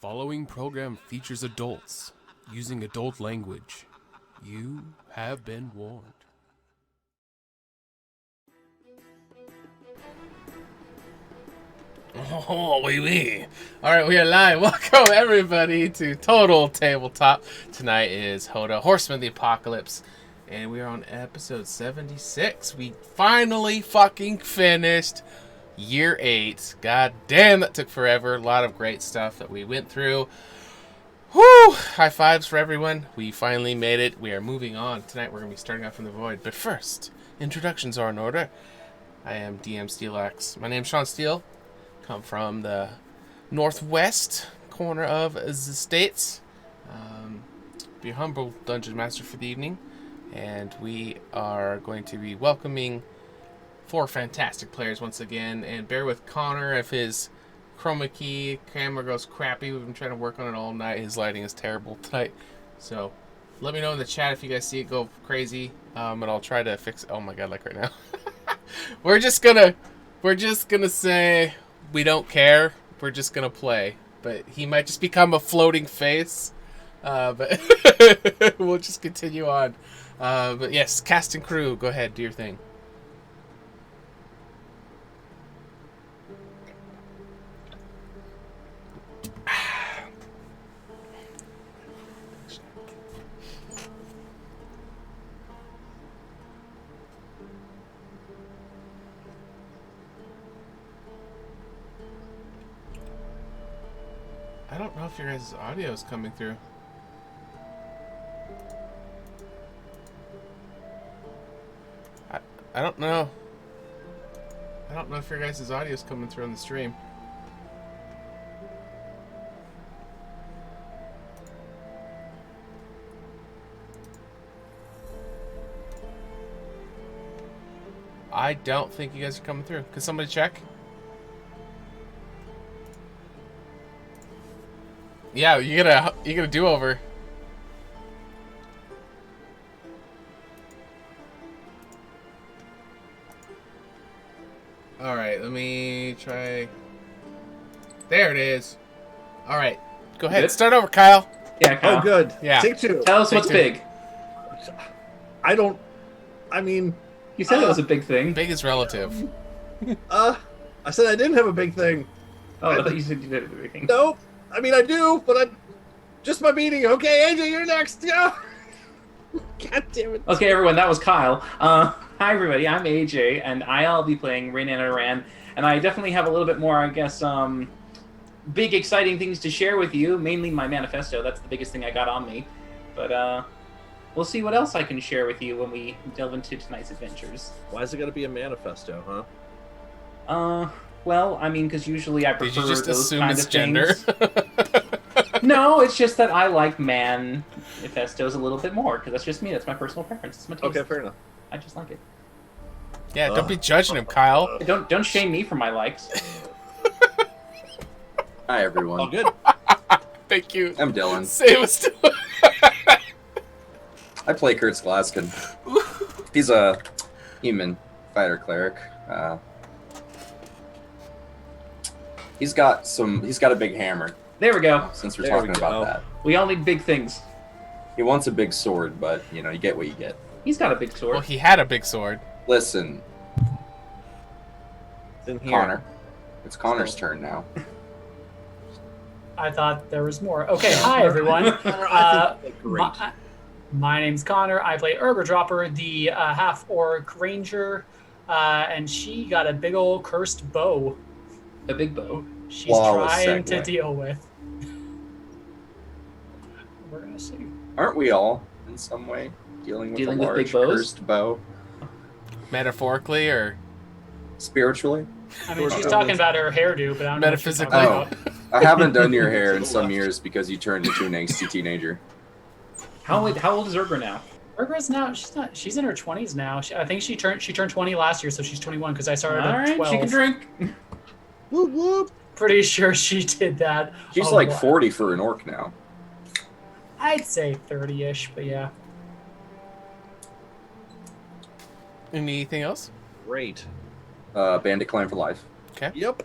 Following program features adults using adult language. You have been warned. Oh, wee. All right, we are live. Welcome, everybody, to Total Tabletop. Tonight is HotA, Horseman of the Apocalypse, and we are on episode 76. We finally fucking finished year 8. God damn, that took forever. A lot of great stuff that we went through. Whew! High fives for everyone. We finally made it. We are moving on. Tonight we're going to be starting off from the void. But first, introductions are in order. I am DM Steelax. My name's Sean Steele. Come from the northwest corner of the states. Be a humble dungeon master for the evening. And we are going to be welcoming 4 fantastic players once again. And bear with Connor if his chroma key camera goes crappy. We've been trying to work on it all night. His lighting is terrible tonight. So let me know in the chat if you guys see it go crazy. And I'll try to fix it. Oh my god, like right now. We're just gonna say we don't care. We're just gonna play. But he might just become a floating face. But we'll just continue on. But yes, cast and crew, go ahead, do your thing. I don't know if your guys' audio is coming through. I don't know. I don't know if your guys' audio is coming through on the stream. I don't think you guys are coming through. Could somebody check? Yeah, you get a do-over. All right, let me try. There it is. All right, go ahead. Good? Start over, Kyle. Yeah, Kyle. Oh, good. Yeah. Take 2. Tell us Take what's 2. big. I mean, You said it was a big thing. Big is relative. I said I didn't have a big thing. Oh, I thought you said you did have a big thing. Nope. I mean, I do, but just my meeting. Okay, AJ, you're next. Yeah. God damn it. Okay, everyone, that was Kyle. Hi, everybody. I'm AJ, and I'll be playing Rain and Iran. And I definitely have a little bit more, I guess, big, exciting things to share with you. Mainly my manifesto. That's the biggest thing I got on me. But we'll see what else I can share with you when we delve into tonight's adventures. Why is it gotta be a manifesto, huh? Well, I mean, because usually I prefer Did you just those assume kind it's of gender? things. No, it's just that I like manifestos a little bit more, because that's just me. That's my personal preference. It's my taste. Okay, fair enough. I just like it. Yeah, don't be judging him, Kyle. Don't shame me for my likes. Hi, everyone. All good. Thank you. I'm Dylan. Save us. I play Kurtz Glaskin. He's a human fighter cleric. He's got a big hammer, There we go. since we're There we talking about go. that. We all need big things. He wants a big sword, but, you get what you get. He's got a big sword. Well, he had a big sword. Listen, It's in here. Connor. It's Connor's turn now. I thought there was more. Okay, hi everyone. I think that's great. My name's Connor. I play Ergo Dropper, the half-orc ranger, and she got a big old cursed bow. A big bow. She's Flawless trying to segue. deal with. We're gonna see. Aren't we all, in some way, dealing with a Dealing with large big bows? cursed bow? Metaphorically or Spiritually? I mean, she's talking about her hairdo, but I don't know what she's Metaphysically. talking Oh. about. I haven't done your hair in some years because you turned into an angsty teenager. How old is Urgra now? Ergo's now she's in her 20s now. I think she turned 20 last year, so she's 21 because I started All at right, 12. she can drink. Whoop, whoop. Pretty sure she did that. She's a like lot. 40 for an orc now. I'd say 30-ish, but yeah. anything else? Great. Bandit Clan for life. Okay. Yep.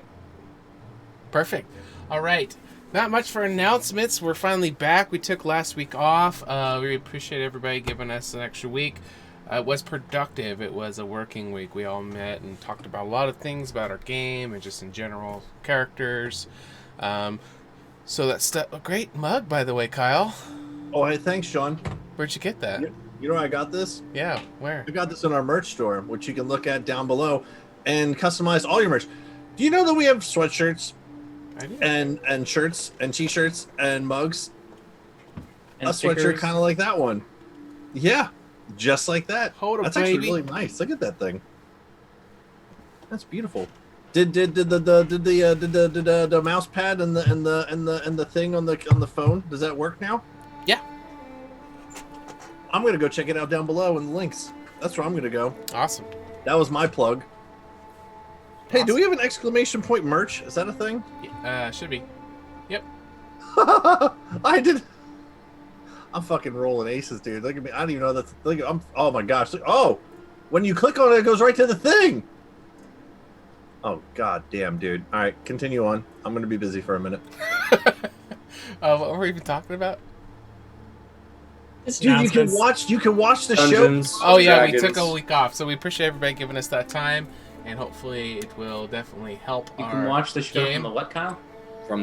Perfect. All right. Not much for announcements. We're finally back. We took last week off. We appreciate everybody giving us an extra week. It was productive. It was a working week. We all met and talked about a lot of things about our game and just in general characters. So that's a great mug, by the way, Kyle. Oh, hey, thanks, Sean. Where'd you get that? You know where I got this? Yeah, where? I got this in our merch store, which you can look at down below and customize all your merch. Do you know that we have sweatshirts I do. and shirts and t-shirts and mugs? And a sweatshirt stickers. kind of like that one. Yeah, just like that. HotA, That's baby. actually really nice. Look at that thing. That's beautiful. Did the mouse pad and the thing on the phone, does that work now? Yeah. I'm gonna go check it out down below in the links. That's where I'm gonna go. Awesome. That was my plug. Hey, Awesome. do we have an exclamation point merch? Is that a thing? Should be. Yep. I did. I'm fucking rolling aces, dude. Look at me. I don't even know that's. Look, oh my gosh. Oh, when you click on it, it goes right to the thing. Oh god damn, dude. All right, continue on. I'm gonna be busy for a minute. What were we even talking about? Just Dude, you can announcements. watch the Dungeons, Oh yeah, Dragons. we took a week off, so we appreciate everybody giving us that time, and hopefully it will definitely help. You our can watch the show game. from the what, Kyle? from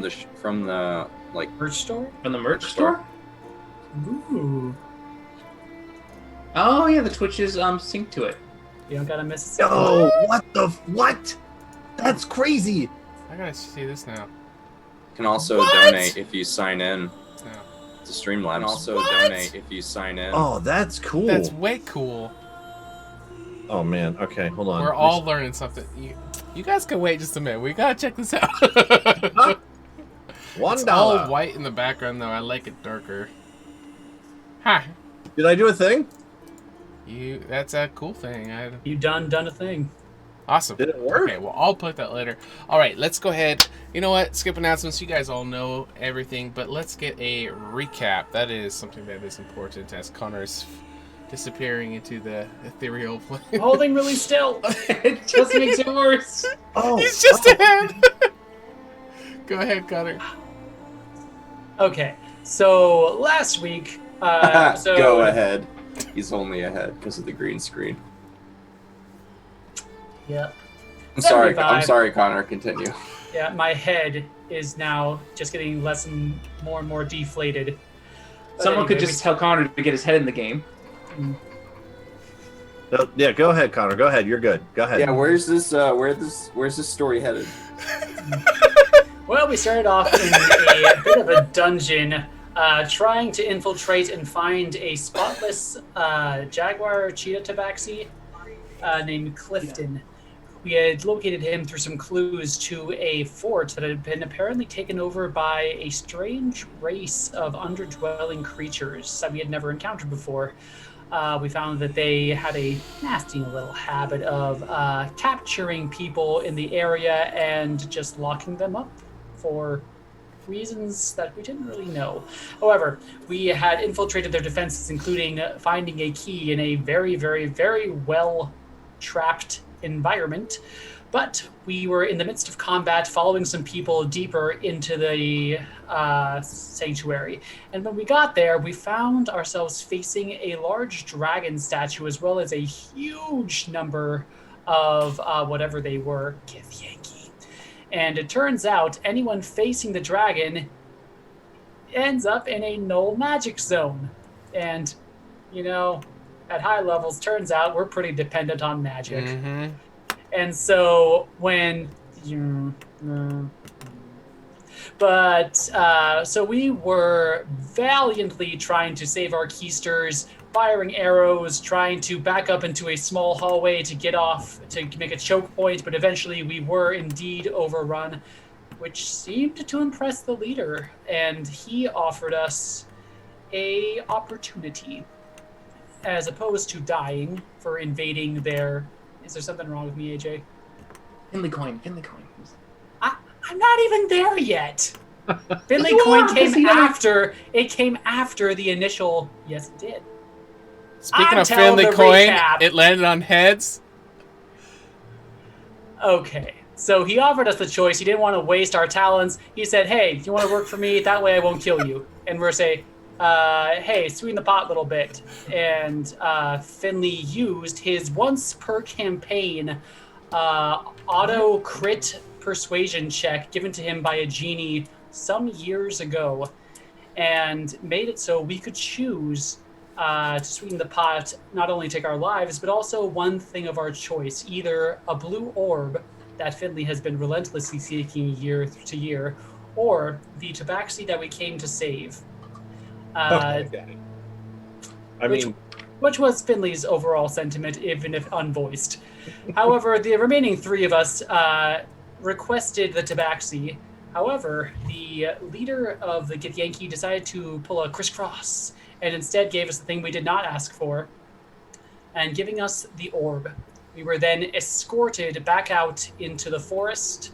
the like Merch store? From the merch store? Ooh. Oh yeah, the Twitch is synced to it. You don't gotta miss it. Yo, what? That's crazy. I gotta see this now. can also What? donate if you sign in No. to Streamlabs. Can also What? donate if you sign in. Oh, that's cool. That's way cool. Oh man. Okay, hold on. We're all learning something. You guys can wait just a minute. We gotta check this out. $1. It's all white in the background, though. I like it darker. Ha! Did I do a thing? That's a cool thing. You done a thing. Awesome. Did it work? Okay, well, I'll put that later. All right, let's go ahead. You know what? Skip announcements. You guys all know everything, but let's get a recap. That is something that is important as Connor's disappearing into the ethereal plane. Holding really still. It just makes it worse. Oh, He's just ahead. Go ahead, Connor. Okay, so last week, so Go ahead. He's only ahead because of the green screen. Yeah, I'm sorry. I'm 75. sorry, Connor. Continue. yeah, my head is now just getting less and more deflated. But Someone could anyway, just tell Connor to get his head in the game. No, yeah, go ahead, Connor. Go ahead. You're good. Go ahead. Yeah, where's this story headed? Well, we started off in a bit of a dungeon, trying to infiltrate and find a spotless jaguar cheetah tabaxi named Clifton. We had located him through some clues to a fort that had been apparently taken over by a strange race of underdwelling creatures that we had never encountered before. We found that they had a nasty little habit of capturing people in the area and just locking them up for reasons that we didn't really know. However, we had infiltrated their defenses, including finding a key in a very, very, very well trapped environment. But we were in the midst of combat, following some people deeper into the sanctuary. And when we got there, we found ourselves facing a large dragon statue, as well as a huge number of whatever they were. Give Yankee. And it turns out anyone facing the dragon ends up in a null magic zone. And, you know, at high levels, turns out we're pretty dependent on magic. Mm-hmm. And so when so we were valiantly trying to save our keysters, firing arrows, trying to back up into a small hallway to get off, to make a choke point, but eventually we were indeed overrun, which seemed to impress the leader, and he offered us a opportunity. As opposed to dying for invading their... Is there something wrong with me, AJ? Finley coin. I'm not even there yet. Finley You coin are, 'cause came he never- after. It came after the initial. Yes, it did. Speaking I'm of telling Finley the coin, recap. it landed on heads. Okay, So he offered us the choice. He didn't want to waste our talents. He said, "Hey, you want to work for me? That way I won't kill you." And we're say, "Hey, sweeten the pot a little bit." And Finley used his once per campaign auto crit persuasion check given to him by a genie some years ago, and made it so we could choose to sweeten the pot, not only take our lives, but also one thing of our choice, either a blue orb that Finley has been relentlessly seeking year to year, or the tabaxi that we came to save. Okay. I mean, Which was Finley's overall sentiment, even if unvoiced. However, the remaining three of us requested the tabaxi. However, the leader of the Githyanki decided to pull a crisscross and instead gave us the thing we did not ask for, and giving us the orb. We were then escorted back out into the forest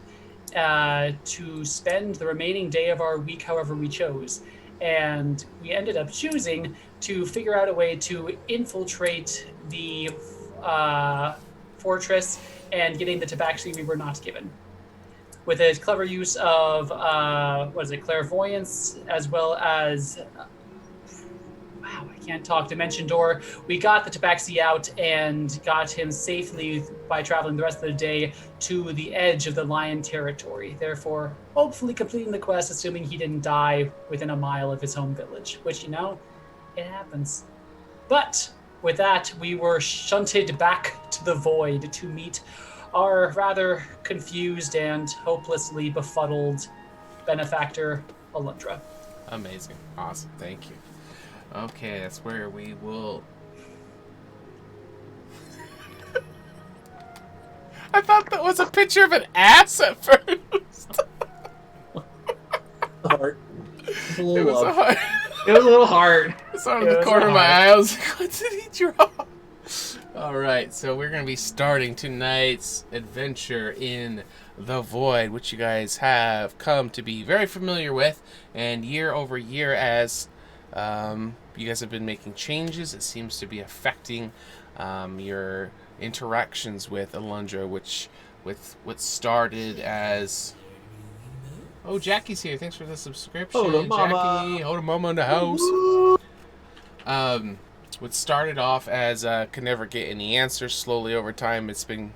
to spend the remaining day of our week however we chose. And we ended up choosing to figure out a way to infiltrate the fortress and getting the tabaxi we were not given. With a clever use of, clairvoyance, as well as, Dimension Door, we got the tabaxi out and got him safely by traveling the rest of the day to the edge of the lion territory, therefore hopefully completing the quest, assuming he didn't die within a mile of his home village, which, it happens. But with that, we were shunted back to the void to meet our rather confused and hopelessly befuddled benefactor, Alundra. Amazing. Awesome. Thank you. Okay, that's where we will... I thought that was a picture of an ass at first. heart. It's a It little was a love. heart. It was a little hard. It's out of It the was corner a of my heart. eye. I was like, what did he draw? Alright, so we're going to be starting tonight's adventure in the Void, which you guys have come to be very familiar with. And year over year, as you guys have been making changes, it seems to be affecting your interactions with Alundra, which with what started as... Oh, Jackie's here. Thanks for the subscription. Hoda mama. Jackie, Hoda mama in the house. What started off as could never get any answers, slowly over time it's been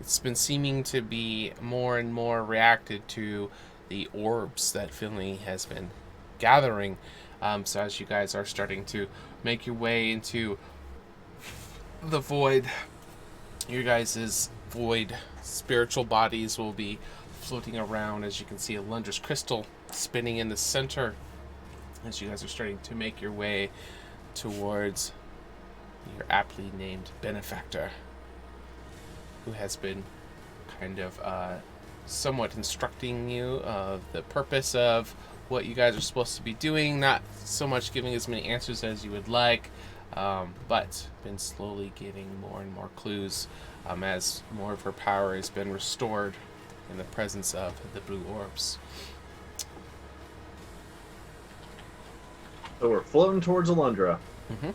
seeming to be more and more reacted to the orbs that Finley has been gathering. So as you guys are starting to make your way into the void, your guys' void spiritual bodies will be floating around. As you can see, a Alundra's crystal spinning in the center as you guys are starting to make your way towards your aptly named benefactor, who has been kind of somewhat instructing you of the purpose of what you guys are supposed to be doing, not so much giving as many answers as you would like, but been slowly giving more and more clues as more of her power has been restored in the presence of the blue orbs. So we're floating towards Alundra. Mm-hmm.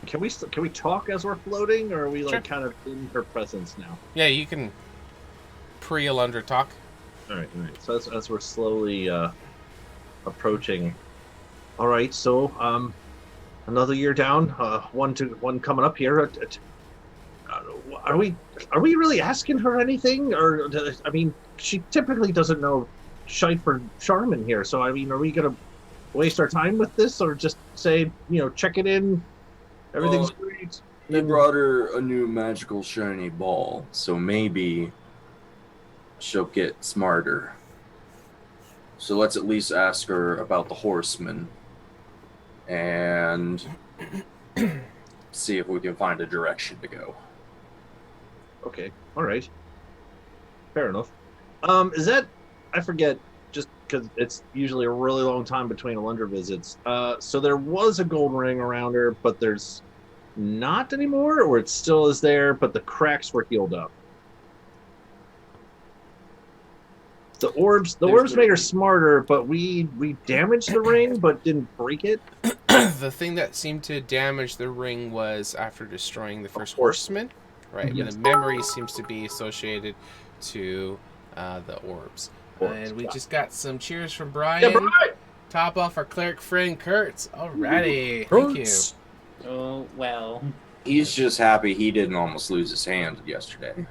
Can we talk as we're floating, or are we like Sure. kind of in her presence now? Yeah, you can pre-Alundra talk. All right. So as we're slowly approaching. All right. So another year down. One coming up here. Are we really asking her anything, or I mean, she typically doesn't know shite for Charmin here. So I mean, are we gonna waste our time with this, or just say, check it in, everything's great? He brought her a new magical shiny ball, so maybe she'll get smarter. So let's at least ask her about the horseman and see if we can find a direction to go. Okay. All right. Fair enough. Is that, I forget, just because it's usually a really long time between Alundra visits. So there was a gold ring around her, but there's not anymore, or it still is there, but the cracks were healed up. The orbs made her smarter, but we damaged the ring, but didn't break it. The thing that seemed to damage the ring was after destroying the first horseman, right? Yes. The memory seems to be associated to the orbs. And we just got some cheers from Brian. Yeah, Brian! Top off our cleric friend Kurtz. Alrighty, thank you. Oh well. He's just happy he didn't almost lose his hand yesterday.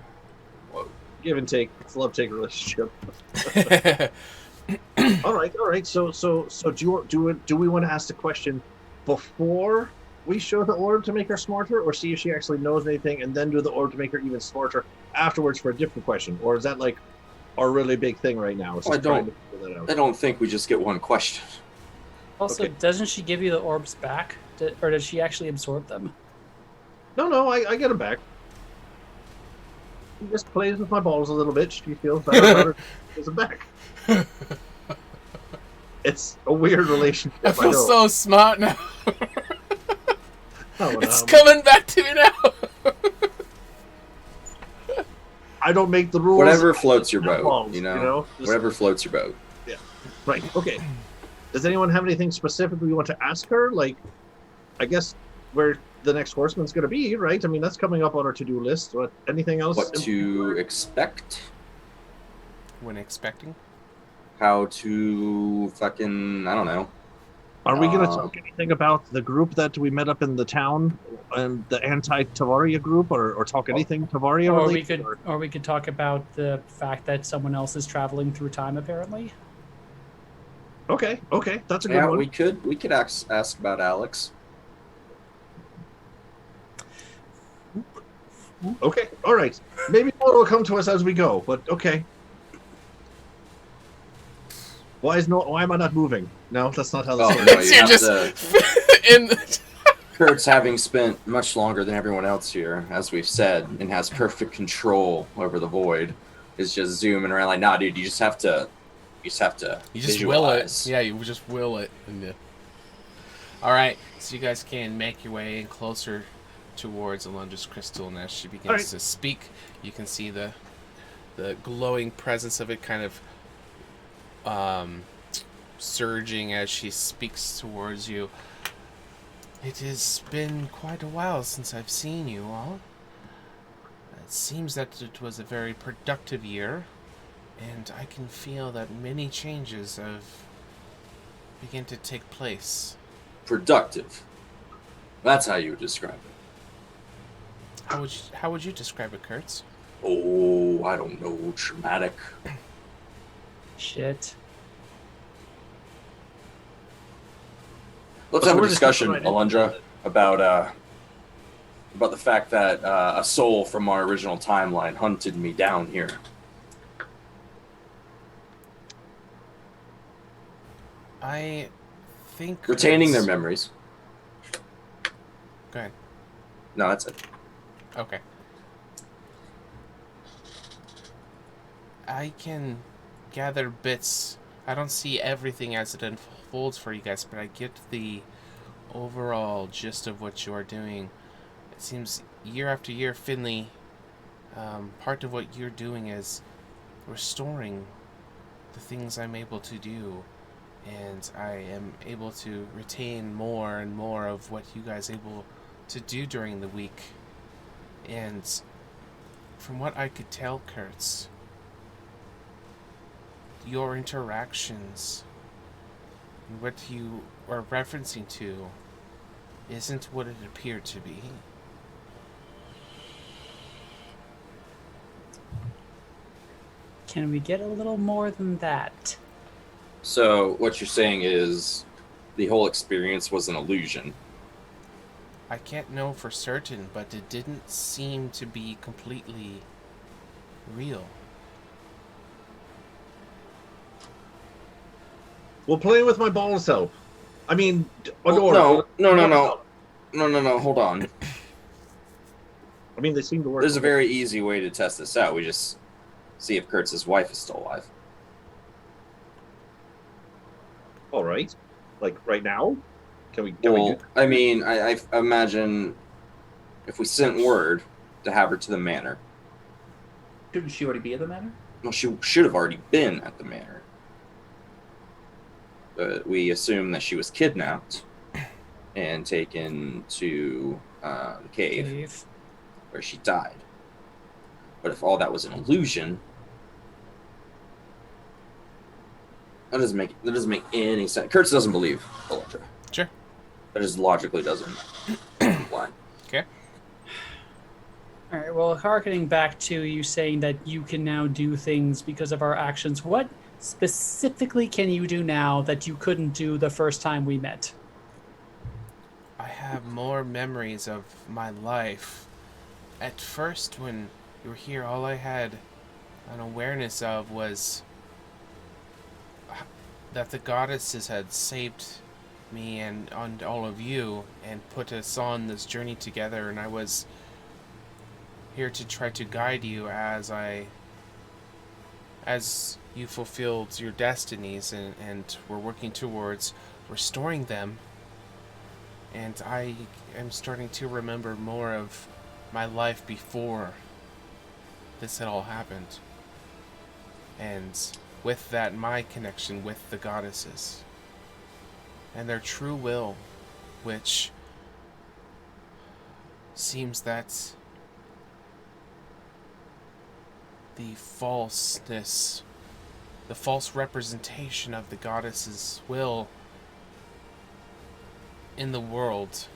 Give and take. It's a love-take relationship. All right. So do we want to ask the question before we show the orb to make her smarter, or see if she actually knows anything, and then do the orb to make her even smarter afterwards for a different question? Or is that like our really big thing right now? I don't think we just get one question. Also, Okay. doesn't she give you the orbs back? Or does she actually absorb them? No, I get it back. She just plays with my balls a little bit. She feels better about it. Gives it back. It's a weird relationship. I feel know. so smart now. Oh, It's coming back to me now. I don't make the rules. Whatever floats your boat, Balls, you know? Just- Whatever floats your boat. Right. Okay. Does anyone have anything specifically you want to ask her? Like, I guess where the next horseman's going to be, right? I mean, that's coming up on our to-do list. What? Anything else? What to expect? When expecting? How to fucking, I don't know. Are we going to talk anything about the group that we met up in the town and the anti-Tavaria group, or talk anything Tavaria Or related? we could talk about the fact that someone else is traveling through time, apparently. Okay, that's a good Yeah, one. we could ask about Alex. Okay, all right. Maybe more will come to us as we go, but okay. Why am I not moving? No, that's not how this Oh, works. no, you You're have just to. in. Kurt's having spent much longer than everyone else here, as we've said, and has perfect control over the void, is just zooming around like, nah, dude, you just have to You just will it. visualize. Yeah, you just will it. All right, so you guys can make your way in closer towards Alundra's crystal, and as she begins to speak, you can see the glowing presence of it kind of surging as she speaks towards you. It has been quite a while since I've seen you all. It seems that it was a very productive year, and I can feel that many changes have begun to take place. Productive. That's how you would describe it. How would you describe it, Kurtz? Oh, I don't know. Traumatic. Shit. Let's So have a we're just discussion, jumping right Alundra, about the fact that a soul from our original timeline hunted me down here. I think Retaining their Kurtz- memories. Go ahead. No, that's it. Okay. I can gather bits. I don't see everything as it unfolds for you guys, but I get the overall gist of what you are doing. It seems year after year, Finley, part of what you're doing is restoring the things I'm able to do, and I am able to retain more and more of what you guys are able to do during the week. And from what I could tell, Kurtz, your interactions and what you are referencing to isn't what it appeared to be. Can we get a little more than that? So what you're saying is the whole experience was an illusion. I can't know for certain, but it didn't seem to be completely real. Well, playing with my balls help. I mean, No, hold on. I mean, they seem to work. There's a very easy way to test this out. We just see if Kurtz's wife is still alive. All right. Like right now? Can we Well, do I mean, I imagine if we sent word to have her to the manor. Shouldn't she already be at the manor? Well, she should have already been at the manor. But we assume that she was kidnapped and taken to the cave where she died. But if all that was an illusion, that doesn't make any sense. Kurtz doesn't believe Electra. Sure. That just logically doesn't apply. Okay. All right. Well, harkening back to you saying that you can now do things because of our actions, what specifically can you do now that you couldn't do the first time we met? I have more memories of my life. At first, when you were here, all I had an awareness of was that the goddesses had saved me and all of you and put us on this journey together, and I was here to try to guide you as you fulfilled your destinies and were working towards restoring them. And I am starting to remember more of my life before this had all happened. And with that, my connection with the goddesses. And their true will, which seems that the false representation of the goddess's will in the world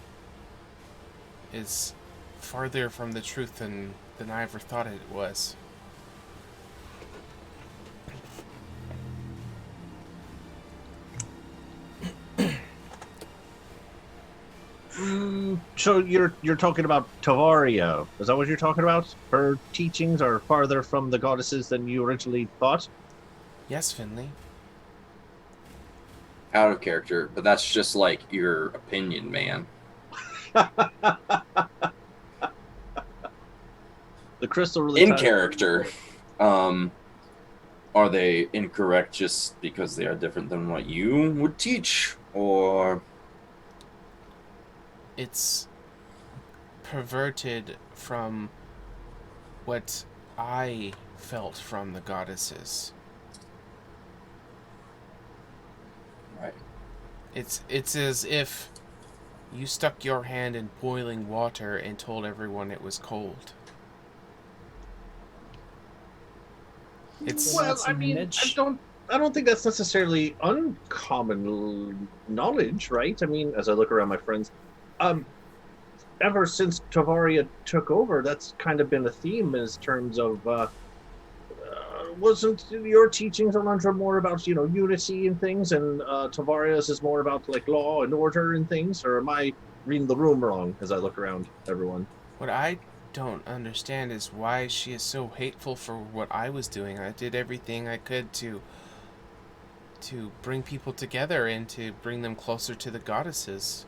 is farther from the truth than I ever thought it was. So you're talking about Tavaria. Is that what you're talking about? Her teachings are farther from the goddesses than you originally thought? Yes, Finley. Out of character, but that's just like your opinion, man. The crystal really in character, are they incorrect just because they are different than what you would teach, or It's perverted from what I felt from the goddesses. right? It's as if you stuck your hand in boiling water and told everyone it was cold. It's Well, That's I an mean, image. I don't think that's necessarily uncommon knowledge, right? I mean, as I look around my friends, ever since Tavaria took over, that's kind of been a theme in terms of wasn't your teachings, Alundra, more about unity and things, and Tavaria's is more about like law and order and things, or am I reading the room wrong as I look around everyone? what I don't understand is why she is so hateful for what I was doing. I did everything I could to bring people together and to bring them closer to the goddesses.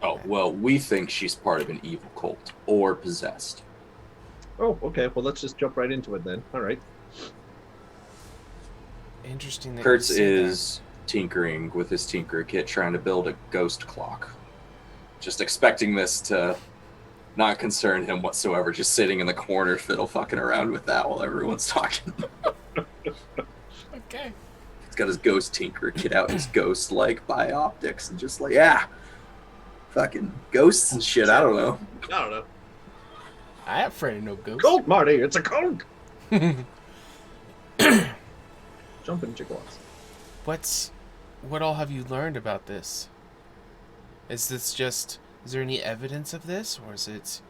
Oh, well, we think she's part of an evil cult or possessed. Oh, okay. Well, let's just jump right into it then. All right. Interesting that Kurtz you say is tinkering with his tinker kit, trying to build a ghost clock. Just expecting this to not concern him whatsoever, just sitting in the corner, fiddle fucking around with that while everyone's talking. that. Okay. He's got his ghost tinker kit out, his ghost-like bioptics, and just like, yeah, fucking ghosts and shit, I don't know. I don't know. I ain't afraid of no ghosts. Cult, Marty. It's a cult. Jumping chickawads. What all have you learned about this? Is there any evidence of this, or is it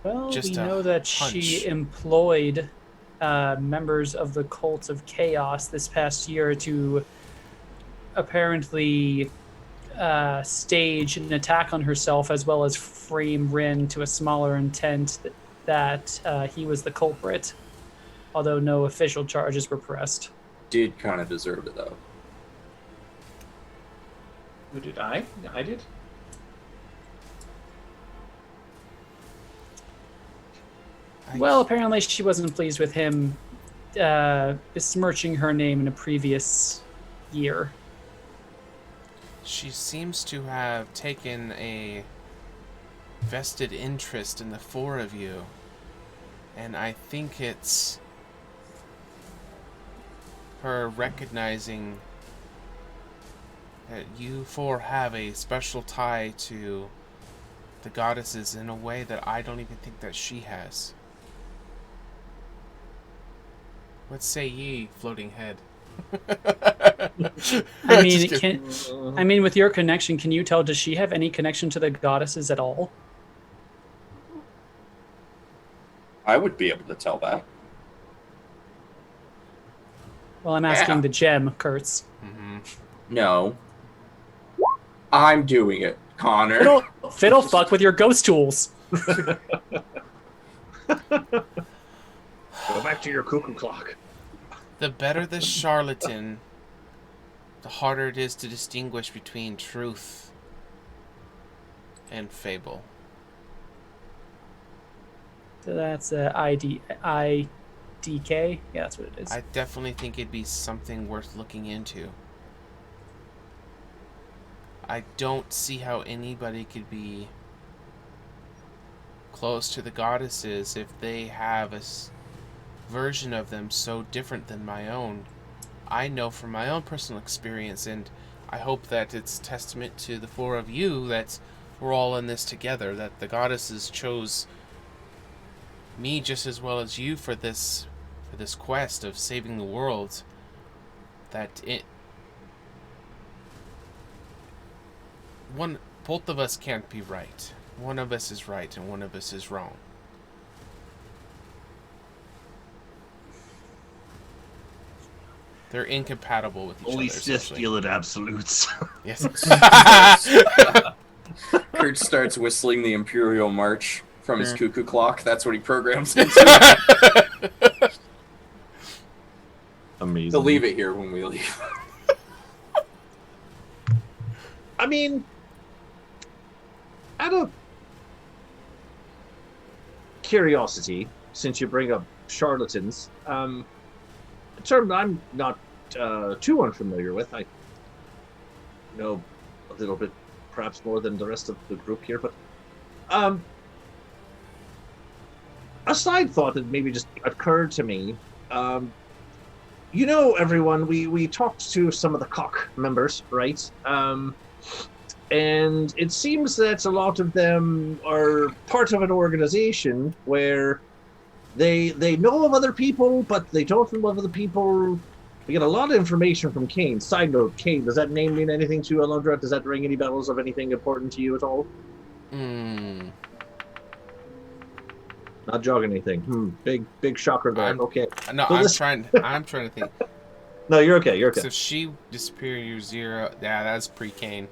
Well, just we a know that hunch? she employed members of the Cult of Chaos this past year to apparently stage an attack on herself, as well as frame Rin to a smaller intent that he was the culprit, although no official charges were pressed. Did kind of deserve it, though. Who did I? I did. Well, apparently she wasn't pleased with him besmirching her name in a previous year. She seems to have taken a vested interest in the four of you, and I think it's her recognizing that you four have a special tie to the goddesses in a way that I don't even think that she has. What say ye, floating head? I mean, Just kidding. with your connection, can you tell? Does she have any connection to the goddesses at all? I would be able to tell that. Well, I'm asking Yeah. the gem, Kurtz. No. I'm doing it, Connor. Fiddle fuck with your ghost tools. Go back to your cuckoo clock. The better the charlatan, the harder it is to distinguish between truth and fable. So that's IDK. Yeah, that's what it is. I definitely think it'd be something worth looking into. I don't see how anybody could be close to the goddesses if they have a version of them so different than my own. I know from my own personal experience, and I hope that it's testament to the four of you that we're all in this together, that the goddesses chose me just as well as you for this quest of saving the world. Both of us can't be right. One of us is right and one of us is wrong. They're incompatible with each Only other. Sith essentially. deal in absolutes. Yes. Kurt starts whistling the Imperial March from his Yeah. cuckoo clock. That's what he programs into. Amazing. He'll leave it here when we leave. I mean, out of curiosity, since you bring up charlatans, a term that I'm not too unfamiliar with. I know a little bit, perhaps more than the rest of the group here, but a side thought that maybe just occurred to me. You know, everyone, we talked to some of the cock members, right? And it seems that a lot of them are part of an organization where they know of other people, but they don't know of other people. We get a lot of information from Kane. Side note, Kane, does that name mean anything to you, Alundra? Does that ring any bells of anything important to you at all? Not jogging anything. Big shocker there. Okay. No, So I'm this- trying to think. No, you're okay. You're okay. So she disappeared year 0. Yeah, that's pre-Kane.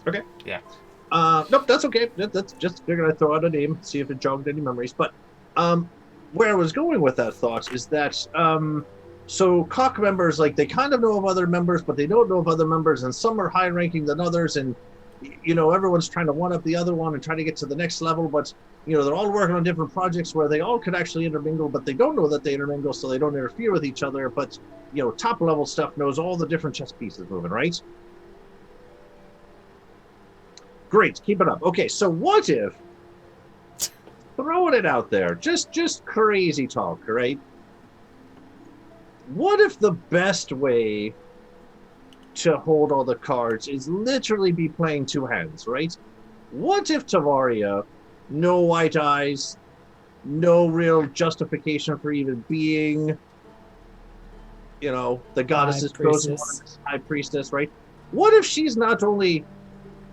Okay. Yeah. Nope, that's okay. That's just figured I'd throw out a name, see if it jogged any memories. But where I was going with that thought is that so cock members, like, they kind of know of other members, but they don't know of other members, and some are higher ranking than others, and you know, everyone's trying to one up the other one and try to get to the next level, but you know, they're all working on different projects where they all could actually intermingle, but they don't know that they intermingle, so they don't interfere with each other. But you know, top level stuff knows all the different chess pieces moving, right? Great, keep it up. Okay, so what if, throwing it out there, just crazy talk, right? What if the best way to hold all the cards is literally be playing two hands, right? What if Tavaria, no white eyes, no real justification for even being, you know, the goddess's chosen one, high priestess, right? What if she's not only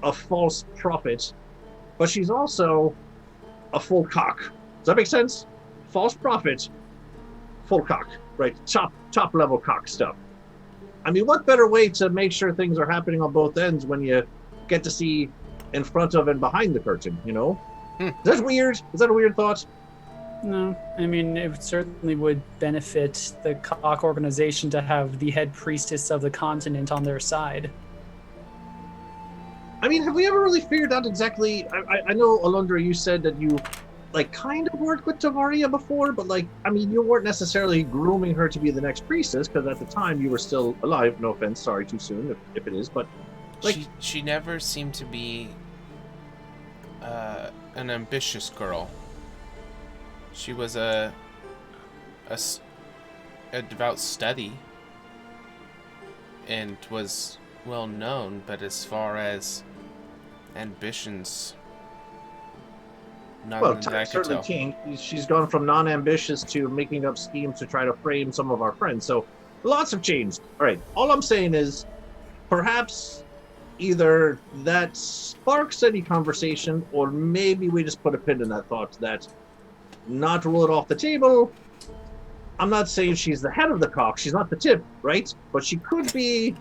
a false prophet, but she's also a full cock? Does that make sense? False prophet, full cock, right? Top level cock stuff. I mean, what better way to make sure things are happening on both ends when you get to see in front of and behind the curtain, you know? Is that weird? Is that a weird thought? No, I mean, it certainly would benefit the cock organization to have the head priestess of the continent on their side. I mean, have we ever really figured out exactly? I know, Alundra, you said that you, like, kind of worked with Tavaria before, but, like, I mean, you weren't necessarily grooming her to be the next priestess, because at the time you were still alive. No offense, sorry, too soon, if it is, but, like... She never seemed to be an ambitious girl. She was a devout study. and was well known, but as far as ambitions, not Well, that I times could certainly tell. changed. She's gone from non-ambitious to making up schemes to try to frame some of our friends. So lots have changed. All right. All I'm saying is, perhaps either that sparks any conversation, or maybe we just put a pin in that thought. That not to rule it off the table. I'm not saying she's the head of the cock. She's not the tip, right? But she could be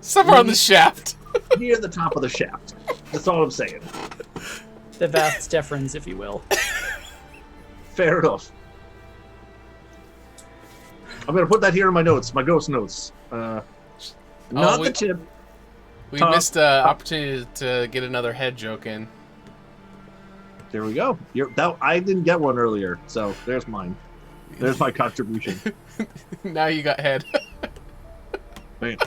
Somewhere on the shaft. near the top of the shaft. That's all I'm saying. The vast deferens, if you will. Fair enough. I'm gonna put that here in my notes, my ghost notes. Not the tip. We Top. missed an opportunity to get another head joke in. There we go. I didn't get one earlier, so there's mine. There's my contribution. Now you got head. Man.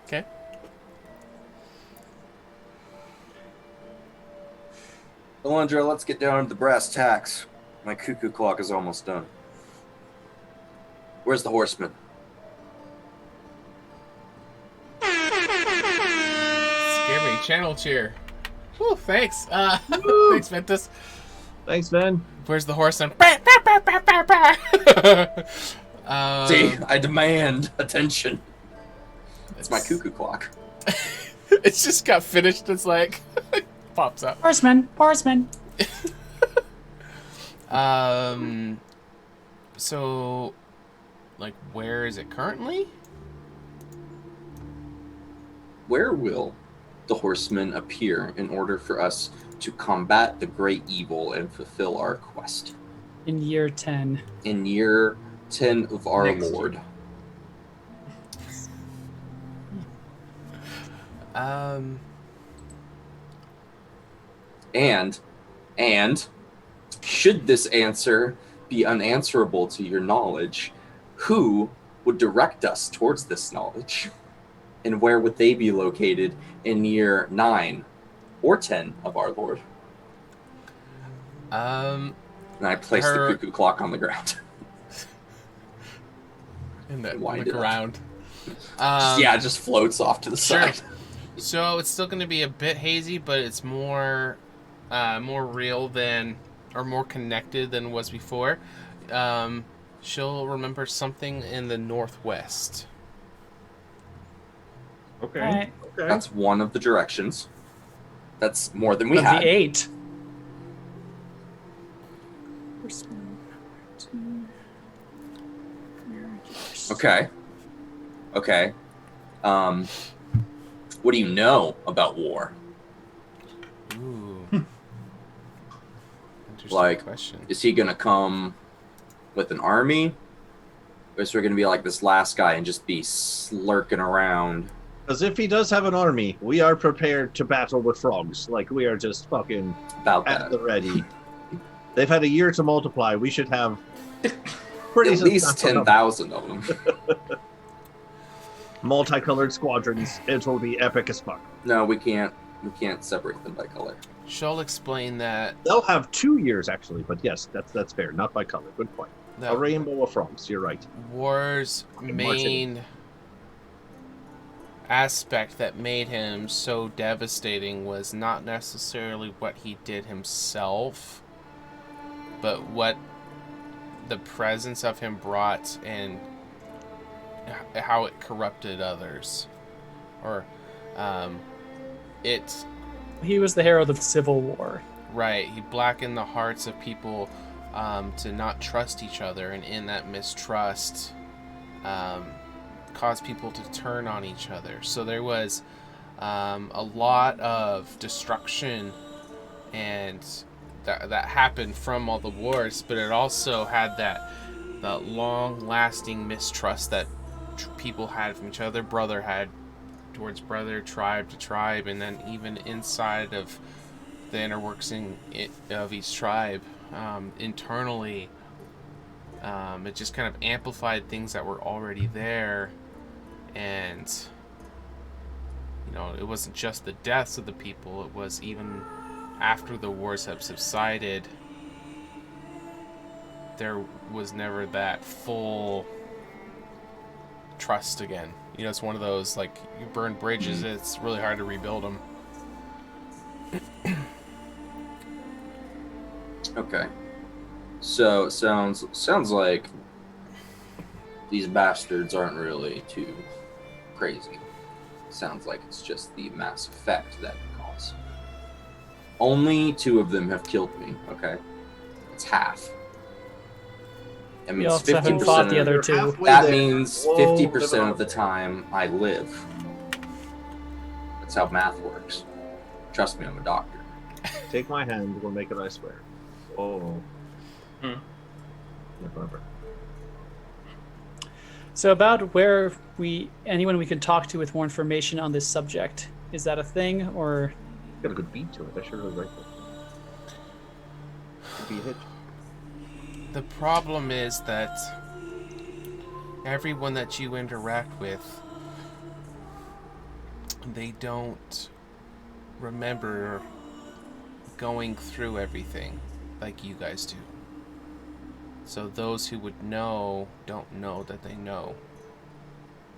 Okay. Alondra, let's get down to the brass tacks. My cuckoo clock is almost done. Where's the horseman? Scare me. Channel cheer. Whew, thanks. Woo. Thanks, Ventus. Thanks, Ben. Where's the horseman? See, I demand attention. It's my cuckoo clock. It's just got finished. It's like pops up. Horseman, horseman. So, like, where is it currently? Where will the horsemen appear in order for us to combat the great evil and fulfill our quest? In year 10. In year 10 of our Next Lord. And should this answer be unanswerable to your knowledge, who would direct us towards this knowledge? And where would they be located in year 9 or 10 of our Lord? And I placed the cuckoo clock on the ground. In the Wind it up. ground. It just floats off to the Sure. side. So it's still going to be a bit hazy, but it's more real than, or more connected than it was before. She'll remember something in the northwest. Okay. All right. Okay. That's one of the directions. That's more than we Of had. the 8. Okay. What do you know about war? Ooh. Interesting Like, question. is he gonna come with an army? Or is there gonna be like this last guy and just be slurking around? Because if he does have an army, we are prepared to battle with frogs. Like, we are just fucking About at that. the ready. They've had a year to multiply. We should have pretty At least substantial 10,000 of them. multicolored squadrons. It will be epic as fuck. No, we can't separate them by color. She'll explain that They'll have 2 years actually, but yes, that's fair. Not by color. Good point. the A rainbow of frogs. You're right. war's Fucking main aspect that made him so devastating was not necessarily what he did himself, but what the presence of him brought and how it corrupted others. Or it He was the hero of the Civil War. right, he blackened the hearts of people to not trust each other, and in that mistrust caused people to turn on each other. So there was a lot of destruction and that happened from all the wars, but it also had that long-lasting mistrust that people had from each other, brother had towards brother, tribe to tribe, and then even inside of the inner working of each tribe, internally, it just kind of amplified things that were already there. And it wasn't just the deaths of the people, it was even after the wars have subsided, there was never that full trust again. You know, it's one of those, like, you burn bridges, it's really hard to rebuild them. Okay. So sounds like these bastards aren't really too crazy. Sounds like it's just the mass effect that it caused. Only 2 of them have killed me. Okay, it's half. That We means also haven't 50%. fought the other You're 2. halfway That there. means Whoa, 50% living of the on- time I live. That's how math works. Trust me, I'm a doctor. Take my hand. We'll make it. I swear. Oh. Hmm. Whatever. So about where anyone we could talk to with more information on this subject. Is that a thing, or Got a good beat to it. I should have right there. Could be a hit. The problem is that everyone that you interact with, they don't remember going through everything like you guys do. So those who would know don't know that they know.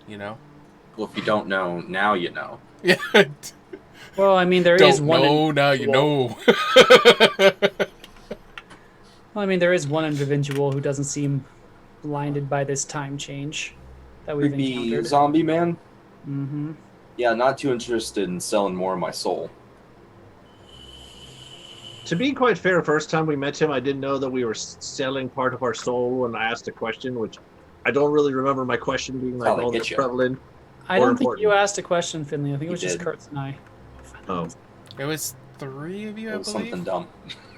You know? Well, If you don't know, now you know. Yeah. well, I mean, there is one. Now you know. Well, I mean, there is one individual who doesn't seem blinded by this time change that we've Creepy encountered. zombie man? Mm-hmm. Yeah, not too interested in selling more of my soul. To be quite fair, first time we met him, I didn't know that we were selling part of our soul when I asked a question, which I don't really remember my question being That's how like they all get this you. prevalent. I More don't think important. you asked a question, Finley. I think it You was just did. Kurtz and I. Oh, It was 3 of you, I It was believe. something dumb.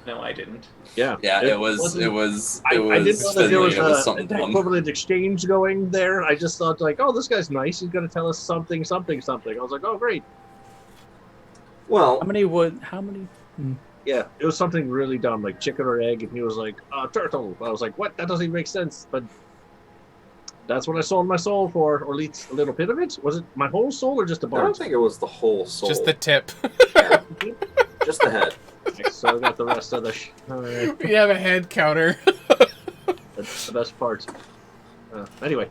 No, I didn't. yeah. Yeah, it was wasn't- it I didn't know that there was Finley, it a, something an dumb. equivalent exchange going there. I just thought like, oh, this guy's nice. He's going to tell us something. I was like, oh, great. Well, How many? Yeah, it was something really dumb, like chicken or egg, and he was like, turtle. I was like, what? That doesn't even make sense. But that's what I sold my soul for, or at least a little bit of it. Was it my whole soul or just a I part? don't think it was the whole soul. Just the tip. Just the head. So I got the rest of the. All right, We have a head counter. that's the best part. Anyway,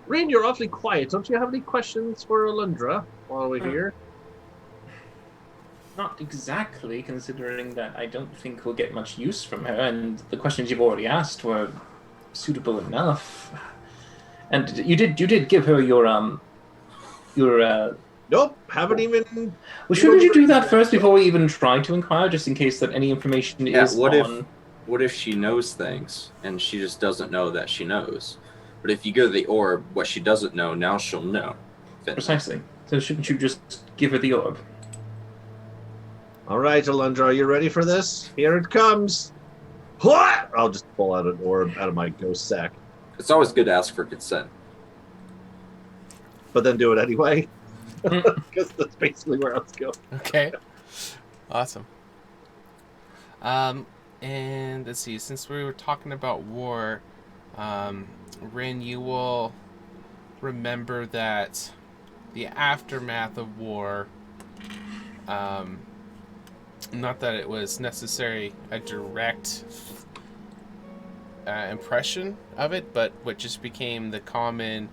Rain, you're awfully quiet. Don't you have any questions for Alundra while we're here? Not exactly, considering that I don't think we'll get much use from her, and the questions you've already asked were suitable enough. And you did give her your Nope, haven't even. Well, shouldn't you do that first before we even try to inquire, just in case that any information Yeah, is what on... What if she knows things and she just doesn't know that she knows? But if you go to the orb, what she doesn't know, now she'll know. Precisely. So shouldn't you just give her the orb? All right, Alundra, are you ready for this? Here it comes. What? I'll just pull out an orb out of my ghost sack, It's always good to ask for consent. but then do it anyway, because that's basically where I was going. Okay. Awesome. And let's see, since we were talking about war, Rin, you will remember that the aftermath of war, not that it was necessarily a direct impression of it, but what just became the common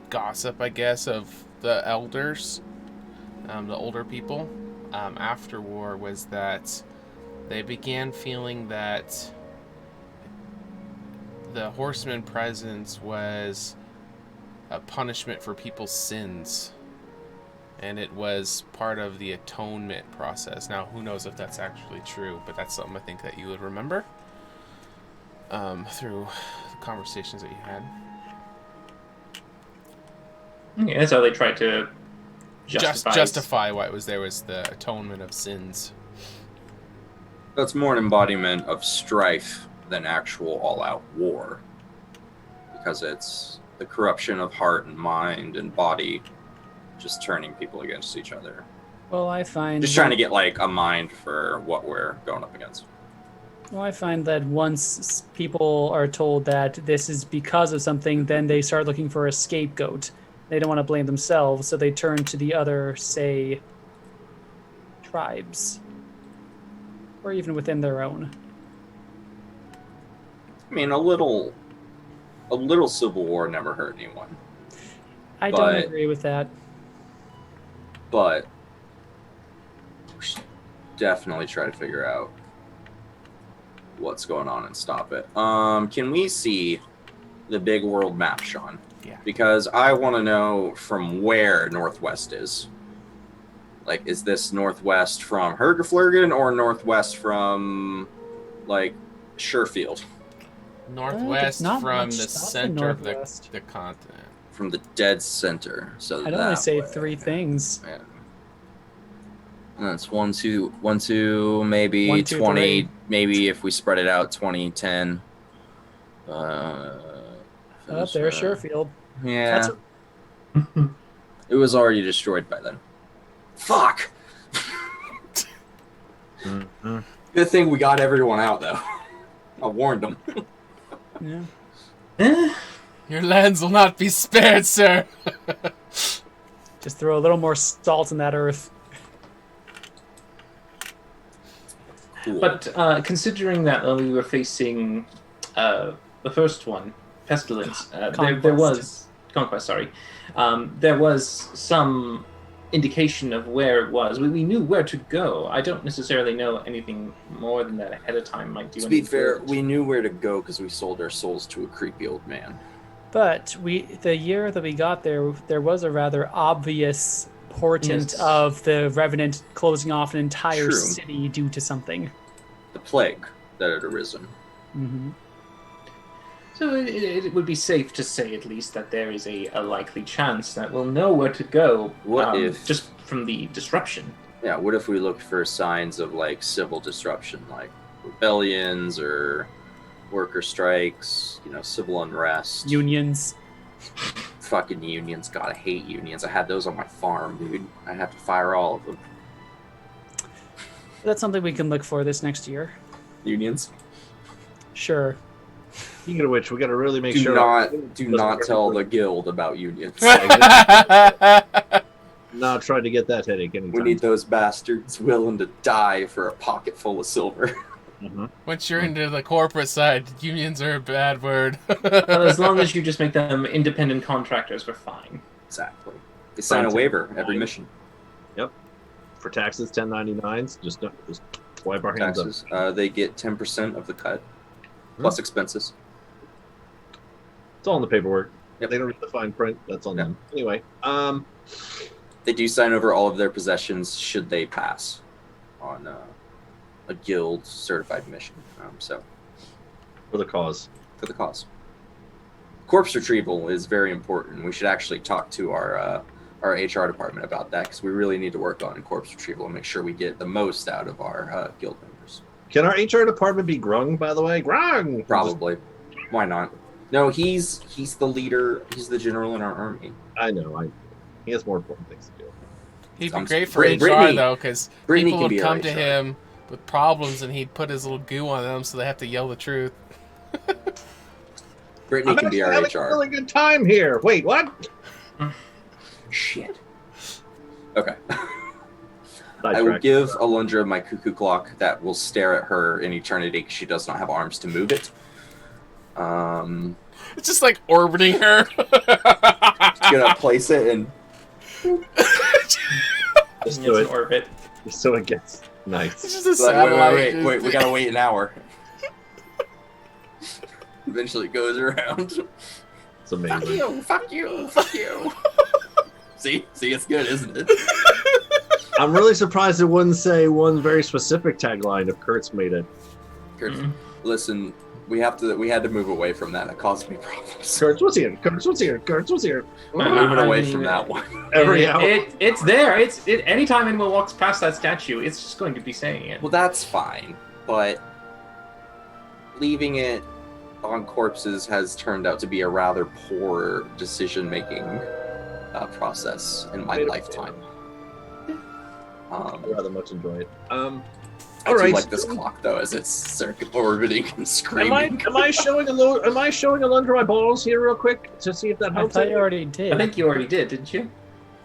gossip, I guess, of the elders, the older people, after war, was that they began feeling that the horseman presence was a punishment for people's sins, and it was part of the atonement process. Now, who knows if that's actually true, but that's something I think that you would remember through the conversations that you had. Okay, that's how they tried to Justify why it was there, was the atonement of sins. That's more an embodiment of strife than actual all-out war. Because it's the corruption of heart and mind and body just turning people against each other. Well, I find Just trying to get like a mind for what we're going up against. Well, I find that once people are told that this is because of something, then they start looking for a scapegoat. They don't want to blame themselves, so they turn to the other, say, tribes. Or even within their own. I mean, a little civil war never hurt anyone. I But- don't agree with that. But we should definitely try to figure out what's going on and stop it. Can we see the big world map, Sean? Yeah. Because I want to know from where northwest is. Like, is this northwest from Hergeflurgen or northwest from, like, Sherfield? Northwest not from much the south of center of the northwest. continent. From the dead center. So I'd only that say way. 3 things. Yeah. And that's 1, 2, maybe 1, 2, 20. 3. Maybe if we spread it out, 20, 10. Up there, Sherfield. Yeah. That's It was already destroyed by then. Fuck! Mm-hmm. Good thing we got everyone out, though. I warned them. Yeah. Your lands will not be spared, sir. Just throw a little more salt in that earth. Cool. But considering that we were facing the first one, Pestilence, there was Conquest. Sorry, there was some indication of where it was. We knew where to go. I don't necessarily know anything more than that ahead of time. Might do. To any be fair, good. we knew where to go because we sold our souls to a creepy old man. But the year that we got there was a rather obvious portent Yes. of the Revenant closing off an entire True. city due to something. The plague that had arisen. Mm-hmm. So it would be safe to say, at least, that there is a likely chance that we'll know where to go. What if- just from the disruption? Yeah, what if we looked for signs of, like, civil disruption, like rebellions or worker strikes, civil unrest. Unions. Fucking unions. God, I hate unions. I had those on my farm, dude. I have to fire all of them. That's something we can look for this next year. Unions? Sure. Speaking of which, we got to really make Do sure. not tell the guild about unions. Not trying to get that headache anytime. We need those bastards willing to die for a pocket full of silver. Mhm. Once you're into the corporate side, unions are a bad word. Well, as long as you just make them independent contractors, we're fine. Exactly. They sign a waiver every mission. For taxes, 1099s. Just wipe our hands Taxes. They get 10% of the cut, plus expenses. up. It's all in the paperwork. Yep. They don't read the fine print. That's on Yeah. them. Anyway, They do sign over all of their possessions should they pass on a guild certified mission. So for the cause. for the cause. Corpse retrieval is very important. We should actually talk to our HR department about that because we really need to work on corpse retrieval and make sure we get the most out of our guild members. Can our HR department be Grung, by the way? Grung! Probably. Why not? No, he's the leader. He's the general in our army. I know. He has more important things to do. He'd be Sounds- great for Brittany- HR, though, because Brittany people can would be our come to HR. him with problems, and he'd put his little goo on them, so they have to yell the truth. Brittany I'm can be our actually having a HR. really good time here. Wait, what? Shit. Okay. I will Sidetrack. give Alundra my cuckoo clock that will stare at her in eternity because she does not have arms to move it. It's just like orbiting her. Gonna place it and Just It's do in it. orbit. Just so it gets nice. It's just a like, satellite. wait, we gotta wait an hour. Eventually it goes around. It's amazing. Fuck you. See, it's good, isn't it? I'm really surprised it wouldn't say one very specific tagline if Kurtz made it. Kurt, Mhm. listen, we had to move away from that. It caused me problems. Kurtz was here. Kurtz was here. Kurtz was here. We're moving away I mean, from that one. Every it, hour. it's there. Anytime anyone walks past that statue, it's just going to be saying it. Well, that's fine, but leaving it on corpses has turned out to be a rather poor decision-making process in my lifetime. I rather much enjoy it. I All do right. like this clock though, as it's orbiting and screaming. Am I showing a little? Am I showing a under my balls here real quick to see if that I helps? thought you it? already did. I think you already did, didn't you?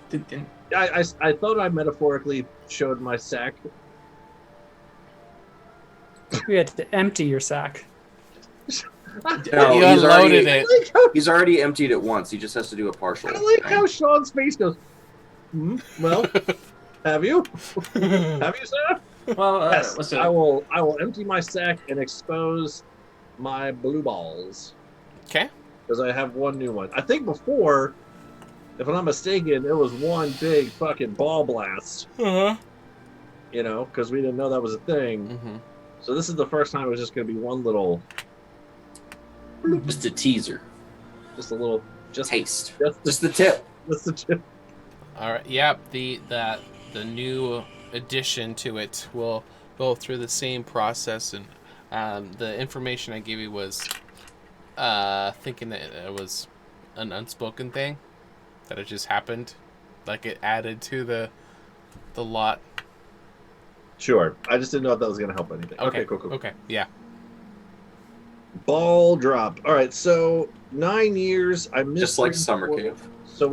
Didn't. I thought I metaphorically showed my sack. You had to empty your sack. No, You he's unloaded already, it. he's already emptied it once. He just has to do a partial. I like thing. how Sean's face goes. Well, have you? Have you, sir? Well, Yes. what's I will empty my sack and expose my blue balls Okay. because I have one new one. I think before, if I'm not mistaken, it was one big fucking ball blast. Uh-huh. You know, because we didn't know that was a thing. Mm-hmm. So this is the first time it was just going to be one little, Just a teaser. just a little, just Taste. just Just the tip. just the tip. All right. Yep. The new addition to it will go through the same process, and the information I gave you was thinking that it was an unspoken thing, that it just happened, like it added to the lot. Sure. I just didn't know if that was going to help anything. Okay. Okay, cool. Okay. Yeah. Ball drop. All right, so 9 years. I missed Just like her summer before. camp. So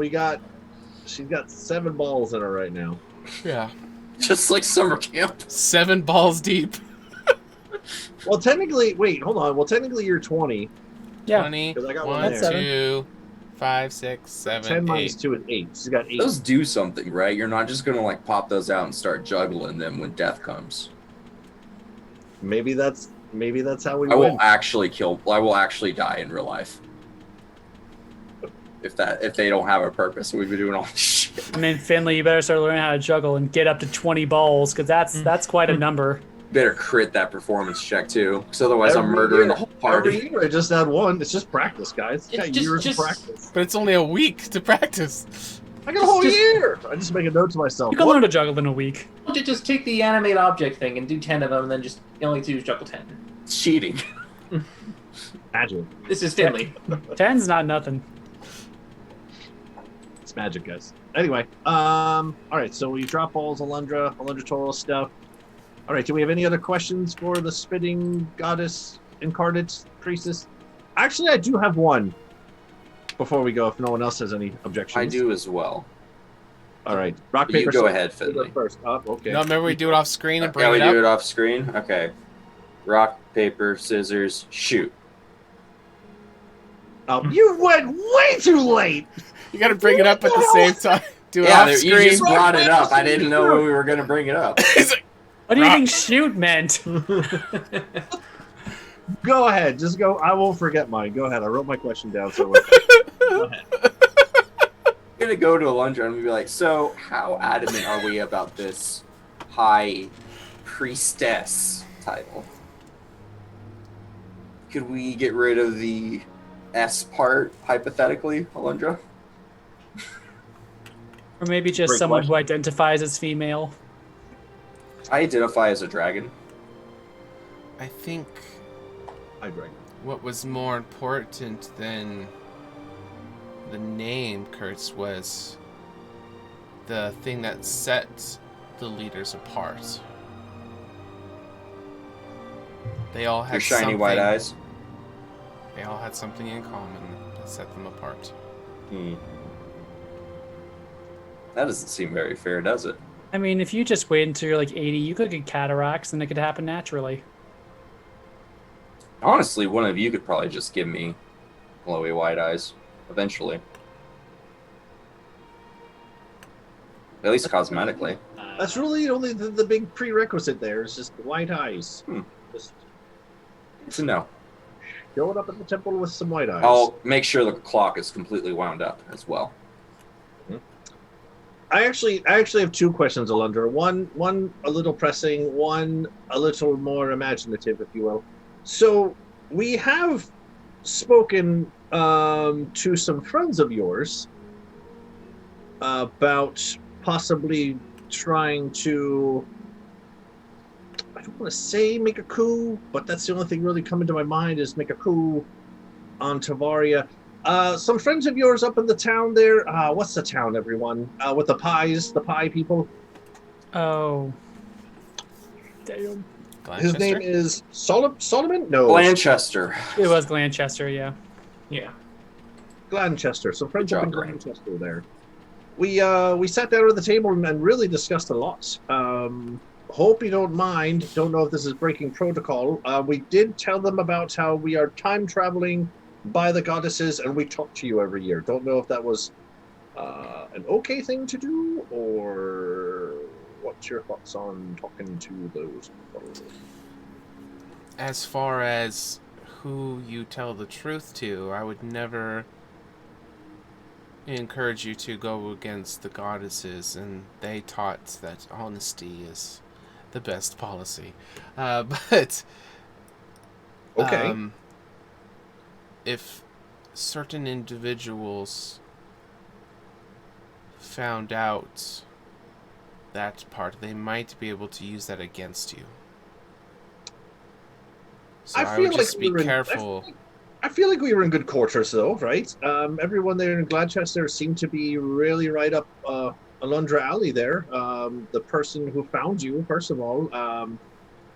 she's got 7 balls in her right now. Yeah. Just like summer camp. 7 balls deep. Well, technically, wait, hold on. Well, technically, you're 20. Yeah. 20. Because I got one 1, there. 2, 5, 6, 7, 10 minus 8. 2 is 8. She's got 8. Those do something, right? You're not just gonna like pop those out and start juggling them when death comes. Maybe that's how we I win. will actually die in real life. If they don't have a purpose, we've been doing all this shit. I mean, Finley, you better start learning how to juggle and get up to 20 balls, because that's quite a number. Better crit that performance check too, because otherwise I'm Every murdering year- the whole party. Every year I just had one. It's just practice, guys. I got It's years just- of practice. But it's only a week to practice. I got a whole just- year. I just make a note to myself. You can What? learn to juggle in a week. Why don't you just take the animate object thing and do 10 of them, and then just only do juggle 10? It's cheating. Magic. This is Finley. 10's not nothing. It's magic, guys. Anyway, all right. So we drop balls, Alundra total stuff. All right. Do we have any other questions for the spitting goddess incarnate priestess? Actually, I do have one. Before we go, if no one else has any objections, I do as well. All right. Rock You paper. go scissors. ahead, You go Finley. first. Up. Okay. No, remember we do it off screen and bring Yeah, we it up? do it off screen. Okay. Rock, paper, scissors, shoot. You went way too late. You gotta bring it up at the same time. Do it Yeah, off you screen. just brought it up. I didn't know when we were gonna bring it up. He's like, What do you Rock. think shoot meant? Go ahead. Just go. I won't forget mine. Go ahead. I wrote my question down. So go ahead. I'm gonna go to Alundra and be like, so how adamant are we about this high priestess title? Could we get rid of the S part, hypothetically, Alundra? Or maybe just Great someone question. who identifies as female. I identify as a dragon. I think Hi, Greg. what was more important than the name, Kurtz, was the thing that set the leaders apart. They all had Your shiny something, white eyes. They all had something in common that set them apart. That doesn't seem very fair, does it? I mean, if you just wait until you're like 80, you could get cataracts and it could happen naturally. Honestly, one of you could probably just give me glowy white eyes eventually. At least cosmetically. That's really only the big prerequisite there is just white eyes. Just Good to know. show it up at the temple with some white eyes. I'll make sure the clock is completely wound up as well. I actually have 2 questions, Alundra. One a little pressing, one a little more imaginative, if you will. So we have spoken to some friends of yours about possibly trying to, I don't want to say make a coup, but that's the only thing really coming to my mind is make a coup on Tavaria. Some friends of yours up in the town there. What's the town, everyone? With the pies, the pie people. Oh. Damn. His name is Solomon? No, Blanchester. It was Glanchester, yeah. Yeah. Glanchester. Some friends Good up in job, Grant. Glanchester there. We sat down at the table and really discussed a lot. hope you don't mind. Don't know if this is breaking protocol. We did tell them about how we are time traveling by the goddesses, and we talk to you every year. Don't know if that was an okay thing to do, or what's your thoughts on talking to those people? As far as who you tell the truth to, I would never encourage you to go against the goddesses, and they taught that honesty is the best policy. But Okay. If certain individuals found out that part, they might be able to use that against you. So I would just be careful. I feel like we were in good quarters, though, right? Everyone there in Gladchester seemed to be really right up Alundra Alley there. The person who found you, first of all,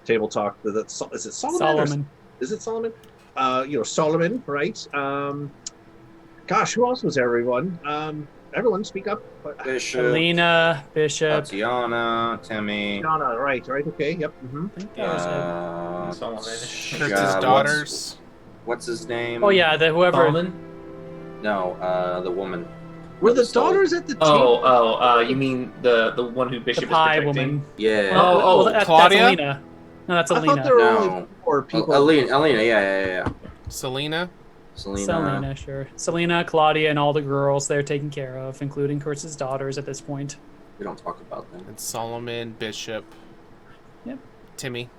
table talk. Is it Solomon? Solomon. Is it Solomon? Solomon, right? Gosh, who else was there, everyone? Everyone, speak up. Bishop, Alina, Bishop. Tatiana, Timmy. Donna, right, okay, yep. Mm-hmm. I think that was Solomon. Kurtz's Yeah, daughters. What's his name? it. Oh yeah, the whoever. Solomon? No, the woman. Were the Stole- daughters at the table? You mean the one who Bishop The pie is protecting? woman. Yeah. Oh, that's Claudia? Alina. No, that's I thought Alina. there were No. only 4 people. Alina, yeah. Selena. Selena, sure. Selena, Claudia, and all the girls they're taken care of, including Kurtz's daughters at this point. We don't talk about them. And Solomon, Bishop. Yep. Timmy.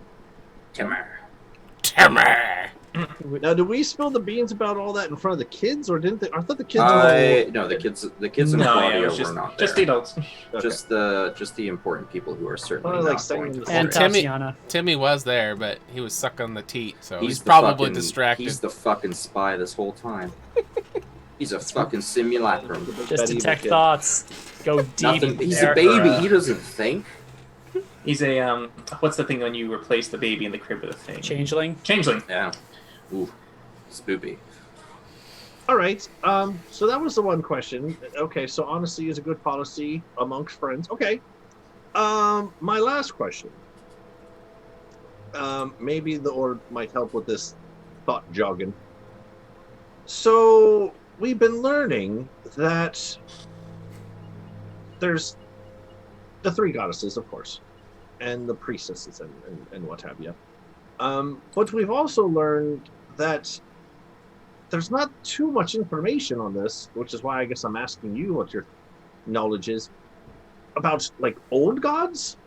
Timmer. Now, did we spill the beans about all that in front of the kids, or didn't they? I thought the kids. No, the kids and No, Claudia yeah, it was were not just there. the adults. Okay. Just the important people who are certainly Well, like not saying going to the- And Timmy- Tatiana. Timmy was there, but he was sucking the teat, so he's the probably fucking- distracted. He's the fucking spy this whole time. He's a fucking simulacrum. Just That detect evil thoughts. Go deep. Nothing. He's there. a baby. He doesn't think. He's a what's the thing when you replace the baby in the crib with a thing? Changeling. Changeling. Yeah. Ooh, spoopy. All right. So that was the one question. Okay. So honesty is a good policy amongst friends. Okay. My last question. Maybe the orb might help with this thought jogging. So we've been learning that there's the 3 goddesses, of course, and the priestesses and what have you. But we've also learned that there's not too much information on this, which is why I guess I'm asking you what your knowledge is about, like, old gods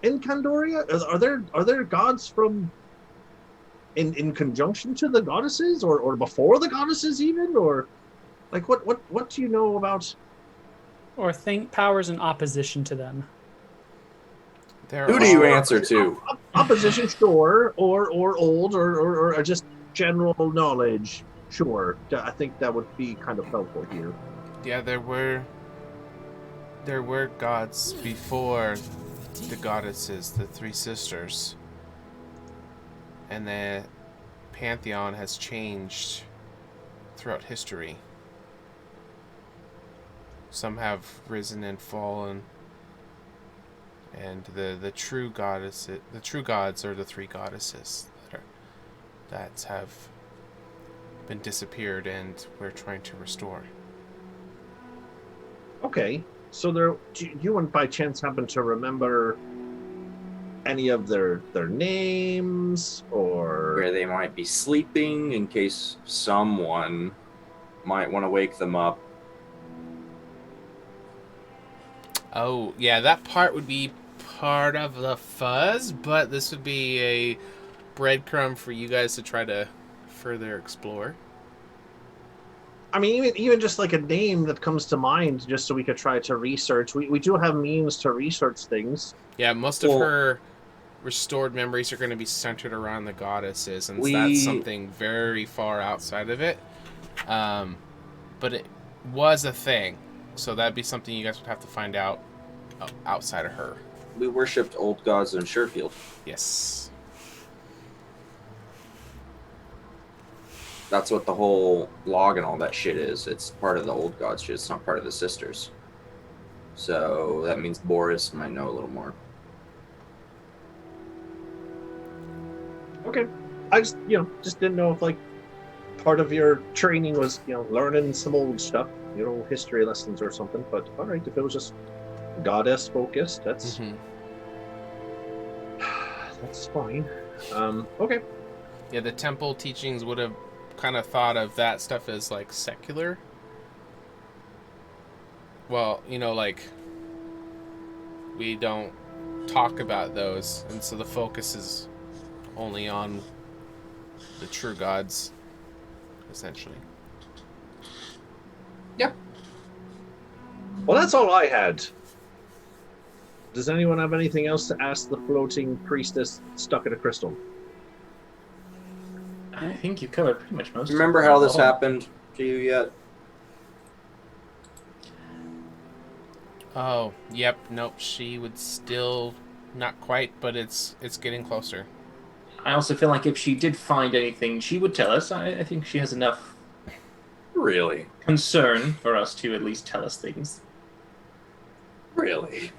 in Candoria. Are there gods from in conjunction to the goddesses, or before the goddesses even, or like what do you know about? Or think powers in opposition to them. Who do you answer to? Opposition, sure, or old, or just general knowledge, sure. I think that would be kind of helpful here. Yeah, there were gods before the goddesses, the 3 sisters. And the pantheon has changed throughout history. Some have risen and fallen. And the true gods are the 3 goddesses that have been disappeared and we're trying to restore. Okay, so do you wouldn't by chance happen to remember any of their names, or Where they might be sleeping in case someone might want to wake them up. Oh, yeah, that part would be part of the fuzz, but this would be a breadcrumb for you guys to try to further explore. I mean, even just like a name that comes to mind, just so we could try to research. We do have means to research things. Yeah, most of her restored memories are going to be centered around the goddesses, and that's something very far outside of it. But it was a thing, so that'd be something you guys would have to find out outside of her. We worshipped old gods in Sherfield. Yes. That's what the whole log and all that shit is. It's part of the old gods shit. It's not part of the sisters. So that means Boris might know a little more. Okay. I just, just didn't know if, like, part of your training was, learning some old stuff, history lessons or something. But, all right, if it was just goddess focused, that's that's fine. Okay. Yeah, the temple teachings would have kind of thought of that stuff as, like, secular. Well, like, we don't talk about those, and so the focus is only on the true gods, essentially. Yep. Well, that's all I had. Does anyone have anything else to ask the floating priestess stuck in a crystal? I think you covered pretty much most. Remember how this happened to you yet? Oh, yep, nope, she would still not quite, but it's getting closer. I also feel like if she did find anything, she would tell us. I think she has enough Really? concern for us to at least tell us things. Really?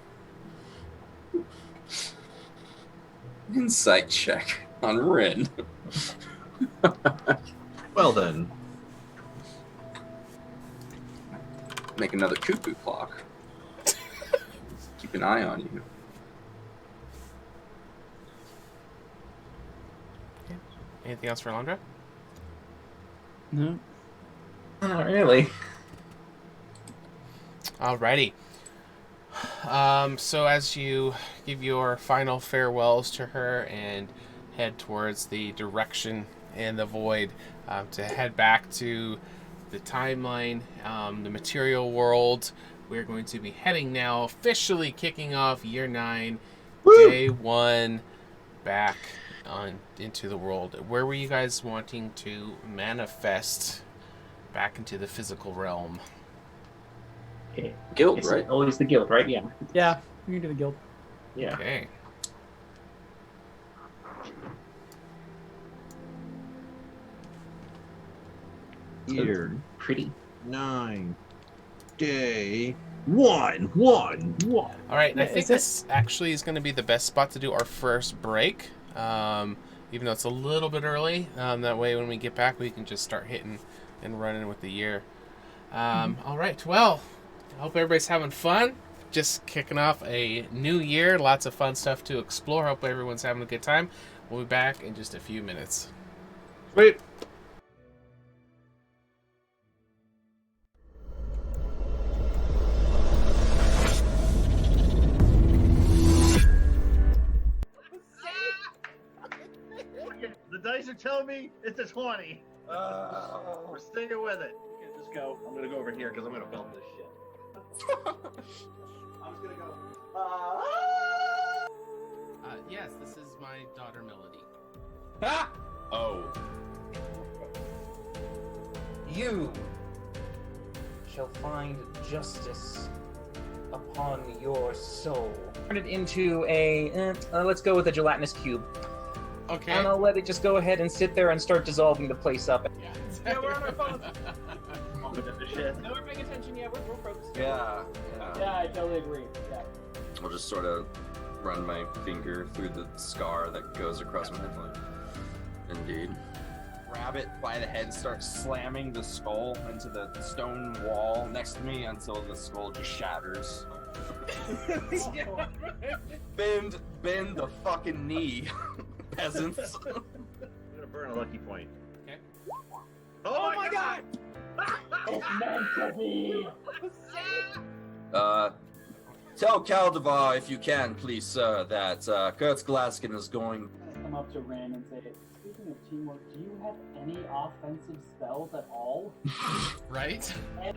Insight check on Rin. Well then. Make another cuckoo clock. Keep an eye on you. Anything else for Alondra? No. Not really. Alrighty. So as you give your final farewells to her and head towards the direction in the void to head back to the timeline, the material world, we're going to be heading now, officially kicking off year 9, day 1, back on into the world. Where were you guys wanting to manifest back into the physical realm? Okay. Guild, It's right? always the guild, right? Yeah. Yeah, we can do the guild. Yeah. Okay. Year Pretty. 9, day 1. 1. All right, and I Yeah, think is it- this actually is going to be the best spot to do our first break, even though it's a little bit early. That way, when we get back, we can just start hitting and running with the year. All right, well, I hope everybody's having fun. Just kicking off a new year, lots of fun stuff to explore. Hope everyone's having a good time. We'll be back in just a few minutes. Wait. The dice are telling me it's a 20. We're sticking with it. Okay, just go. I'm gonna go over here because I'm gonna film this shit. I'm just gonna go. Yes, this is my daughter, Melody. Ah! Oh. You shall find justice upon your soul. Turn it into a, let's go with a gelatinous cube. Okay. And I'll let it just go ahead and sit there and start dissolving the place up. Yeah, we're on our phones. I'm gonna do this shit. No, we're paying attention. Yeah, we're focused. Yeah. Yeah, I totally agree. Yeah. I'll just sort of run my finger through the scar that goes across my head. Indeed. Grab it by the head, start slamming the skull into the stone wall next to me until the skull just shatters. Bend the fucking knee, peasants. I'm gonna burn a lucky point. Okay. Oh my god! It's meant to be. Tell Caldevar, if you can, please, sir, that Kurtz Glaskin is going. Come up to Ren and say, speaking of teamwork, do you have any offensive spells at all? Right? He's got,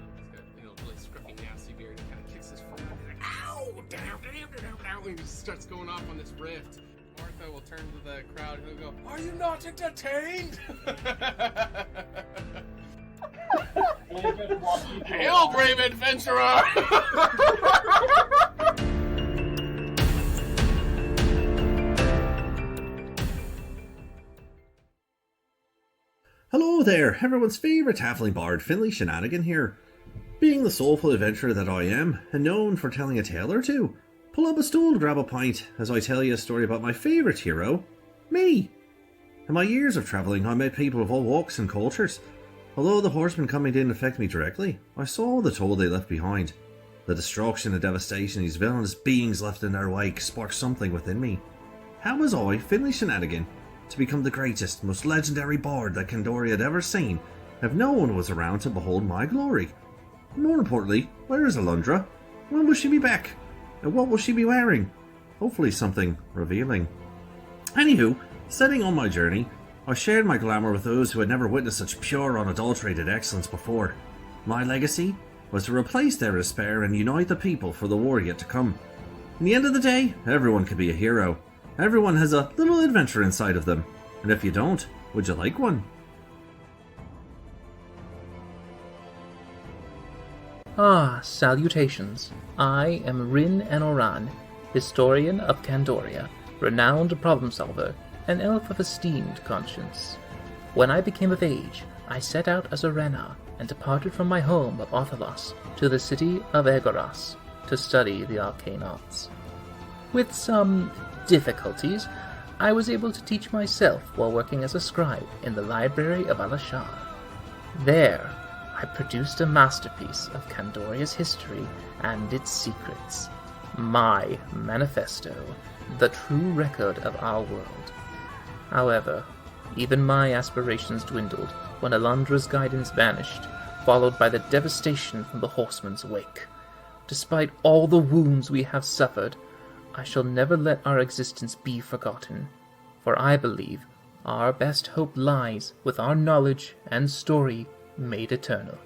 really scruffy, nasty beard and kind of kicks his foot. Like, ow! Down, and he just starts going off on this rift. Martha will turn to the crowd and he'll go, "Are you not entertained?" Hail, brave adventurer! Hello there, everyone's favourite halfling bard, Finley Shenanigan here. Being the soulful adventurer that I am, and known for telling a tale or two, pull up a stool to grab a pint as I tell you a story about my favourite hero, me. In my years of travelling, I met people of all walks and cultures. Although the horsemen coming didn't affect me directly, I saw the toll they left behind. The destruction and devastation these villainous beings left in their wake sparked something within me. How was I, Finley Shenanigan, to become the greatest, most legendary bard that Candoria had ever seen, if no one was around to behold my glory? More importantly, where is Alundra? When will she be back? And what will she be wearing? Hopefully something revealing. Anywho, setting on my journey, I shared my glamour with those who had never witnessed such pure, unadulterated excellence before. My legacy was to replace their despair and unite the people for the war yet to come. In the end of the day, everyone could be a hero. Everyone has a little adventure inside of them. And if you don't, would you like one? Ah, salutations. I am Rin Enoran, historian of Candoria, renowned problem solver, an elf of esteemed conscience. When I became of age, I set out as a Renar and departed from my home of Othalos to the city of Egoras to study the arcane arts. With some difficulties, I was able to teach myself while working as a scribe in the library of Alashar. There, I produced a masterpiece of Candoria's history and its secrets. My manifesto, the true record of our world. However, even my aspirations dwindled when Alundra's guidance vanished, followed by the devastation from the horseman's wake. Despite all the wounds we have suffered, I shall never let our existence be forgotten, for I believe our best hope lies with our knowledge and story made eternal.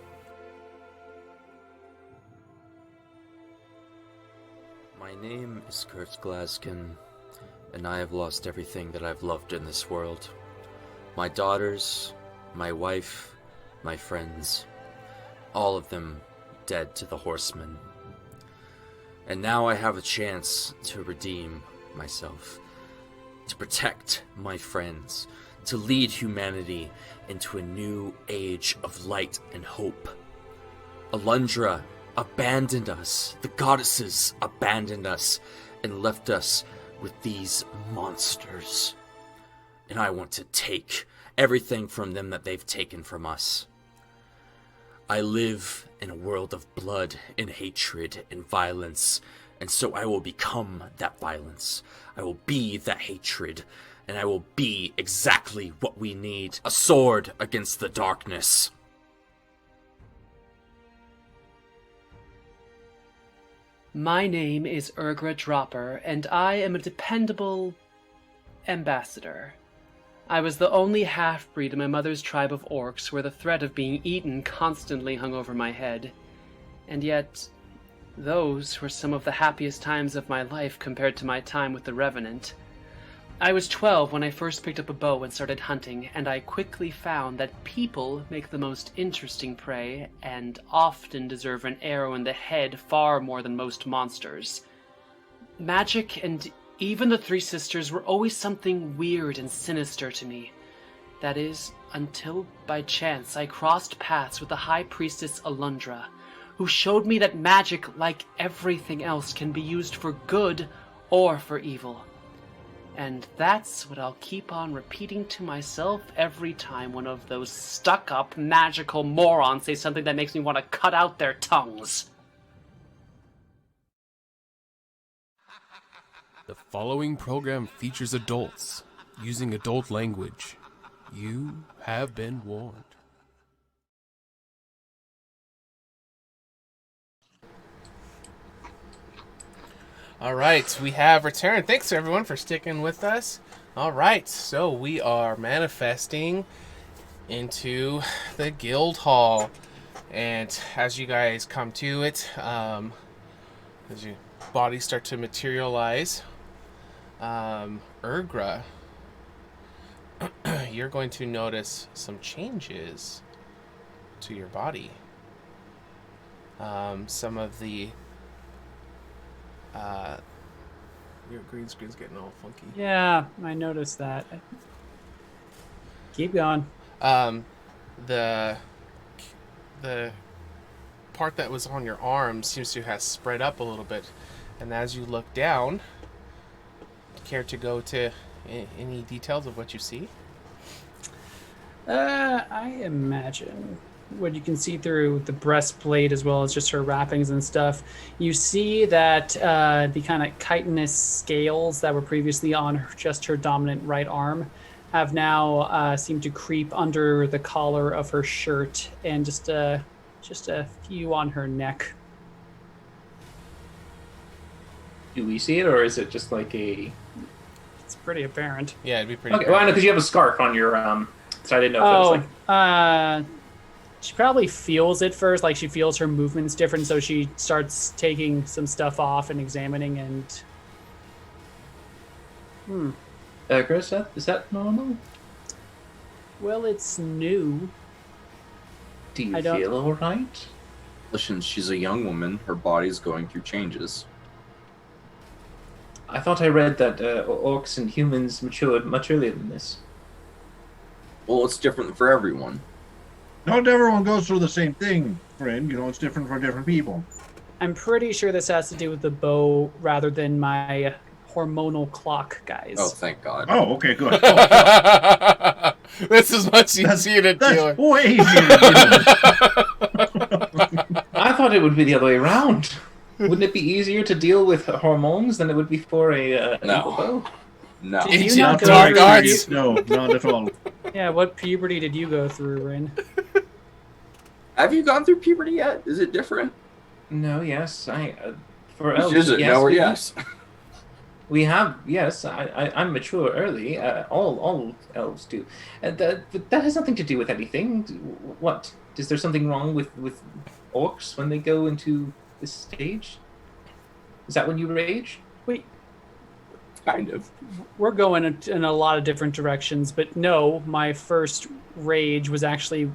My name is Kurt Glaskin, and I have lost everything that I've loved in this world. My daughters, my wife, my friends, all of them dead to the horsemen. And now I have a chance to redeem myself, to protect my friends, to lead humanity into a new age of light and hope. Alundra abandoned us, the goddesses abandoned us, and left us with these monsters. And I want to take everything from them that they've taken from us. I live in a world of blood and hatred and violence, and so I will become that violence. I will be that hatred, and I will be exactly what we need. A sword against the darkness. My name is Urgra Dropper, and I am a dependable ambassador. I was the only half-breed in my mother's tribe of orcs where the threat of being eaten constantly hung over my head. And yet, those were some of the happiest times of my life compared to my time with the Revenant. I was 12 when I first picked up a bow and started hunting, and I quickly found that people make the most interesting prey and often deserve an arrow in the head far more than most monsters. Magic and even the Three Sisters were always something weird and sinister to me. That is, until by chance I crossed paths with the High Priestess Alundra, who showed me that magic, like everything else, can be used for good or for evil. And that's what I'll keep on repeating to myself every time one of those stuck-up magical morons say something that makes me want to cut out their tongues. The following program features adults using adult language. You have been warned. Alright, we have returned. Thanks everyone for sticking with us. Alright, so we are manifesting into the guild hall. And as you guys come to it, as your bodies start to materialize, Urgra, you're going to notice some changes to your body. Some of the your green screen's getting all funky. Yeah, I noticed that. Keep going. The part that was on your arm seems to have spread up a little bit, and as you look down, care to go to any details of what you see? I imagine what you can see through the breastplate as well as just her wrappings and stuff. You see that the kind of chitinous scales that were previously on just her dominant right arm have now seemed to creep under the collar of her shirt and just a few on her neck. Do we see it, or is it just like a? It's pretty apparent. Yeah, it'd be pretty. Okay, well, I know because you have a scarf on your so I didn't know if it was like. She probably feels it first, like she feels her movements different, so she starts taking some stuff off and examining and. Chris, is that normal? Well, it's new. Do you feel all right? Listen, she's a young woman. Her body's going through changes. I thought I read that orcs and humans matured much earlier than this. Well, it's different for everyone. Not everyone goes through the same thing, friend. You know, it's different for different people. I'm pretty sure this has to do with the bow rather than my hormonal clock, guys. Oh, thank God. Oh, okay, good. This is much easier to deal with. That's way easier to I thought it would be the other way around. Wouldn't it be easier to deal with hormones than it would be for a evil bow? No. Did you not go Dark through arts? No, not at all. Yeah, what puberty did you go through, Rin? Have you gone through puberty yet? Is it different? No, yes. For Which elves, is it? yes, No or we- yes? We have, yes. I'm mature early. All elves do. That has nothing to do with anything. What? Is there something wrong with orcs when they go into this stage? Is that when you rage? Wait, Kind of. we're going in a lot of different directions, but no, my first rage was actually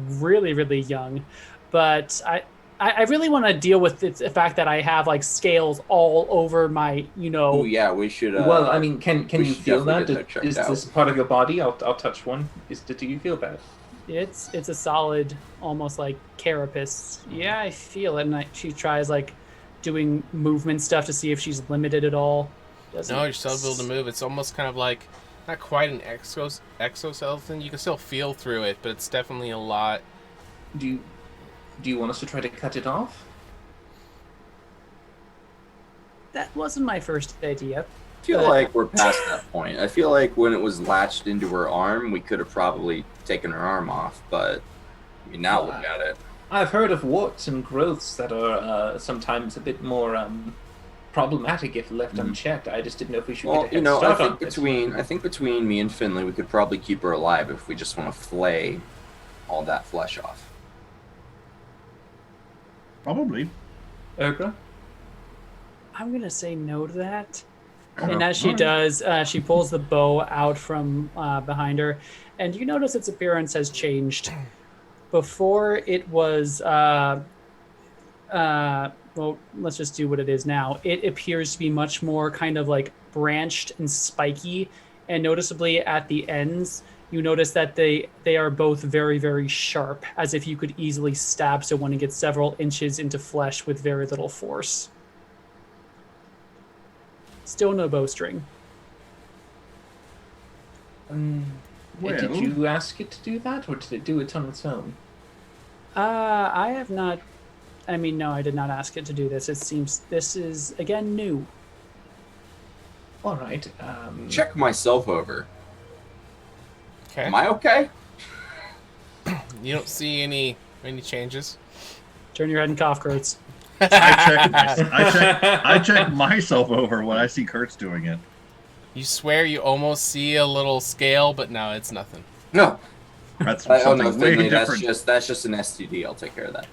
really, really young. But I really want to deal with the fact that I have like scales all over my, Oh yeah, we should. Well, I mean, can we you should feel definitely that? get that checked Is out. this part of your body? I'll touch one. Do you feel that? It's a solid, almost like carapace. Yeah, I feel it. And she tries like doing movement stuff to see if she's limited at all. No, you're still able to move. It's almost kind of like not quite an exoskeleton. You can still feel through it, but it's definitely a lot. Do you want us to try to cut it off? That wasn't my first idea. I feel like we're past that point. I feel like when it was latched into her arm, we could have probably taken her arm off, but I mean, now look at it. I've heard of warts and growths that are sometimes a bit more problematic if left unchecked. I just didn't know if we should Well, get a you head know, start on it. I think between me and Finley, we could probably keep her alive if we just want to flay all that flesh off. Probably. Urgra? I'm gonna say no to that. And as she does, she pulls the bow out from behind her, and you notice its appearance has changed. Before it was, well, let's just do what it is now. It appears to be much more kind of like branched and spiky, and noticeably at the ends, you notice that they are both very, very sharp, as if you could easily stab someone and get several inches into flesh with very little force. Still no bowstring. Did you ask it to do that, or did it do it on its own? I have not. I mean, no, I did not ask it to do this. It seems this is again new. All right. Check myself over. Okay. Am I okay? You don't see any changes? Turn your head and cough, Kurtz. I check myself over when I see Kurtz doing it. You swear you almost see a little scale, but no, it's nothing. No. That's Oh something no, way Finley, different. that's just an STD. I'll take care of that.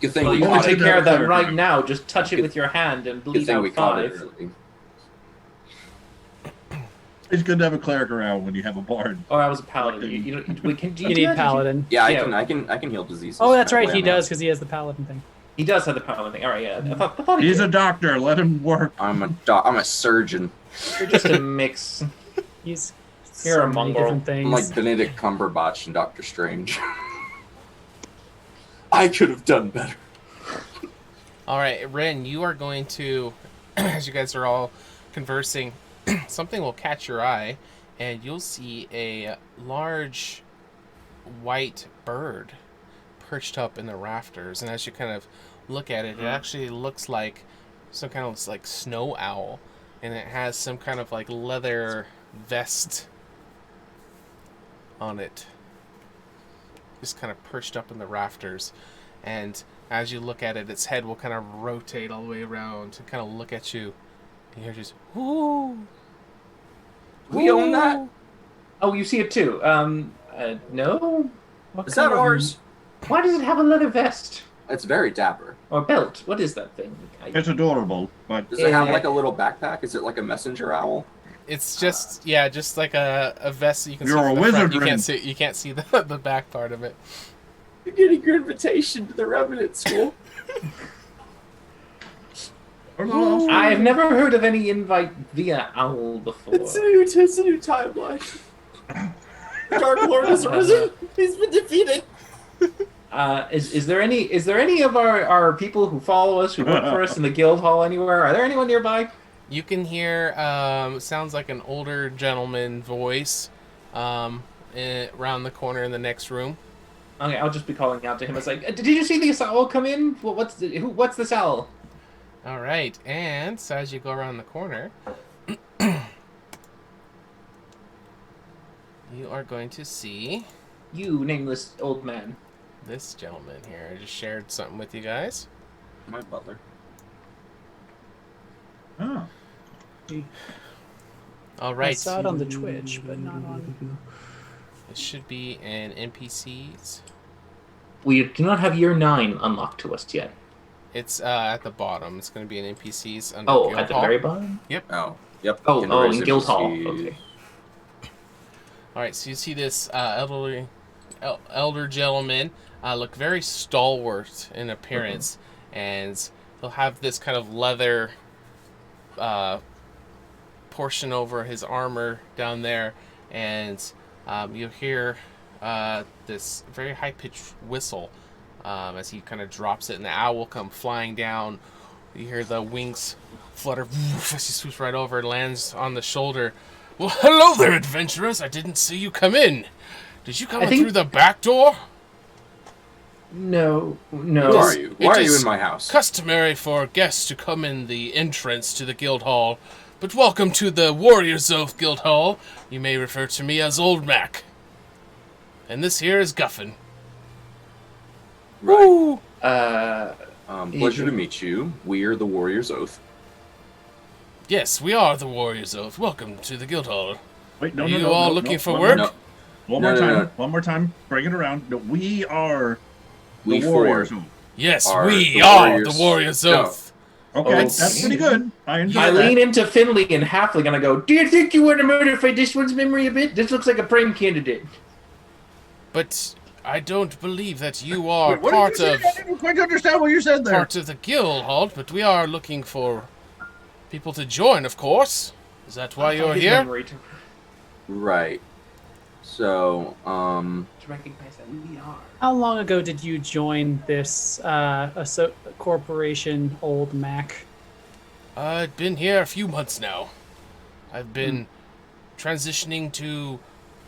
Good thing Well, we you caught can take it. care of that early. right now. Just touch it Good- with your hand and Good bleed thing out we caught it 5. early. It's good to have a cleric around when you have a bard. Oh, I was a paladin. We can. Do You do need that? Did paladin. Yeah, Yeah. I can heal diseases. Oh, that's right. That He way I'm does because he has the paladin thing. He does have the paladin thing. All right, yeah. I thought he He's did. a doctor. Let him work. I'm a surgeon. You're just a mix. He's You're so a many mongrel. different things. I'm like Benedict Cumberbatch and Doctor Strange. I could have done better. All right, Ren, you are going to, as you guys are all conversing, something will catch your eye, and you'll see a large white bird perched up in the rafters. And as you kind of look at it, it actually looks like some kind of like snow owl, and it has some kind of like leather vest on it, just kind of perched up in the rafters. And as you look at it, its head will kind of rotate all the way around to kind of look at you. And you're just, ooh. We own that? Oh, you see it too. No? Is that ours? Why does it have a leather vest? It's very dapper. Or belt? What is that thing? It's adorable, but... Does it have like a little backpack? Is it like a messenger owl? It's just, just like a vest that you can see You're from a the wizard, front. You can't see the back part of it. You're getting your invitation to the Revenant School. I've never heard of any invite via owl before. It's a new timeline. Dark Lord has arisen. He's been defeated. Is there any of our people who follow us, who work for us in the guild hall anywhere? Are there anyone nearby? You can hear sounds like an older gentleman voice around the corner in the next room. Okay, I'll just be calling out to him. It's like, did you see this owl come in? What's this owl? All right, and so as you go around the corner, you are going to see you, nameless old man. This gentleman here. I just shared something with you guys. My butler. Oh. All right. I saw it on the Twitch, but not on. It should be in NPCs. We do not have year 9 unlocked to us yet. It's at the bottom. It's going to be in NPCs. Under Oh, Guild at the Hall. very bottom? Yep. Oh, yep. Oh, in Guild Hall. Okay. All right, so you see this elder gentleman look very stalwart in appearance, and he'll have this kind of leather portion over his armor down there, and you'll hear this very high-pitched whistle as he kind of drops it, and the owl will come flying down. You hear the wings flutter as he swoops right over and lands on the shoulder. Well, hello there, adventurers. I didn't see you come in. Did you come in through the back door? No. Who are you? Why are you in my house? Customary for guests to come in the entrance to the guild hall, but welcome to the Warriors Oath Guild Hall. You may refer to me as Old Mac. And this here is Guffin. Right. Woo! Pleasure to meet you. We're the Warriors Oath. Yes, we are the Warriors Oath. Welcome to the guild hall. Wait, Are you all looking for work? No. One more time. Bring it around. No, we are the We Warriors. four. Yes, Are we the are Warriors. the Warriors No. Oath. Okay, that's pretty good. I enjoy I that. lean into Finley and Halfling and I go, do you think you want to modify this one's memory a bit? This looks like a prime candidate. But I don't believe that you are Wait, what part did you of say? I didn't quite understand what you said there. part of the guild hall, but we are looking for people to join, of course. Is that why you're His here? memory to Right. So, recognize that we are. How long ago did you join this corporation, Old Mac? I've been here a few months now. I've been transitioning to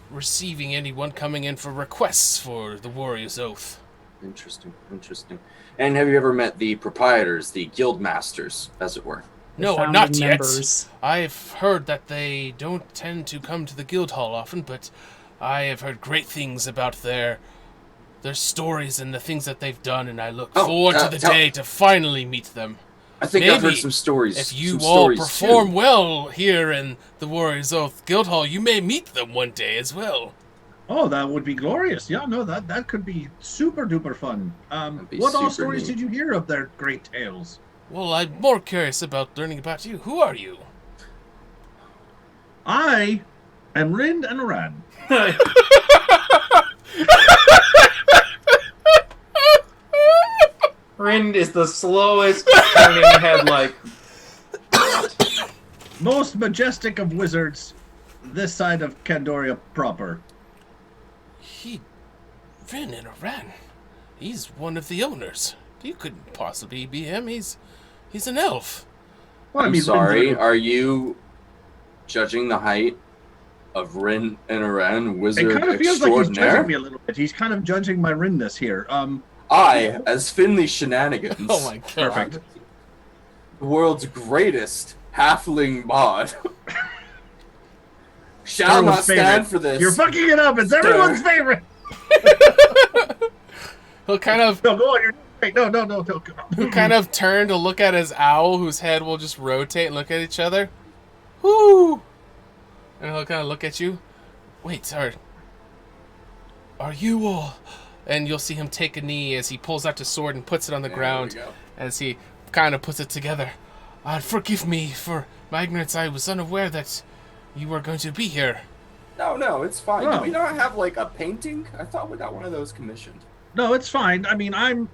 receiving anyone coming in for requests for the Warriors Oath. interesting. And have you ever met the proprietors, the guild masters, as it were? No, founding not yet. members. I've heard that they don't tend to come to the guild hall often, but I have heard great things about their stories and the things that they've done, and I look forward to the day to finally meet them. I think I've heard some stories. If you some all stories perform too. well here in the Warriors Oath Guild Hall, you may meet them one day as well. Oh, that would be glorious. Yeah, no, that could be super duper fun. be What all super stories neat. did you hear of their great tales? Well, I'm more curious about learning about you. Who are you? I am Rind and Aran. Rind is the slowest turning head like. Most majestic of wizards, this side of Candoria proper. Rin and Aran. He's one of the owners. You couldn't possibly be him. He's an elf. Well, I I'm mean, sorry. Rind's Are you judging the height of Rin and Aran, It wizard kind of feels like he's judging extraordinaire. me a little bit. He's kind of judging my Rinness here. I, as Finley Shenanigans, Oh my god. Perfect. the world's greatest halfling mod, shall Everyone's not stand favorite. for this. You're fucking it up. It's everyone's favorite. He'll kind of No, go on. You're great. No. he'll kind of turn to look at his owl, whose head will just rotate and look at each other. Whoo! And he'll kind of look at you. Wait, are you all? And you'll see him take a knee as he pulls out his sword and puts it on the ground. There we go. As he kind of puts it together. Forgive me for my ignorance. I was unaware that you were going to be here. No, it's fine. Oh. Do we not have like a painting? I thought we got one of those commissioned. No, it's fine. I mean, I'm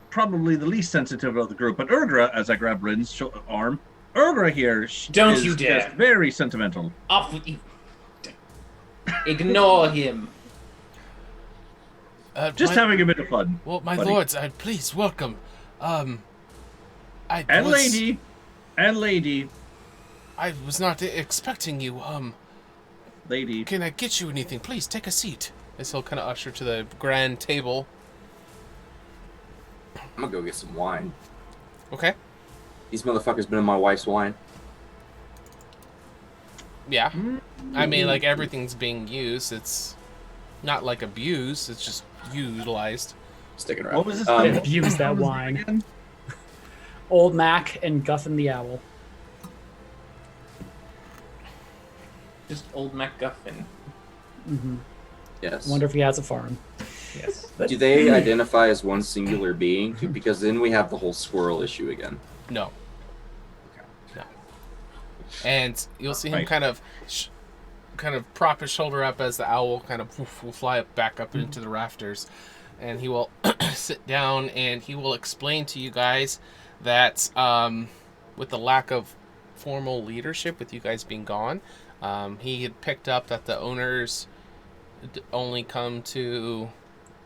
probably the least sensitive of the group, but Urgra, as I grab Rin's arm, Urgra here Don't is you dare. just very sentimental. Off with you. Ignore him. Just having a bit of fun. Well, my buddy. lords, please welcome. And lady. I was not expecting you. Lady. Can I get you anything? Please take a seat. As he'll kind of usher to the grand table. I'm gonna go get some wine. Okay. These motherfuckers been in my wife's wine. Yeah. I mean, like, everything's being used. It's not like abused. It's just utilized. Sticking around. What was this? Abuse that wine. Old Mac and Guffin the Owl. Just old MacGuffin. Mm-hmm. Yes. Wonder if he has a farm. Yes. Do they identify as one singular being? Because then we have the whole squirrel issue again. No. No. And you'll see him Right. kind of prop his shoulder up as the owl kind of will fly back up into the rafters. And he will sit down and he will explain to you guys that with the lack of formal leadership, with you guys being gone, he had picked up that the owners only come to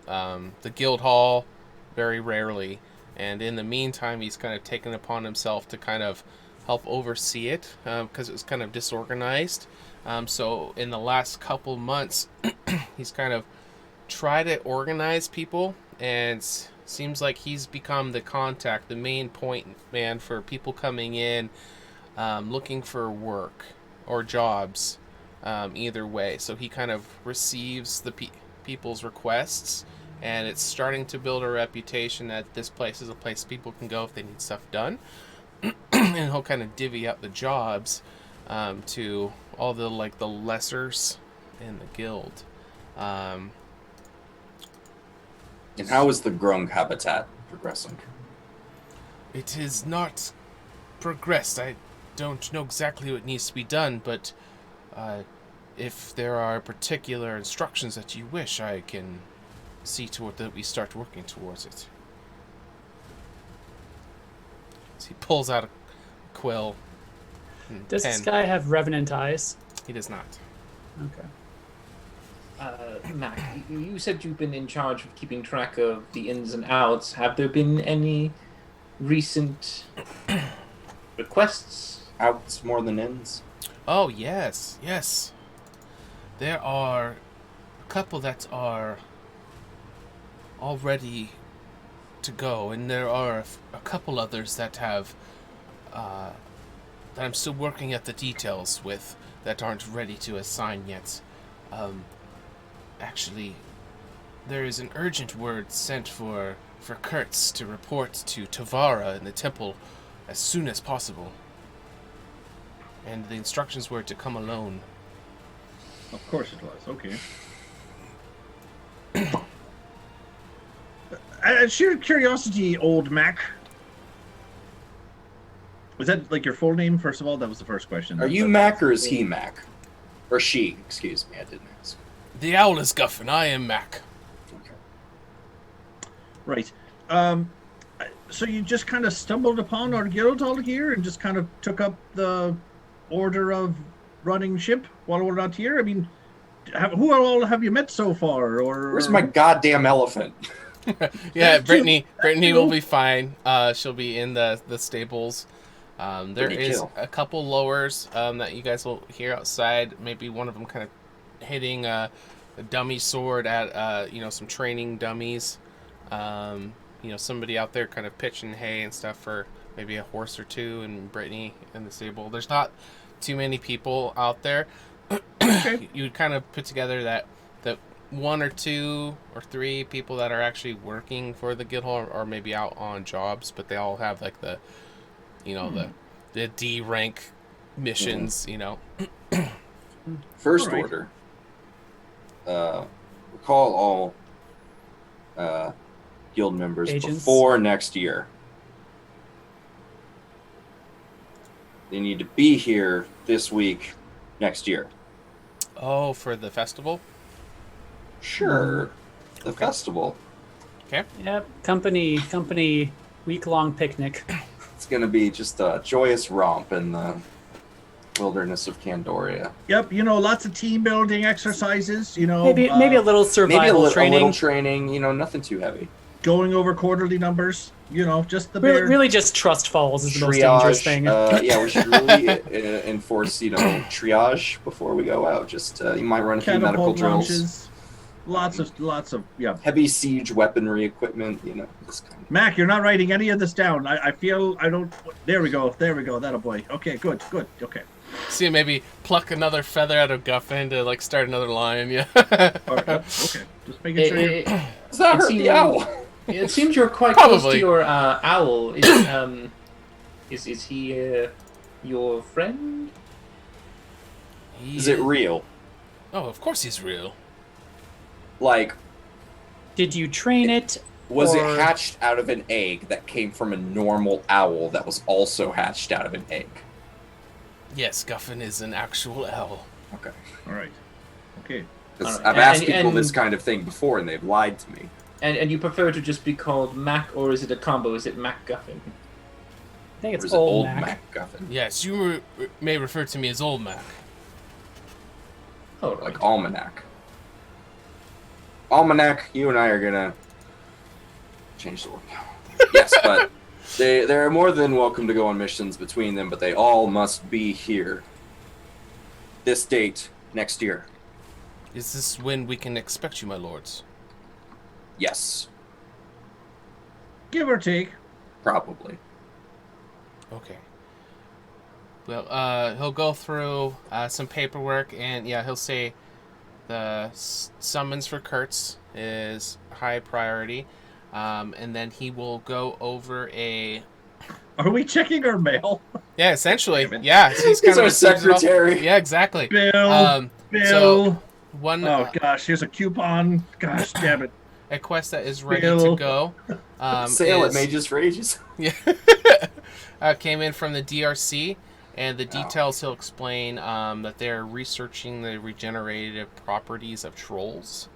the guild hall very rarely, and in the meantime he's kind of taken upon himself to kind of help oversee it because it was kind of disorganized. So in the last couple months he's kind of tried to organize people, and seems like he's become the contact, the main point man for people coming in looking for work or jobs, either way. So he kind of receives the people's requests, and it's starting to build a reputation that this place is a place people can go if they need stuff done. And he'll kind of divvy up the jobs to all the the lessers in the guild. And how is the grung habitat progressing? It is not progressed. I don't know exactly what needs to be done, but if there are particular instructions that you wish, I can see to it that we start working towards it. So he pulls out a quill and Does pen. this guy have revenant eyes? He does not. Okay. Mac, you said you've been in charge of keeping track of the ins and outs. Have there been any recent requests? Outs more than ins? Oh, yes. There are a couple that are all ready to go, and there are a couple others that have that I'm still working at the details with that aren't ready to assign yet. Actually, there is an urgent word sent for Kurtz to report to Tavara in the temple as soon as possible. And the instructions were to come alone. Of course it was. Okay. Sheer curiosity, old Mac. Was that like your full name? First of all, that was the first question. Are you Mac or is he Mac? Or she, excuse me, I didn't ask. The owl is Guffin, I am Mac. Okay. Right. So you just kind of stumbled upon our guild hall here and just kind of took up the order of running ship while we're not here? I mean, who all have you met so far? Or Where's my goddamn elephant? Yeah, Brittany will be fine. She'll be in the stables. There Pretty is chill. a couple lowers that you guys will hear outside. Maybe one of them kind of hitting a dummy sword at some training dummies. Somebody out there kind of pitching hay and stuff for maybe a horse or two, and Brittany and the stable. There's not too many people out there. You would kind of put together that one or two or three people that are actually working for the Guildhall or maybe out on jobs, but they all have like the D rank missions. First Alright. order. Call all guild members Agents. before next year. They need to be here this week next year. Oh, for the festival? Sure. The festival. Okay. Yep. Company week-long picnic. It's going to be just a joyous romp in the wilderness of Candoria. Yep, lots of team building exercises, Maybe a little survival Maybe a training. little training, nothing too heavy. going over quarterly numbers, just the Really, bare... really just trust falls is the most dangerous thing. Yeah, we should really enforce, triage before we go out. Just you might run a few medical catapult drills. launches, lots of, yeah. Heavy siege weaponry equipment, this kind of... Mac, you're not writing any of this down. I feel I don't... There we go. That'll boy. Okay, good. Okay. See, maybe pluck another feather out of Guffin to start another line. Yeah. All right, okay. Just making sure. Does that hurt the owl? It seems you're quite Probably. close to your owl. Is he your friend? Is it real? Oh, of course he's real. Did you train it? Was or... it hatched out of an egg that came from a normal owl that was also hatched out of an egg? Yes, Guffin is an actual owl. Okay. All right. Okay. Because Alright. I've asked And- people and- this kind of thing before, and they've lied to me. And you prefer to just be called Mac, or is it a combo? Is it Mac Guffin? I think Or it's is it old old Mac. MacGuffin? Yes, you may refer to me as Old Mac. Oh, right. Like Almanac. Almanac, you and I are gonna change the word. Yes, but they're more than welcome to go on missions between them, but they all must be here. This date, next year. Is this when we can expect you, my lords? Yes, Give or take. probably. Okay. Well, he'll go through some paperwork, and yeah, he'll say the summons for Kurtz is high priority, and then he will go over a... Are we checking our mail? Yeah, essentially. Yeah, he's kind He's of our receives it all. secretary. Yeah, exactly. Bill. So one Oh gosh, here's a coupon. Gosh, damn it. a quest that is ready Bill. to go. Sale at is- Mages for Ages. Yeah. Came in from the DRC, and the details he'll explain that they're researching the regenerative properties of trolls,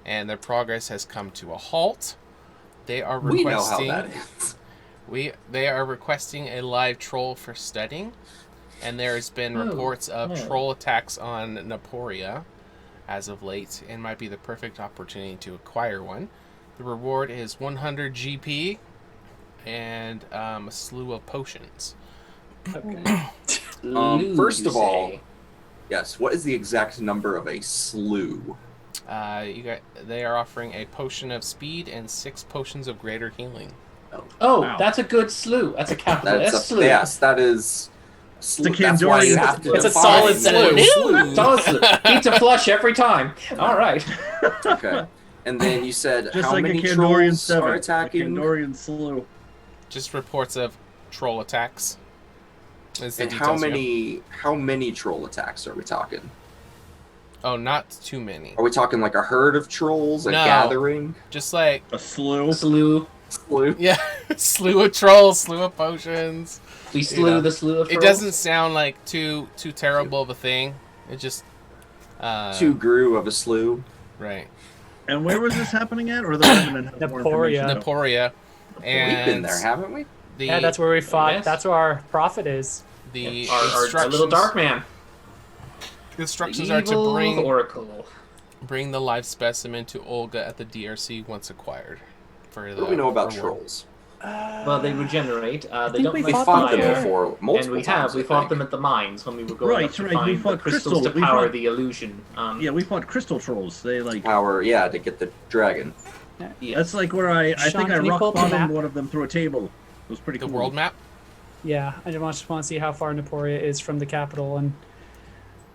and their progress has come to a halt. They are We know how requesting that is. they are requesting a live troll for studying, and there has been reports of troll attacks on Naporia as of late, and might be the perfect opportunity to acquire one. The reward is 100 GP and a slew of potions. First of all, yes, what is the exact number of a slew? They are offering a potion of speed and 6 potions of greater healing. Oh, Wow. that's a good slew. That's a capital That's S slew. Yes, that is. Slew. It's a That's why you Kandorian- have to It's a define solid slew. Solid slew. Pizza flush every time. All right. Okay, and then you said Just how like many a Kandorian trolls 7. are A attacking, Kandorian slew. Just reports of troll attacks. Is the and how details here. many troll attacks are we talking? Oh, not too many. Are we talking like a herd of trolls, a No. gathering? Just like, A slew. Slew. Slew? yeah, slew of trolls, slew of potions. We slew know, the slew of It trolls. doesn't sound like too terrible of a thing. It just Two grew of a slew. right. And where was this happening at? Or the Revenant has more Naporia. information? Naporia, and We've been there, haven't we? the Yeah, that's where we fought. Yes. That's where our prophet is. the Our instructions. little dark man. The instructions The are to evil bring Oracle. the live specimen to Olga at the DRC once acquired. For What the do we know about reward. trolls? Well, they regenerate. They think don't we make fought fought them them fire. before, And multiple we times. we I fought think. them at the mines when we were going Right, up to right, we find the fought crystals to crystal- we power fought- the illusion. Yeah, we fought crystal trolls. They like Power, yeah, to get the dragon. yeah. that's like where I Sean, think I can you rock pull up the map? bottomed one of them through a table. It was pretty The cool. world map? Yeah, I just want to see how far Naporia is from the capital, and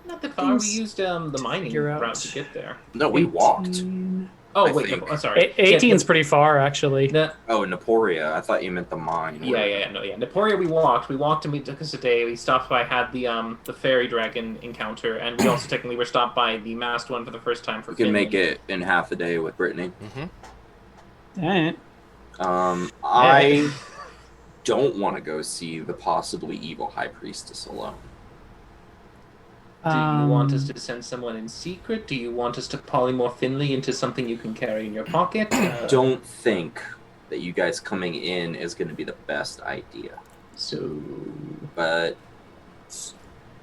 Not that far. We Things used the mining figure out. route to get there. No, we walked. 18 Oh I wait, think. no, sorry. 18's pretty far, actually. Oh, Naporia. I thought you meant the mine. Yeah. Naporia, we walked. We walked and it took us a day. We stopped by, had the fairy dragon encounter, and we also technically were stopped by the masked one for the first time for You can Finland. make it in half a day with Brittany. Alright. I don't want to go see the possibly evil high priestess alone. Do you want us to send someone in secret? Do you want us to polymorph Finley into something you can carry in your pocket? Don't think that you guys coming in is going to be the best idea. So, But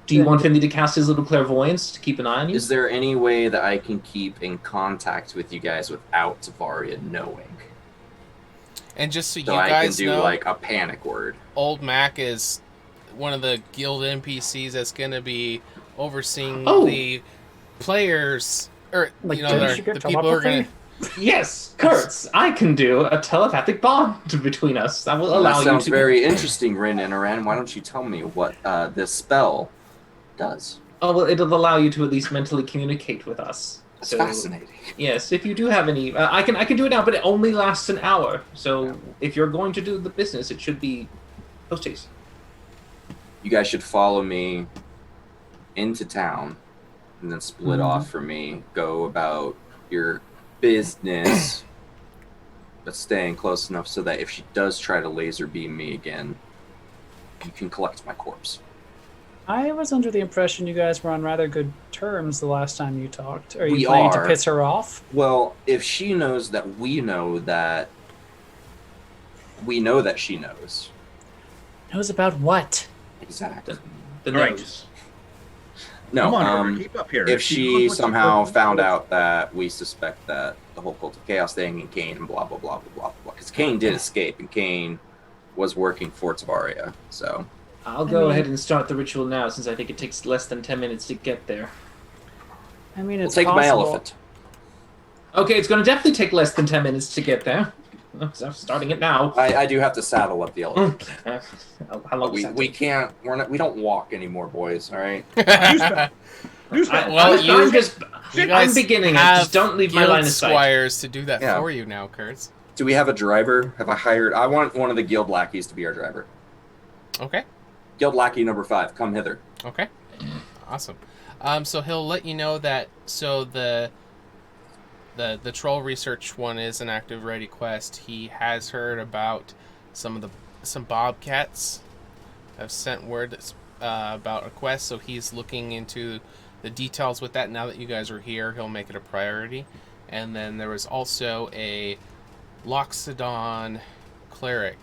do you want Finley to cast his little clairvoyance to keep an eye on you? is there any way that I can keep in contact with you guys without Tavaria knowing? And just so you So I can guys do know, like a panic word. Old Mac is one of the guild NPCs that's going to be overseeing Oh. the players, or Like, you know, don't the you get people who are going telepathy? to. Yes, Kurtz, I can do a telepathic bond between us. That will allow That sounds you to. very interesting, Rin and Aran. Why don't you tell me what this spell does? Oh well, it'll allow you to at least mentally communicate with us. That's fascinating. Yes, if you do have any, I can do it now, but it only lasts an hour. So if you're going to do the business, it should be post haste. You guys should follow me into town and then split off from me. Go about your business, but staying close enough so that if she does try to laser beam me again, you can collect my corpse. I was under the impression you guys were on rather good terms the last time you talked. Are you We planning are. to piss her off? Well, if she knows that we know that she knows. Knows about what? Exactly. The Right. nose. No, Come on, keep up here. if knows she what you somehow put- found out that we suspect that the whole Cult of Chaos thing and Kane and blah, blah, blah, blah, blah, blah. Because Kane did escape and Kane was working for Tavaria, so. I'll go ahead and start the ritual now, since I think it takes less than 10 minutes to get there. I mean, We'll it's take my possible. elephant. Okay, it's going to definitely take less than 10 minutes to get there. I'm starting it now. I do have to saddle up the elephant. How long does We that take? can't, we don't walk anymore, boys, alright? New spell. Well, you I'm guys beginning it. have Just don't leave my guild line of sight. squires to do that Yeah. for you now, Kurtz. Do we have a driver? I want one of the guild lackeys to be our driver. Okay. Guild lackey number 5, come hither. Okay. Awesome. So he'll let you know that the troll research one is an active ready quest. He has heard about some bobcats have sent word about a quest, so he's looking into the details with that. Now that you guys are here, he'll make it a priority. And then there was also a Loxodon cleric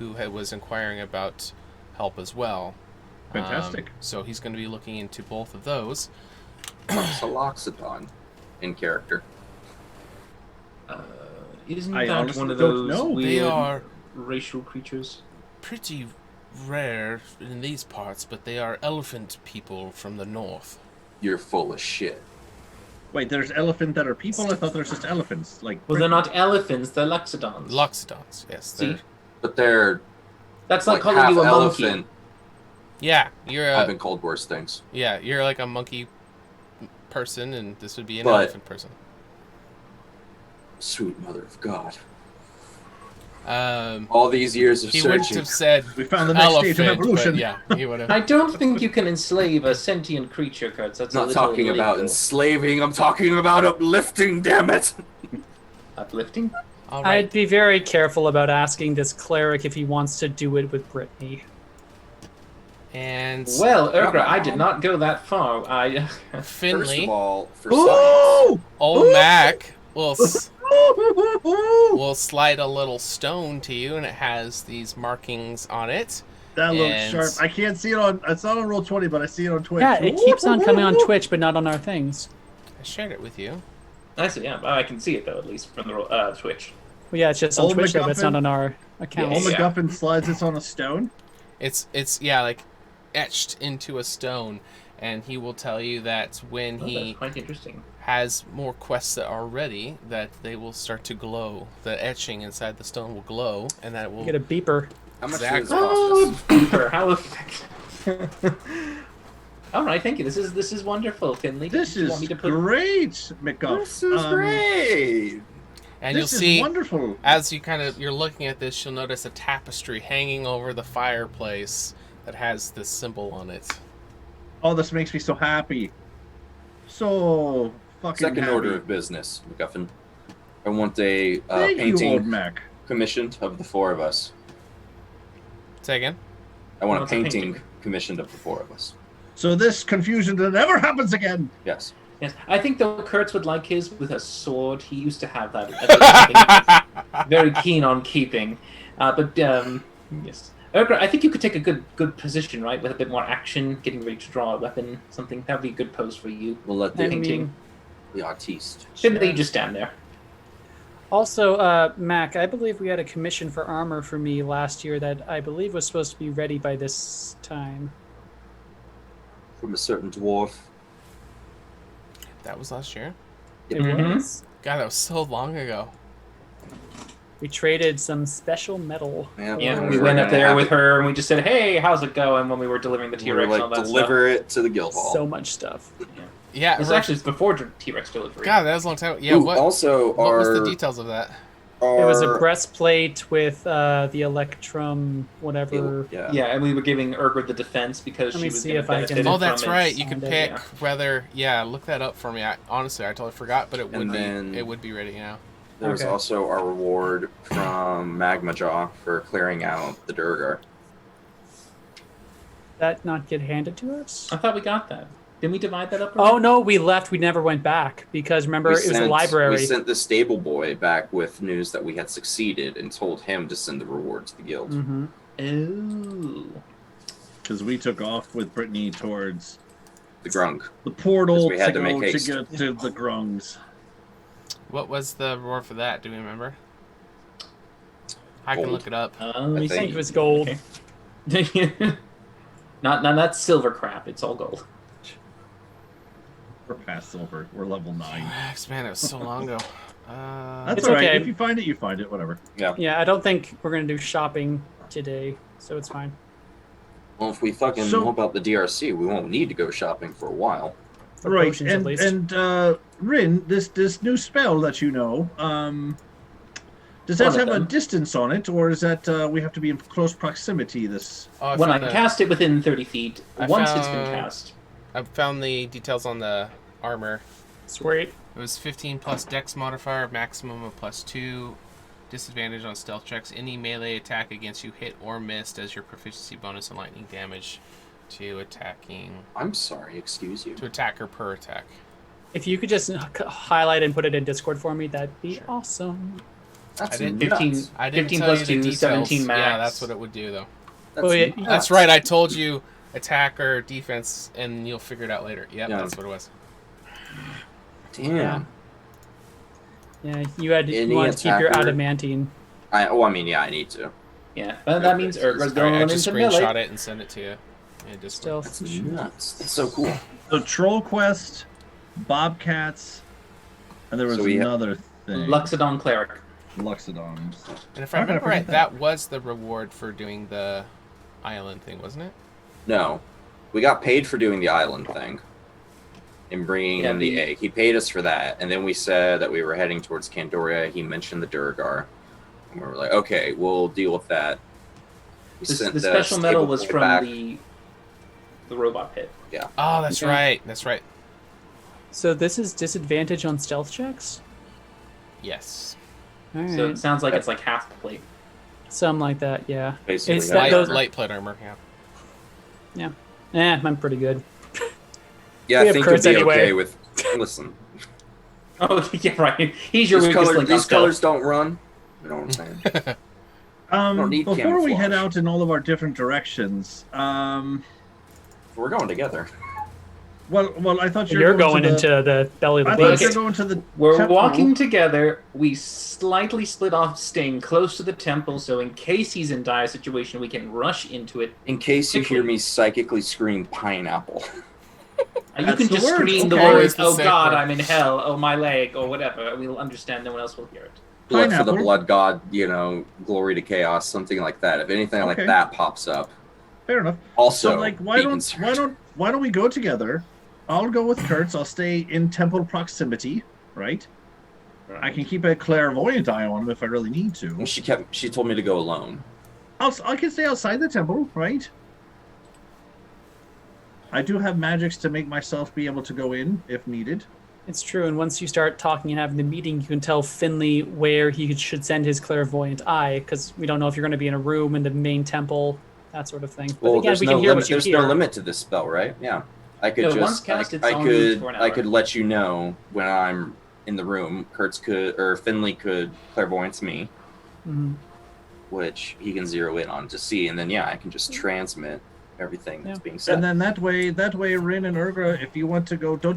who was inquiring about help as well. Fantastic. So he's going to be looking into both of those. So Loxodon in character. Isn't I that honestly one of don't those know. They weird are racial creatures? pretty rare in these parts, but they are elephant people from the north. You're full of shit. Wait, there's elephant that are people? I thought there's just elephants. Like, Well, they're not elephants, they're Loxodons. Loxodons, yes. See? But they're That's like half calling you a monkey. elephant. Yeah, you're I've been called worse things. yeah, you're like a monkey person, and this would be an But- elephant person. Sweet mother of God. Um, All these years of he wouldn't searching. have said we found the next stage of elephant, but evolution. yeah, he would have. I don't think you can enslave a sentient creature, Kurtz. That's I'm a not little talking about illegal. enslaving, I'm talking about uplifting, damn it! Uplifting? All right. I'd be very careful about asking this cleric if he wants to do it with Brittany. And Well, Urgra, I did not go that far. I First Finley, of all, for science, Ooh! old Mac will Ooh! will slide a little stone to you, and it has these markings on it. That looks And- sharp. I can't see it on. It's not on Roll20, but I see it on Twitch. Yeah, it keeps on coming on Twitch, but not on our things. I shared it with you. I see, yeah, I can see it though, at least from the Twitch. Well, yeah, it's just on Old Twitch, though, but it's not MacGuffin. on our accounts. Yes. Old MacGuffin slides this on a stone. It's yeah, like etched into a stone, and he will tell you that when Oh, he that's quite interesting. has more quests that are ready, that they will start to glow. The etching inside the stone will glow, and that it will. You get a beeper. How much Exactly. does it cost us? For how effective. All right, thank you. This is wonderful, Finley. This Do you is want me to put... great, McGuff. This is great. And This you'll is see wonderful. as you're looking at this, you'll notice a tapestry hanging over the fireplace that has this symbol on it. Oh, this makes me so happy. So fucking Second happy. order of business, MacGuffin. I want a Thank you, Old painting Mac. commissioned of the four of us. Say again? I want a What's a painting painting? commissioned of the four of us. So this confusion that never happens again. Yes. Yes, I think though Kurtz would like his with a sword. He used to have that. I think he's very keen on keeping. But yes, Urgra, I think you could take a good position, right, with a bit more action, getting ready to draw a weapon, something. That would be a good pose for you. We'll let I the mean- artiste. Finley, you just stand there. Also, Mac, I believe we had a commission for armor for me last year that I believe was supposed to be ready by this time. From a certain dwarf. That was last year? It Mhm. was. God, that was so long ago. We traded some special metal. Yeah, Yeah, we're we went up gonna there have with it- her and we just said, "Hey, how's it going?" When we were delivering the we T-Rex were and like, all that deliver it to the guild hall. So much stuff. stuff. Yeah, This right. actually is before T-Rex delivery. God, that was a long time. Yeah, Ooh, what also, what was the our- details of that? It was a our- breastplate with the electrum, whatever. Yeah. Yeah, and we were giving Urgra the defense because Let she me was see gonna if I can- benefit Oh, from that's its- right. You can Kinda, pick yeah. whether. Yeah, look that up for me. Honestly, I totally forgot, but it would And be. then- It would be ready now. There was Okay. also our reward from Magma Jaw for clearing out the Durgar. That not get handed to us? I thought we got that. Didn't we divide that up? Oh no, we left. We never went back because remember We it was the sent- library. We sent the stable boy back with news that we had succeeded and told him to send the reward to the guild. Mm-hmm. Ooh. Because we took off with Brittany towards The Grung. the portal 'Cause we had to to make go to haste. get to the Grungs. What was the reward for that? Do we remember? I can Gold. look it up. Let me I think see. it was gold. Okay. not silver crap. It's all gold. We're past silver. We're level 9. Max, man, it was so long ago. That's It's alright. okay. If you find it, you find it. Whatever. Yeah, I don't think we're gonna do shopping today, so it's fine. Well, if we fucking So- know about the DRC, we won't need to go shopping for a while. For Right, potions, at least. and Rin, this new spell that you know, does that One of have a them. distance on it, or is that we have to be in close proximity? This Oh, When I found the- cast it within 30 feet, I once it's been found- cast. I found the details on the armor. Sweet. It was 15 plus dex modifier, maximum of +2, disadvantage on stealth checks. Any melee attack against you hit or missed as your proficiency bonus and lightning damage to attacking I'm sorry, excuse you. to attacker per attack. If you could just highlight and put it in Discord for me, that'd be awesome. That's I didn't- 15, nuts. I didn't 15 tell plus you the 2, details. 17 max. Yeah, that's what it would do though. That's Oh, yeah, nuts. That's right. I told you attack or defense, and you'll figure it out later. Yep, Yeah. that's what it was. Damn. Yeah, you had Any you wanted to keep your attacker- adamantine. I mean, yeah, I need to. Yeah, but that means Urgra's All right, going I just into screenshot melee. it and sent it to you. Yeah, just Stealth. That's nuts. That's so cool. the Troll Quest, Bobcats, and there was So we have- another thing. Luxodon Cleric. Luxodons. And if I How could I remember right, forget that was the reward for doing the island thing, wasn't it? No, we got paid for doing the island thing and bringing Yeah, him the the- egg. He paid us for that, and then we said that we were heading towards Candoria. He mentioned the Durgar, and we were like, "Okay, we'll deal with that." We The sent special medal stable was boy from back. the robot pit. Oh, that's Okay. right. That's right. So this is disadvantage on stealth checks. Yes. All So it right, sounds like it's like half the plate. something like that. Yeah. Basically, It's that that Light, those- light plate armor. Yeah. I'm pretty good. yeah, we I have think Kurtz you'll be anyway. okay with. Listen, Oh, yeah, right. He's your these, weakest color, link. these on stealth. colors don't run. You know what I'm saying? Don't need Before we head camouflage. out in all of our different directions, We're going together. Well, I thought You're going into the belly of the I thought beast. you're going to the. We're temple. walking together. We slightly split off, staying close to the temple, so in case he's in dire situation, we can rush into it. In case you quickly. hear me psychically scream pineapple. You That's can the just word, scream the okay. words, Always the "Oh safe God, word. I'm in hell," "Oh my leg," or whatever. We'll understand. No one else will hear it. Blood for the Pineapple. blood god, glory to chaos, something like that. If anything like Okay. that pops up. Fair enough. Also, So, like, be concerned. why don't we go together? I'll go with Kurtz. I'll stay in temple proximity, right? I can keep a clairvoyant eye on him if I really need to. She told me to go alone. I can stay outside the temple, right? I do have magics to make myself be able to go in if needed. It's true, and once you start talking and having the meeting, you can tell Finley where he should send his clairvoyant eye, because we don't know if you're going to be in a room in the main temple, that sort of thing. But Well, again, there's we no can hear limit. what you There's hear. no limit to this spell, right? Yeah, I could No, once just cast, it's I on you could for an I hour. could let you know when I'm in the room. Finley could clairvoyance me, Mhm. which he can zero in on to see, and then I can just transmit everything that's being said. And then that way, Rin and Urgra, if you want to go, do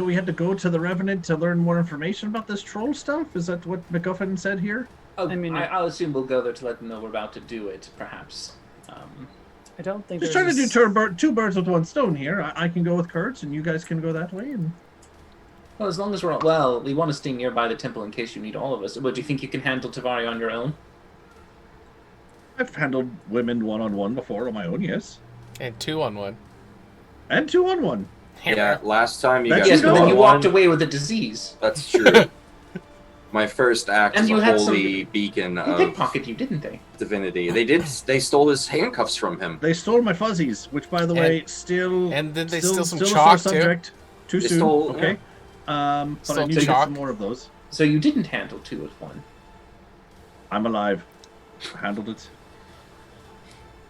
we have to go to the Revenant to learn more information about this troll stuff? Is that what MacGuffin said here? Oh, I mean, I'll assume we'll go there to let them know we're about to do it, perhaps. I don't think Just there's trying to do two birds with one stone here. I can go with Kurtz, and you guys can go that way. And Well, as long as we want to stay nearby the temple in case you need all of us. But do you think you can handle Tavaria on your own? I've handled women one-on-one before on my own, yes. And 2-on-1. And 2-on-1. Yeah, last time you That guys Yes, you but know then you of. walked away with a disease. That's true. My first act And as you a had holy beacon They of pickpocketed you, didn't they? divinity. They stole his handcuffs from him. They stole my fuzzies, which, by the way, still... And then they still steal some still a chalk, sore too. subject. Too They soon, stole- okay. But I Stole need to get chalk. some more of those. So you didn't handle 2 at 1. I'm alive. Handled it.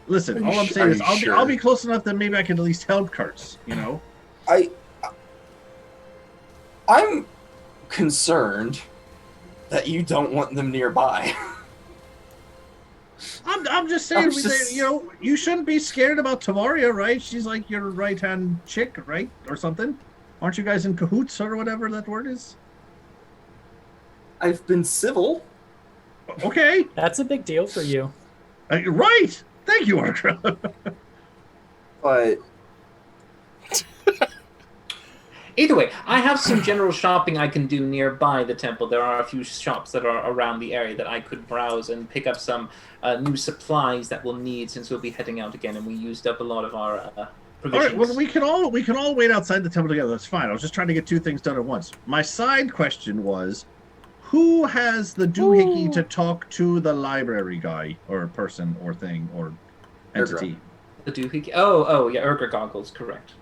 Listen, Are all you I'm su- saying are is you I'll sure? be close enough that maybe I can at least help Kurtz, you know? I'm concerned that you don't want them nearby. I'm just saying, I'm just- you shouldn't be scared about Tavaria, right? She's like your right-hand chick, right? Or something? Aren't you guys in cahoots or whatever that word is? I've been civil. Okay. That's a big deal for you. Right! Thank you, Arkra. But Either way, I have some general shopping I can do nearby the temple. There are a few shops that are around the area that I could browse and pick up some new supplies that we'll need since we'll be heading out again, and we used up a lot of our All provisions. right, well, we can all wait outside the temple together. That's fine. I was just trying to get 2 things done at once. My side question was, who has the doohickey to talk to the library guy or person or thing or entity? The doohickey? Oh, yeah, Urgra goggles, correct.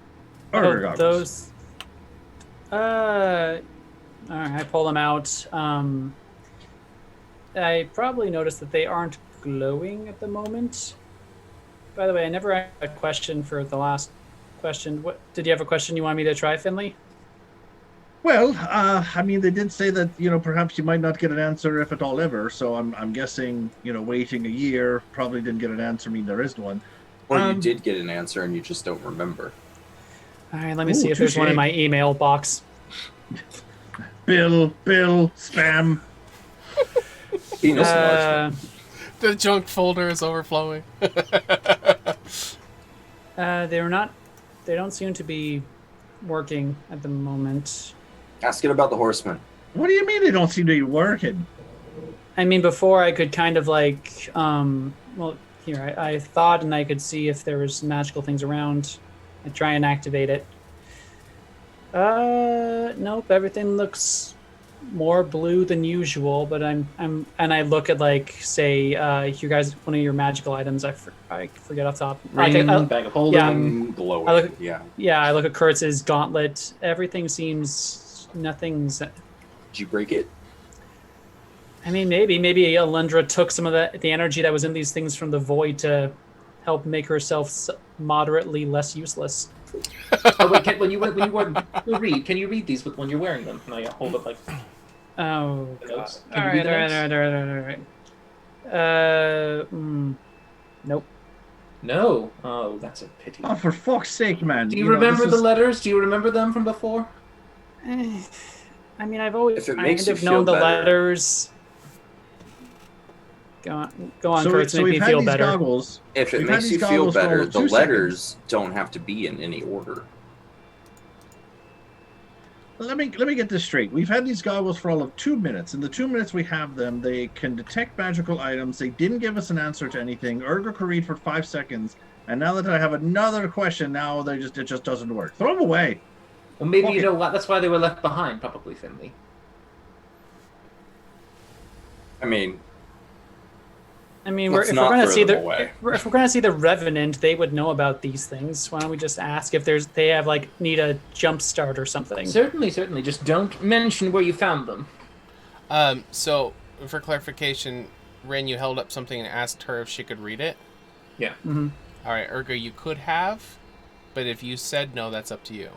Urgra goggles. Those. All right, I pull them out. I probably noticed that they aren't glowing at the moment. By the way, I never had a question for the last question. What did you have a question you want me to try, Finley? Well, I mean, they did say that, perhaps you might not get an answer if at all ever, so I'm guessing, waiting a year probably didn't get an answer mean there is one. or you did get an answer and you just don't remember. All right, let me see if there's one touche. in my email box. Bill, spam. Penis enlargement. The junk folder is overflowing. They're not. They don't seem to be working at the moment. Ask it about the horseman. What do you mean they don't seem to be working? I mean, before I could kind of like, well, here, I thought and I could see if there was magical things around. I'd try and activate it. Nope, everything looks more blue than usual, but and I look at, like, say, you guys, one of your magical items, I forget off the top. Ring, bag of holding, glowing, Yeah, I look at Kurtz's gauntlet. Everything seems, nothing's... Did you break it? I mean, maybe Alundra took some of the energy that was in these things from the void to help make herself moderately less useless. Oh wait, can you read these when you're wearing them? Can I hold up like? Oh, God. All right. Nope. No. Oh, that's a pity. Oh, for fuck's sake, man! Do you know, remember this the is- letters? Do you remember them from before? I mean, I've always If it kind makes you of feel known the better. letters. Go on, So, Kurtz, so make we've me had feel these better. goggles. If it We've had makes these you feel goggles for all better, of the 2 letters seconds. don't have to be in any order. Let me get this straight. We've had these goggles for all of 2 minutes. In the 2 minutes we have them, they can detect magical items. They didn't give us an answer to anything. Urga could read for 5 seconds, and now that I have another question, now it just doesn't work. Throw them away. Well, maybe Fuck you it. know what? That's why they were left behind, probably, Finley. I mean, I mean, Let's if not we're gonna throw see them the away. if we're gonna see the Revenant, they would know about these things. Why don't we just ask if they have like need a jump start or something? Certainly. Just don't mention where you found them. So, for clarification, Ren, you held up something and asked her if she could read it? Yeah. Mm-hmm. All right, Urga, you could have, but if you said no, that's up to you.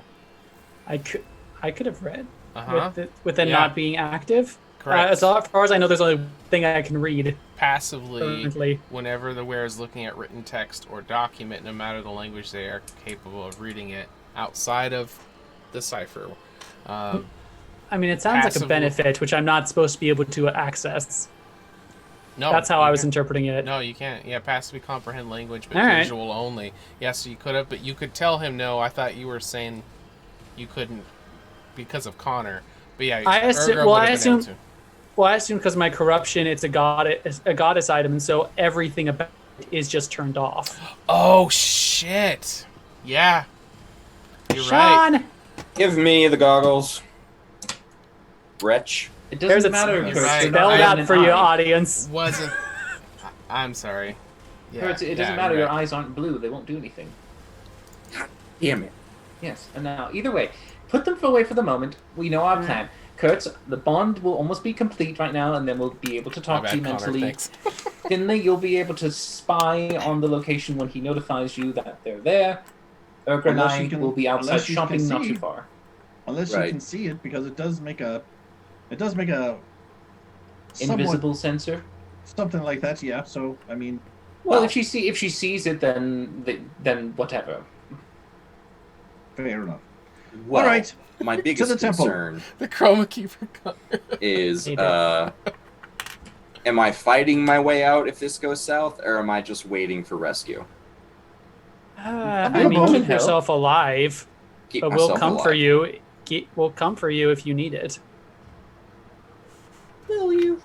I could have read Uh-huh. with it Yeah. not being active. Correct. As far as I know, there's only one thing I can read. Passively, Currently. whenever the wearer is looking at written text or document, no matter the language, they are capable of reading it outside of the cipher. I mean, it sounds like a Passively- benefit, which I'm not supposed to be able to access. No, That's how you I was can't- interpreting it. No, you can't. Yeah, passively comprehend language, but All right. visual only. Yes, you could have, but you could tell him no. I thought you were saying you couldn't because of Connor. But yeah, I assume. Urga Well, would I have been able assume. to. Well, I assume because my corruption, it's a goddess item, and so everything about it is just turned off. Oh shit! Yeah, you're right. Sean, give me the goggles. Wretch. It there's doesn't a matter. You're Kurtz, right. you're not spelled wearing out an for you, eye. audience. Wasn't. I'm sorry. Yeah, Kurtz, it doesn't yeah, matter. you're Your right. eyes aren't blue. They won't do anything. Damn it. Yes. And now, either way, put them away for the moment. We know our plan. Kurtz, the bond will almost be complete right now, and then we'll be able to My talk bad, to you Connor, mentally. thanks. Finley, you'll be able to spy on the location when he notifies you that they're there. Urga and Unless I you can- will be outside unless you can shopping not see. too far. Unless you Right. can see it, because it does make a somewhat- Invisible sensor. something like that. Yeah. So I mean, Well, if she sees it, then whatever. fair enough. Well, All right. my biggest the temple. concern The chroma key for Connor. is, Hey, Dad. am I fighting my way out if this goes south, or am I just waiting for rescue? I You're mean, both in keep hell. yourself alive, Keep but we'll myself come for alive. you. We'll come for you if you need it. Will you?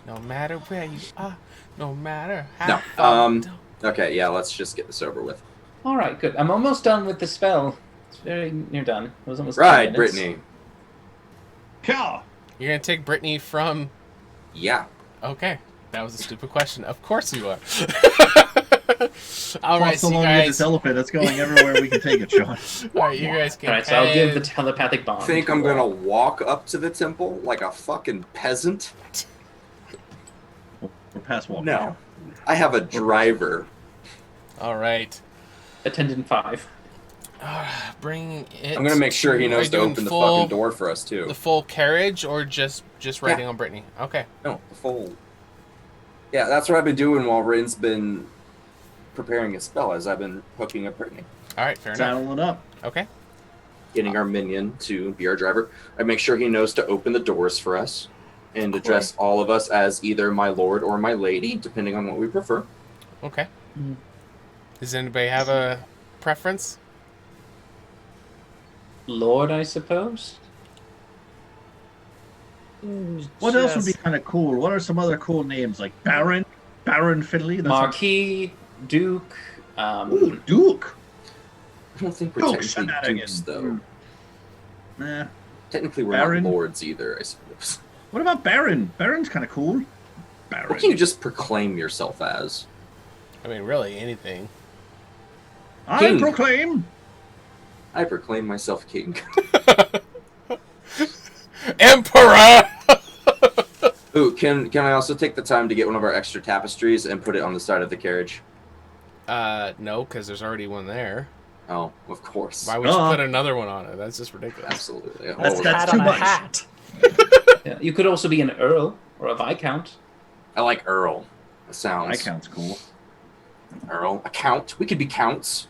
No matter where you are, no matter how. No, far down. Okay, yeah, let's just get this over with. All right, good. I'm almost done with the spell. It's very near done. It was almost 10 Right, minutes. Brittany. Ka! You're gonna take Brittany from. Yeah. Okay, that was a stupid question. Of course you are. All Cross right, so you along with guys. this elephant. It's going everywhere we can take it, Sean. All right, you guys can. All right, so I'll give the head- telepathic bond. I think I'm gonna walk up to the temple like a fucking peasant. We're past walking. No. I have a driver. All right. Attendant 5. Bring it. I'm gonna make sure he are knows you to doing open the full- fucking door for us too. The full carriage, or just riding on Brittany? Okay. No, the full. Yeah, that's what I've been doing while Rin's been preparing his spell, as I've been hooking up Brittany. All right, fair enough. Saddling up. Okay. Getting our minion to be our driver. I make sure he knows to open the doors for us and address all of us as either my lord or my lady, depending on what we prefer. Okay. Mm. Does anybody have a preference? Lord, I suppose? What else would be kind of cool? What are some other cool names like Baron? Baron Finley? That's Marquis, Duke, Ooh, Duke. I don't think we're Duke technically shenanigans. dukes, though. Nah. Technically, we're Baron? not lords either, I suppose. What about Baron? Baron's kind of cool. Baron. What can you just proclaim yourself as? I mean, really, anything. I King. proclaim. I proclaim myself king. Emperor! Ooh, can I also take the time to get one of our extra tapestries and put it on the side of the carriage? No, because there's already one there. Oh, of course. Why would you put another one on it? That's just ridiculous. Absolutely. That's Hat too on a much. hat. Yeah, you could also be an Earl or a Viscount. I like Earl. That sounds. Viscount's cool. Earl, a count. We could be counts.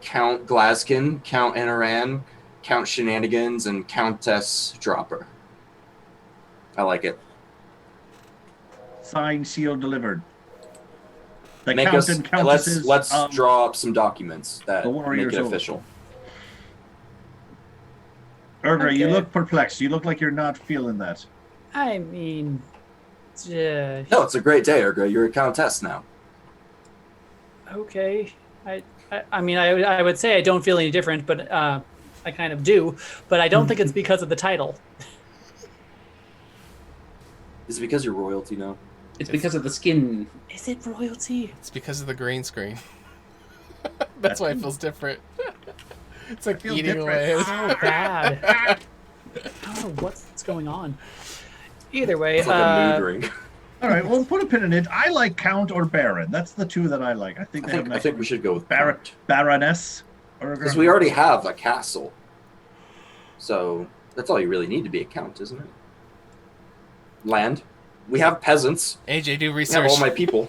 Count Glaskin, Count Anaran, Count Shenanigans, and Countess Dropper. I like it. Signed, sealed, delivered. The Make Count us and Countesses let's of draw up some documents that the make Warriors it Oath. official. Urgra, you Okay. look perplexed. You look like you're not feeling that. I mean, No, it's a great day, Erga. You're a countess now. okay. I mean, I would say I don't feel any different, but I kind of do. But I don't think it's because of the title. Is it because you're royalty now? It's because of the skin. Is it royalty? It's because of the green screen. That's why it feels different. It's like feel eating different. away. So bad. I don't know what's going on. Either way, It's like a mood ring. All right, well, put a pin in it. I like Count or Baron. That's the two that I like. I think they have I nice think we should go with Baroness. because we already have a castle. So that's all you really need to be a count, isn't it? Land. We have peasants. AJ, do We have research. all my people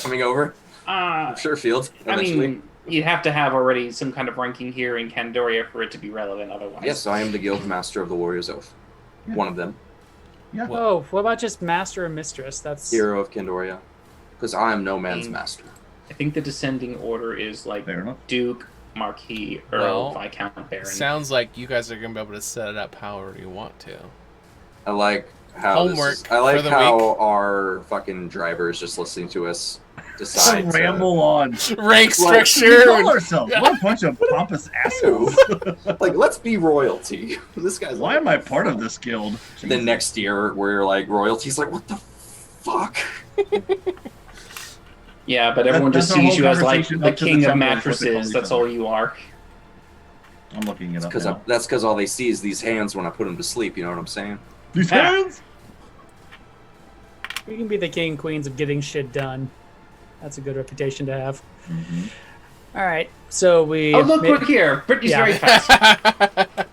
coming over. Sherfield, I eventually. mean, you'd have to have already some kind of ranking here in Candoria for it to be relevant otherwise. Yes, I am the guild master of the Warriors Oath. Yeah. One of them. Yeah. Oh, what about just master or mistress? That's Hero of Candoria. Because I am no man's master. I think the descending order is like Fair enough. Duke, Marquis, Earl, Well, Viscount, Baron. Sounds like you guys are gonna be able to set it up however you want to. I like how Homework I like for the how week. our fucking drivers just listening to us decide to ramble on. Rank What structure. do we call ourselves? What a bunch of pompous assholes. like, let's be royalty. This guy's Why like, am I part of this guild? then next year we're like royalty's like, what the fuck? Yeah, but everyone That's just our sees whole you as like conversation the up to the king of temple is what they call mattresses. each That's other. all you are. I'm looking it up Because now. that's because all they see is these hands when I put them to sleep. You know what I'm saying? These hands? We can be the king and queens of getting shit done. That's a good reputation to have. Mm-hmm. All right, so we. Oh, look, we're here. Brittany's very fast.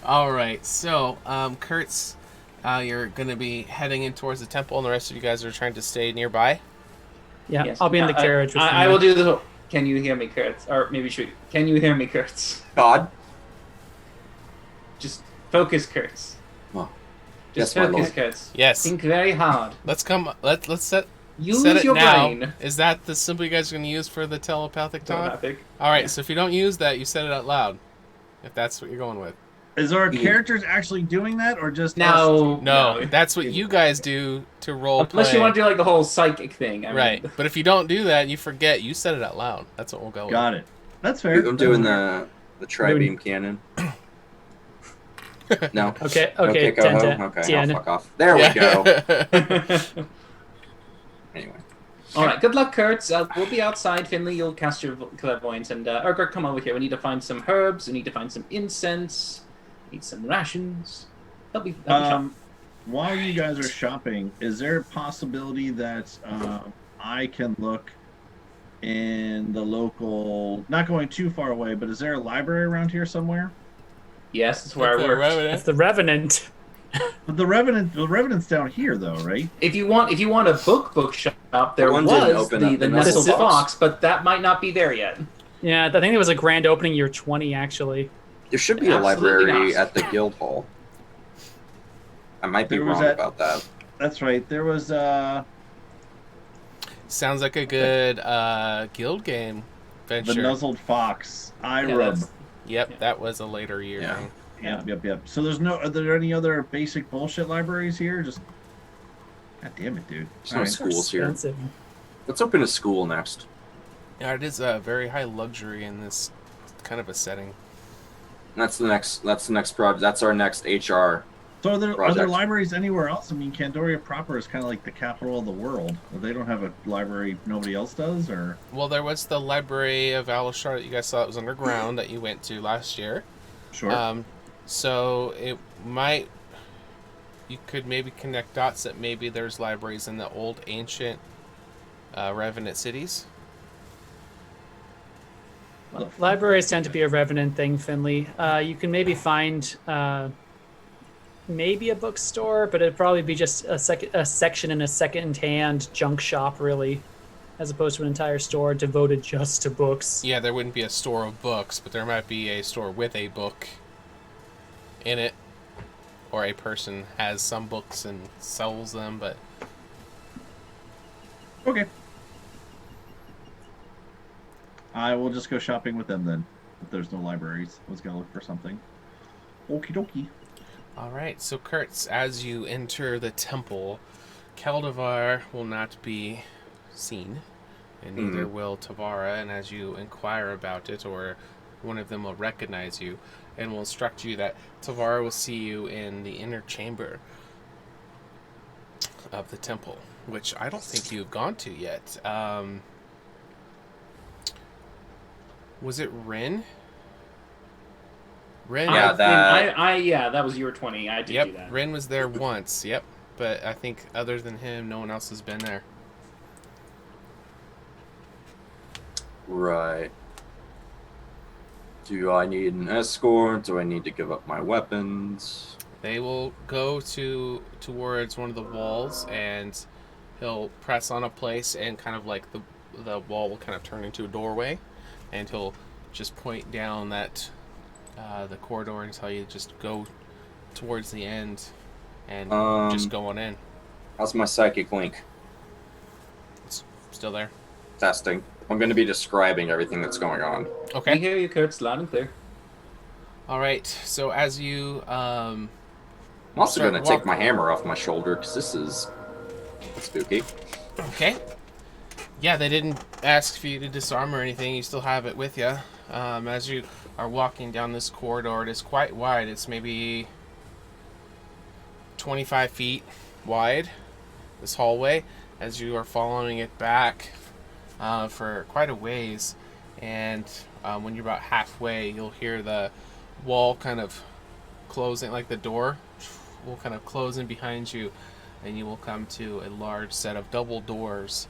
All right, so Kurtz, you're gonna be heading in towards the temple, and the rest of you guys are trying to stay nearby. Yeah, Yes. I'll be in the carriage. With I you. will do the. Can you hear me, Kurtz? Or maybe should. Can you hear me, Kurtz? God. Just focus, Kurtz. Oh. Just Yes, my focus, lord. Kurtz. Yes. Think very hard. Let's come. Let's set Use set it your now. brain. Is that the symbol you guys are gonna use for the telepathic talk? Telepathic. All right. Yeah. So if you don't use that, you set it out loud. If that's what you're going with. Is our characters actually doing that, or just No, us? No, that's what you guys do to role play. Unless you want to do like the whole psychic thing. I mean, Right. But if you don't do that, and you forget. You set it out loud. That's what we'll go with. Got it. That's fair. I'm doing the tri-beam cannon. No. Okay. Okay, go Tenta, home. Okay, Tien. I'll fuck off. There we go. Anyway. All right. Good luck, Kurtz. We'll be outside. Finley, you'll cast your clairvoyance, and Urgra, come over here. We need to find some herbs. We need to find some incense. Need some rations. That'll be fun. While you guys are shopping, is there a possibility that I can look in the local, not going too far away, but is there a library around here somewhere? Yes, that's where I The work. Revenant. That's the Revenant. But the Revenant's down here, though, right? If you want a book shop, there one didn't was open up the the Nestled Nestled Fox, but that might not be there yet. Yeah, I think it was a grand opening year 20 actually. There should be a Absolutely library not. at the guild hall. I might be There was wrong that- about that. That's right. There was Sounds like a good guild game the venture. Nuzzled Fox. I Yeah, rub. that's- Yep, that was a later year. Yeah. thing. Yep. So are there any other basic bullshit libraries here? Just God damn it, dude. There's All no right. schools here. Expensive. Let's open a school next. Yeah, it is a very high luxury in this kind of a setting. That's the next project. That's our next HR. So are there project. libraries anywhere else? I mean, Candoria proper is kind of like the capital of the world. They don't have a library nobody else does, or Well, there was the Library of Alishar that you guys saw that was underground that you went to last year. sure. So you could maybe connect dots that maybe there's libraries in the old ancient Revenant cities. Libraries tend to be a Revenant thing, Finley. You can maybe find maybe a bookstore, but it'd probably be just a section in a second-hand junk shop, really. as opposed to an entire store devoted just to books. Yeah, there wouldn't be a store of books, but there might be a store with a book in it, or a person has some books and sells them, but... Okay. I will just go shopping with them then. If there's no libraries, I was gonna look for something. Okie dokie. Alright, so Kurtz, as you enter the temple, Keldavar will not be seen, and neither will Tavara, and as you inquire about it, or one of them will recognize you, and will instruct you that Tavara will see you in the inner chamber of the temple, which I don't think you've gone to yet. Was it Rin? Rin? Yeah, that was your 20. I did do that. Rin was there once, yep. But I think other than him, no one else has been there. Right. Do I need an escort? Do I need to give up my weapons? They will go towards one of the walls, and he'll press on a place, and kind of like the wall will kind of turn into a doorway, and he'll just point down that the corridor and tell you to just go towards the end and just go on in. How's my psychic link? It's still there. Testing. I'm going to be describing everything that's going on. Okay. We hear you, Kurtz, loud and clear. All right. So as you I'm also going to take my hammer off my shoulder because this is spooky. Okay. Yeah, they didn't ask for you to disarm or anything. You still have it with you. As you are walking down this corridor, it is quite wide. It's maybe 25 feet wide, this hallway, as you are following it back for quite a ways. And when you're about halfway, you'll hear the wall kind of closing, like the door will kind of close in behind you, and you will come to a large set of double doors.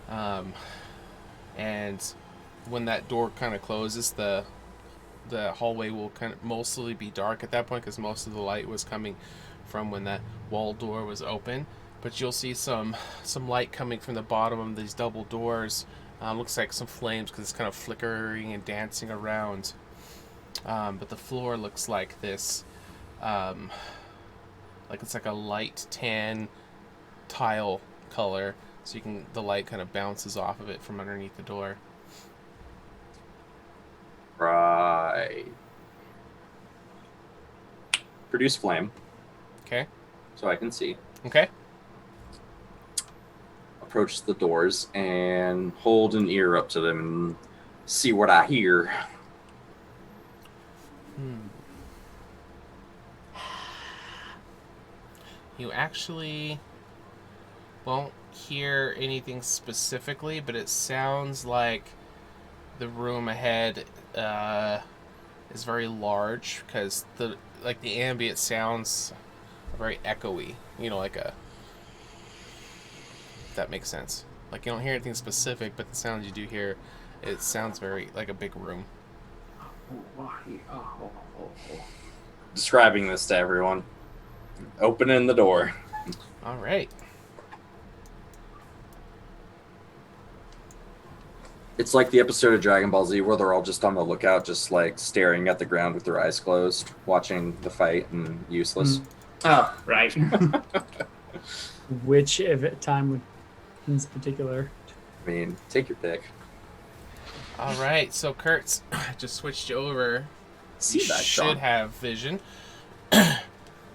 And when that door kind of closes, the hallway will kind of mostly be dark at that point, because most of the light was coming from when that wall door was open. But you'll see some light coming from the bottom of these double doors. Looks like some flames, because it's kind of flickering and dancing around. But the floor looks like this, like it's like a light tan tile color. So the light kind of bounces off of it from underneath the door. Right. Produce flame. Okay. So I can see. Okay. Approach the doors and hold an ear up to them and see what I hear. You actually won't hear anything specifically, but it sounds like the room ahead is very large, because the ambient sounds are very echoey. You know, if that makes sense. Like, you don't hear anything specific, but the sounds you do hear, it sounds very like a big room. Describing this to everyone. Opening the door. All right. It's like the episode of Dragon Ball Z where they're all just on the lookout, just like staring at the ground with their eyes closed, watching the fight and useless. Oh, right. Which time in particular? I mean, take your pick. All right, so Kurtz just switched you over. See you that, should Sean. have vision.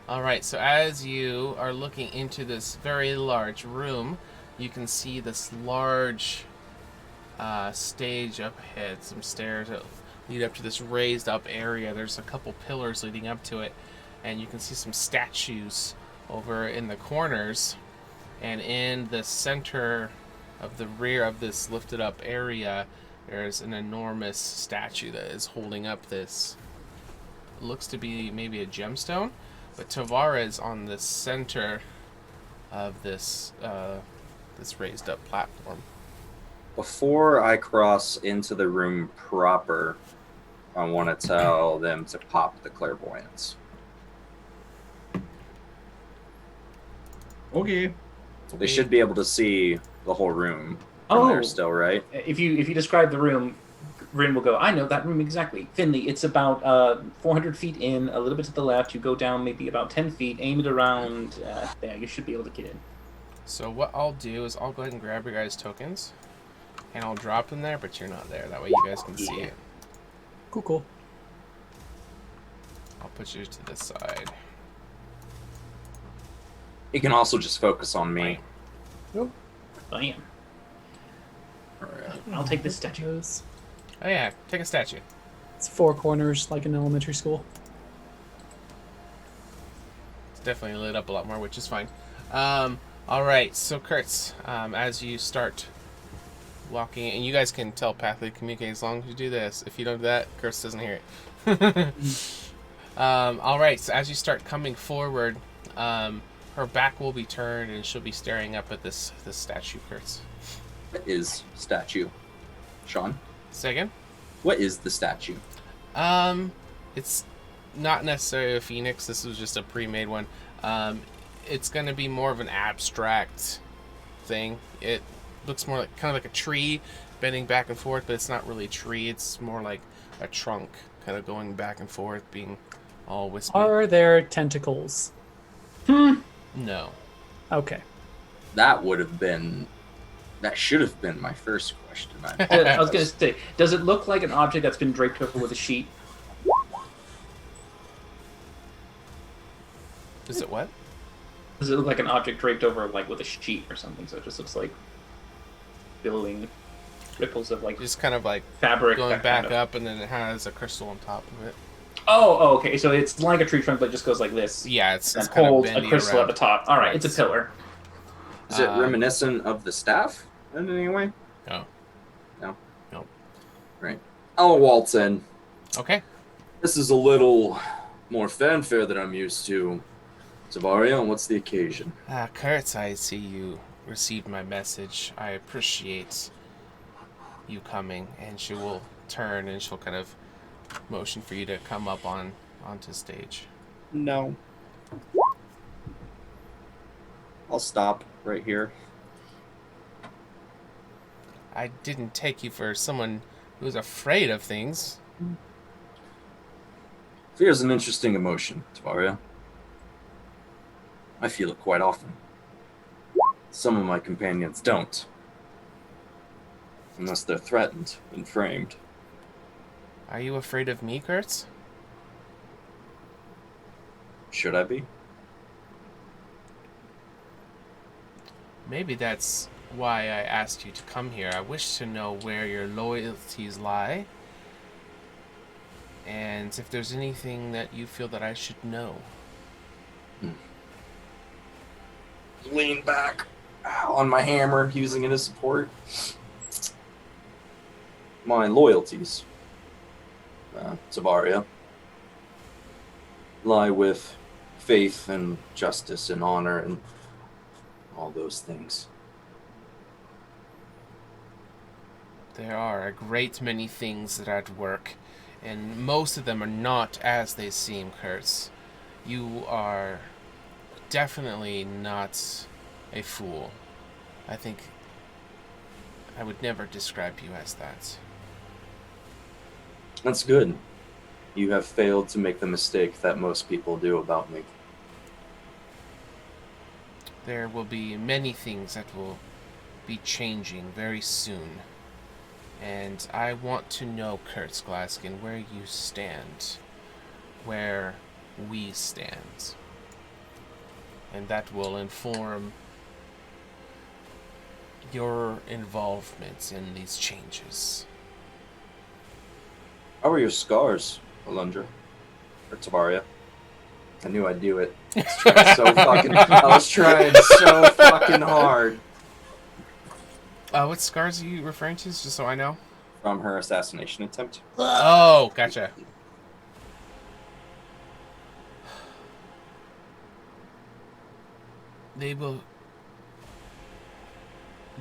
All right, so as you are looking into this very large room, you can see this large stage up ahead, some stairs that lead up to this raised up area. There's a couple pillars leading up to it, and you can see some statues over in the corners, and in the center of the rear of this lifted up area, there's an enormous statue that is holding up this, looks to be maybe a gemstone, but Tavara is on the center of this this raised up platform. Before I cross into the room proper, I want to tell them to pop the clairvoyance. Okay. They should be able to see the whole room from there still, right? If you describe the room, Rin will go, I know that room exactly. Finley, it's about 400 feet in, a little bit to the left. You go down maybe about 10 feet, aim it around there. You should be able to get in. So what I'll do is I'll go ahead and grab your guys' tokens, and I'll drop them there, but you're not there. That way you guys can see it. Cool. I'll put you to this side. He can also just focus on me. Nope. Bam. I'll take this statue. Oh yeah, take a statue. It's 4 corners like in elementary school. It's definitely lit up a lot more, which is fine. All right, so Kurtz, as you start walking, and you guys can telepathically communicate as long as you do this. If you don't do that, Kurtz doesn't hear it. All right, so as you start coming forward, her back will be turned, and she'll be staring up at this statue, Kurtz. What is statue, Sean? Say again? What is the statue? It's not necessarily a phoenix. This was just a pre-made one. It's going to be more of an abstract thing. It looks more like kind of like a tree bending back and forth, but it's not really a tree. It's more like a trunk kind of going back and forth, being all wispy. Are there tentacles? No. Okay. That should have been my first question. I was going to say, does it look like an object that's been draped over with a sheet? Is it what? Does it look like an object draped over like with a sheet or something? So it just looks like billowing ripples of like just kind of like fabric going back up, and then it has a crystal on top of it. Oh, okay. So it's like a tree trunk, but it just goes like this. Yeah, it's and kind of holds a bendy crystal around. at the top. All right, it's a pillar. Is it reminiscent of the staff in any way? No. No. Right. I'll waltz in. Okay. This is a little more fanfare than I'm used to. Tavaria, what's the occasion? Kurtz, I see you received my message. I appreciate you coming, and she will turn and she'll kind of motion for you to come up onto stage. No. I'll stop right here. I didn't take you for someone who's afraid of things. Fear is an interesting emotion, Tavaria. I feel it quite often. Some of my companions don't. Unless they're threatened and framed. Are you afraid of me, Kurtz? Should I be? Maybe that's why I asked you to come here. I wish to know where your loyalties lie, and if there's anything that you feel that I should know. Lean back on my hammer, using it as support. My loyalties, Tavaria, lie with faith and justice and honor and all those things. There are a great many things that are at work, and most of them are not as they seem, Kurtz. You are definitely not a fool. I think I would never describe you as that. That's good. You have failed to make the mistake that most people do about me. There will be many things that will be changing very soon. And I want to know, Kurtz Glaskin, where you stand. Where we stand. And that will inform your involvement in these changes. How are your scars, Alundra? Or Tavaria? I knew I'd do it. I was trying so fucking hard. What scars are you referring to, just so I know? From her assassination attempt. Oh, gotcha. They will...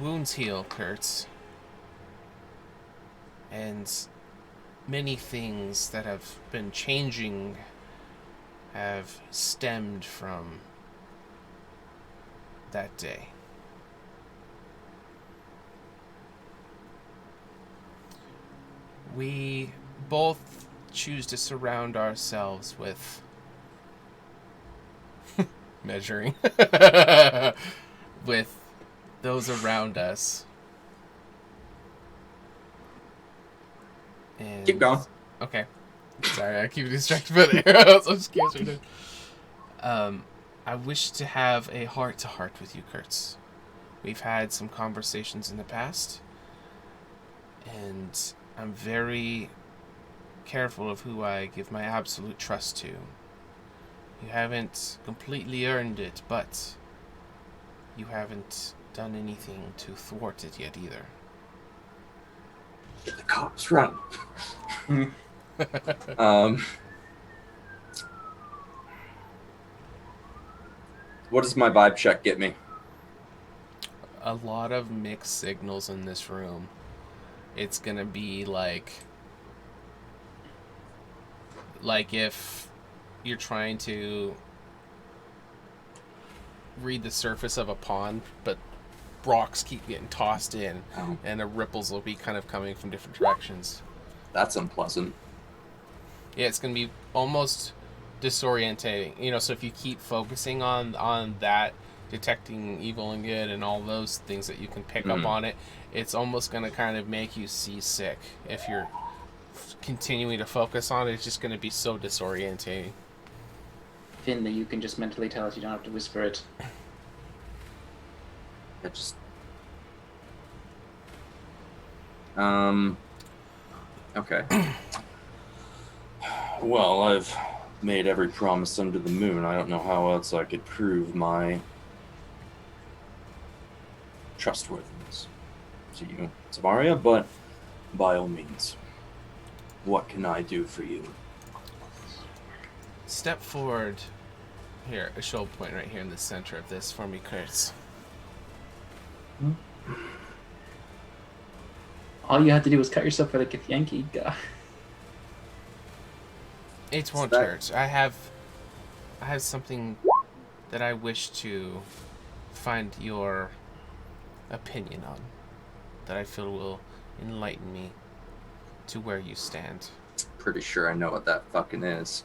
Wounds heal, Kurtz. And many things that have been changing have stemmed from that day. we both choose to surround ourselves with measuring with those around us. And Keep going. Okay. Sorry, I keep distracted by the arrows. I'm just kidding. I wish to have a heart-to-heart with you, Kurtz. We've had some conversations in the past, and I'm very careful of who I give my absolute trust to. You haven't completely earned it, but you haven't done anything to thwart it yet either. The cops run. What does my vibe check get me? A lot of mixed signals in this room. It's gonna be like if you're trying to read the surface of a pond, but rocks keep getting tossed in, and the ripples will be kind of coming from different directions. That's unpleasant. Yeah, it's gonna be almost disorientating. You know, so if you keep focusing on that, detecting evil and good and all those things that you can pick up on it, it's almost gonna kind of make you seasick. If you're continuing to focus on it, it's just gonna be so disorientating. Finley, you can just mentally tell us, you don't have to whisper it. I just... Okay. Well, I've made every promise under the moon. I don't know how else I could prove my trustworthiness to you, Samaria, but by all means, what can I do for you? Step forward here, a shoulder point right here in the center of this for me, Kurtz. All you had to do was cut yourself like a Yankee guy. It won't hurt. I have something that I wish to find your opinion on, that I feel will enlighten me to where you stand. Pretty sure I know what that fucking is.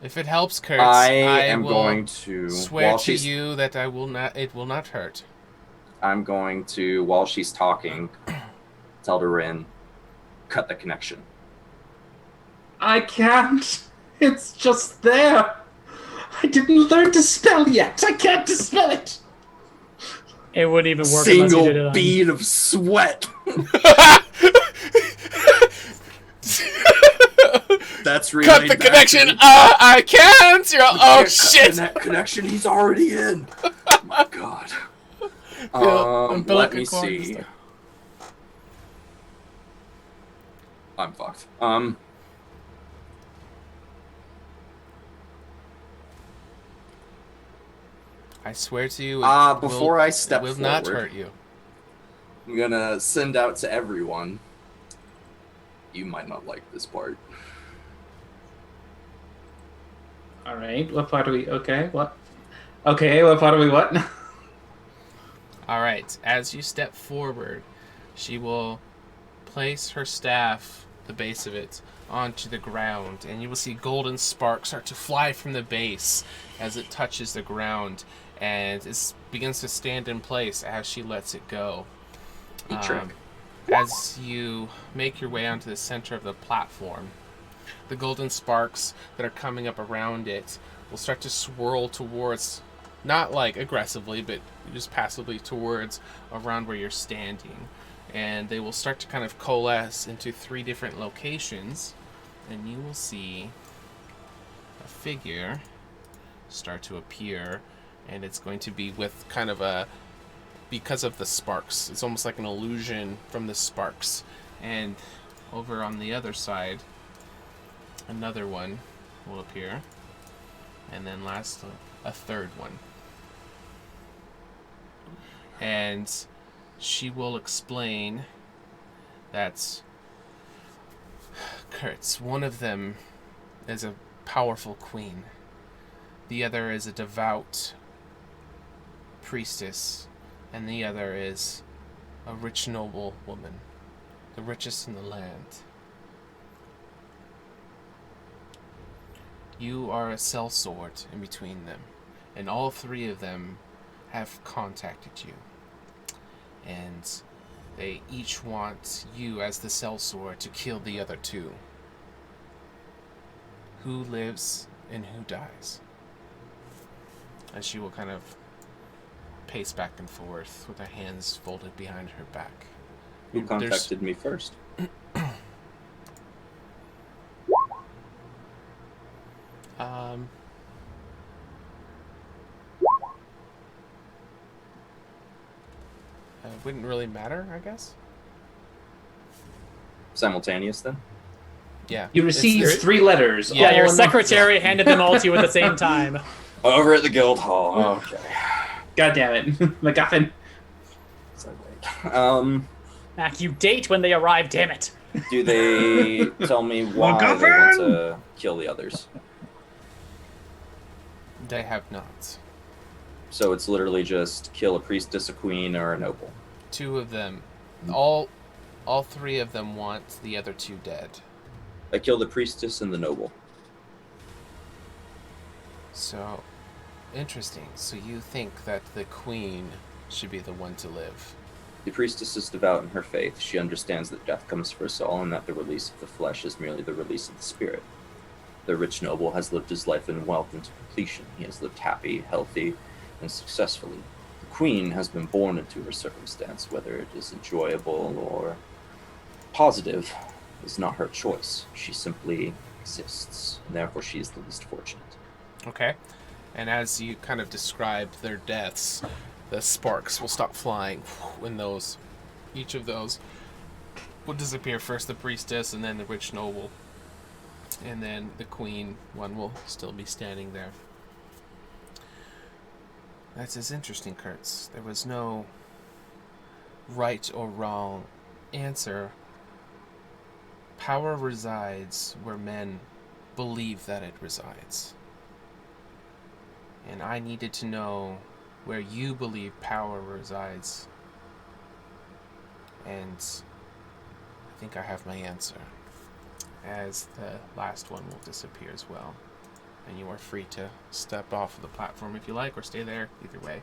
If it helps, Kurtz, I I am will going to swear to you that I will not. It will not hurt. I'm going to, while she's talking, tell Rin, cut the connection. I can't. It's just there. I didn't learn to spell yet. I can't dispel it. It wouldn't even work unless you did it Single on... bead of sweat. That's really cut the connection. I can't. You're, oh shit! That connection. He's already in. Oh my god. Let me see. I'm fucked. I swear to you. Before I step forward, it will not hurt you. I'm gonna send out to everyone. You might not like this part. All right. What part are we? Okay. What? Okay. What part are we? What? All right. As you step forward, she will place her staff, the base of it, onto the ground, and you will see golden sparks start to fly from the base as it touches the ground, and it begins to stand in place as she lets it go. As you make your way onto the center of the platform, the golden sparks that are coming up around it will start to swirl towards, not like aggressively, but just passively towards around where you're standing. And they will start to kind of coalesce into 3 different locations, and you will see a figure start to appear, and it's going to be with kind of a, because of the sparks, it's almost like an illusion from the sparks. And over on the other side, another one will appear, and then last, a third one. And she will explain that, Kurtz, one of them is a powerful queen. The other is a devout priestess. And the other is a rich noble woman, the richest in the land. You are a sellsword in between them, and all three of them have contacted you. And they each want you as the sellsword to kill the other two. Who lives and who dies? And she will kind of pace back and forth with her hands folded behind her back. Who contacted me first? Wouldn't really matter, I guess. Simultaneous, then? Yeah. You received 3 letters. Yeah, all your in one- secretary handed them all to you at the same time. Over at the guild hall. Okay. God damn it. MacGuffin. So wait. Mac, you date when they arrive, damn it. Do they tell me why they want to kill the others? They have not. So it's literally just kill a priestess, a queen, or a noble. 2 of them. All 3 of them want the other 2 dead. I kill the priestess and the noble. So, interesting. So you think that the queen should be the one to live? The priestess is devout in her faith. She understands that death comes for us all and that the release of the flesh is merely the release of the spirit. The rich noble has lived his life in wealth and to completion. He has lived happy, healthy, and successfully. The queen has been born into her circumstance. Whether it is enjoyable or positive is not her choice. She simply exists, and therefore she is the least fortunate. Okay. And as you kind of described their deaths, the sparks will stop flying when each of those will disappear. First the priestess, and then the rich noble. And then the queen one will still be standing there. That's as interesting, Kurtz. There was no right or wrong answer. Power resides where men believe that it resides. And I needed to know where you believe power resides. And I think I have my answer. As the last one will disappear as well. And you are free to step off of the platform if you like, or stay there, either way.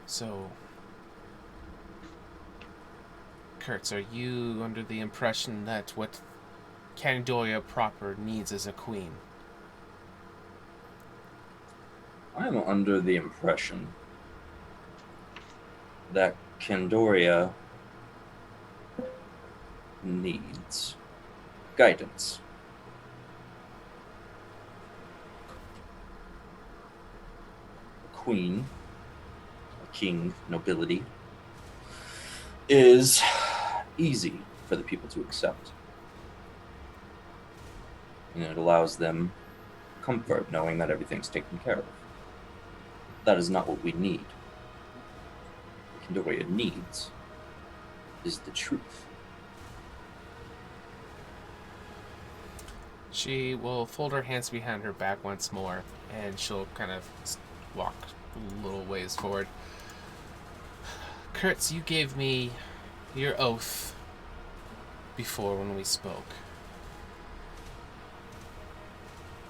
So, Kurtz, are you under the impression that what Candoria proper needs is a queen? I am under the impression that Candoria needs guidance. A queen, a king, nobility, is easy for the people to accept. And it allows them comfort knowing that everything's taken care of. That is not what we need. What Candoria needs is the truth. She will fold her hands behind her back once more, and she'll kind of walk a little ways forward. Kurtz, you gave me your oath before when we spoke.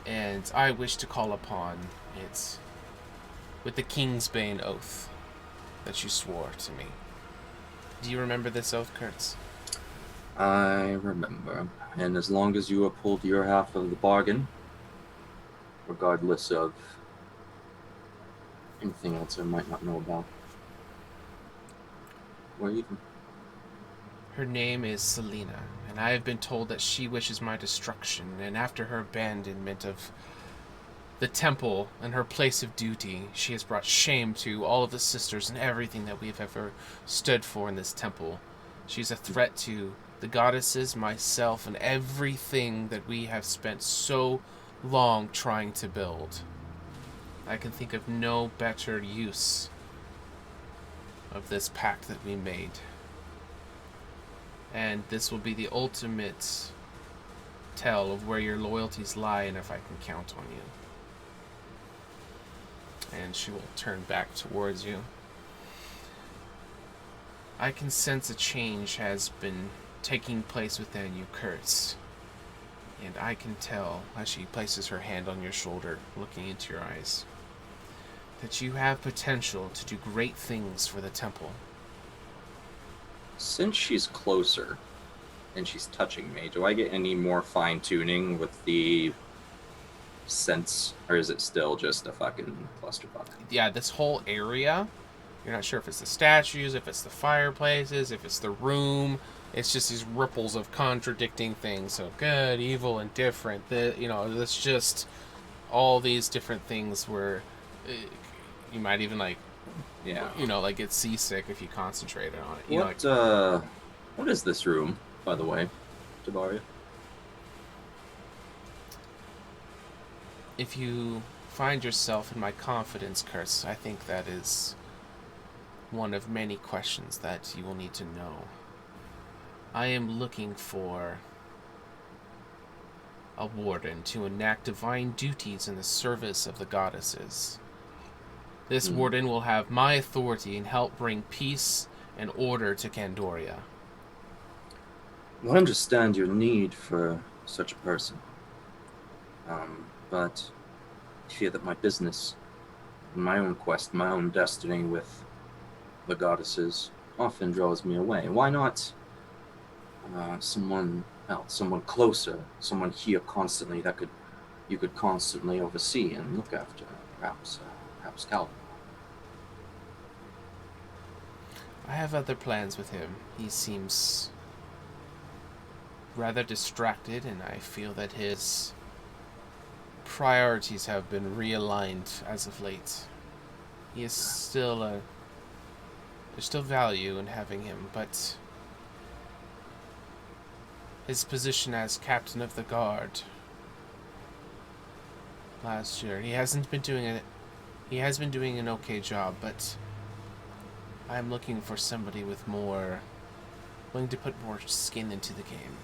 And I wish to call upon it with the Kingsbane oath that you swore to me. Do you remember this oath, Kurtz? I remember. And as long as you uphold your half of the bargain, regardless of anything else I might not know about, we're even. Her name is Selena, and I have been told that she wishes my destruction, and after her abandonment of the temple and her place of duty, she has brought shame to all of the sisters and everything that we've ever stood for in this temple. She's a threat to the goddesses, myself, and everything that we have spent so long trying to build. I can think of no better use of this pact that we made. And this will be the ultimate tell of where your loyalties lie and if I can count on you. And she will turn back towards you. I can sense a change has been taking place within you, Kurtz. And I can tell, as she places her hand on your shoulder, looking into your eyes, that you have potential to do great things for the temple. Since she's closer and she's touching me, do I get any more fine-tuning with the sense, or is it still just a fucking clusterfuck? Yeah, this whole area, you're not sure if it's the statues, if it's the fireplaces, if it's the room. It's just these ripples of contradicting things. So good, evil, and different. It's just all these different things where you might even get seasick if you concentrated on it. What is this room, by the way, Tabaria? If you find yourself in my confidence, Kurtz, I think that is one of many questions that you will need to know. I am looking for a warden to enact divine duties in the service of the goddesses. This warden will have my authority and help bring peace and order to Candoria. I understand your need for such a person. But I fear that my business, my own quest, my own destiny with the goddesses often draws me away. Why not someone else, someone closer, someone here constantly that you could constantly oversee and look after, perhaps Calvin? I have other plans with him. He seems rather distracted, and I feel that his priorities have been realigned as of late. He is still there's still value in having him, but his position as captain of the guard last year, he has been doing an okay job, but I'm looking for somebody with willing to put more skin into the game.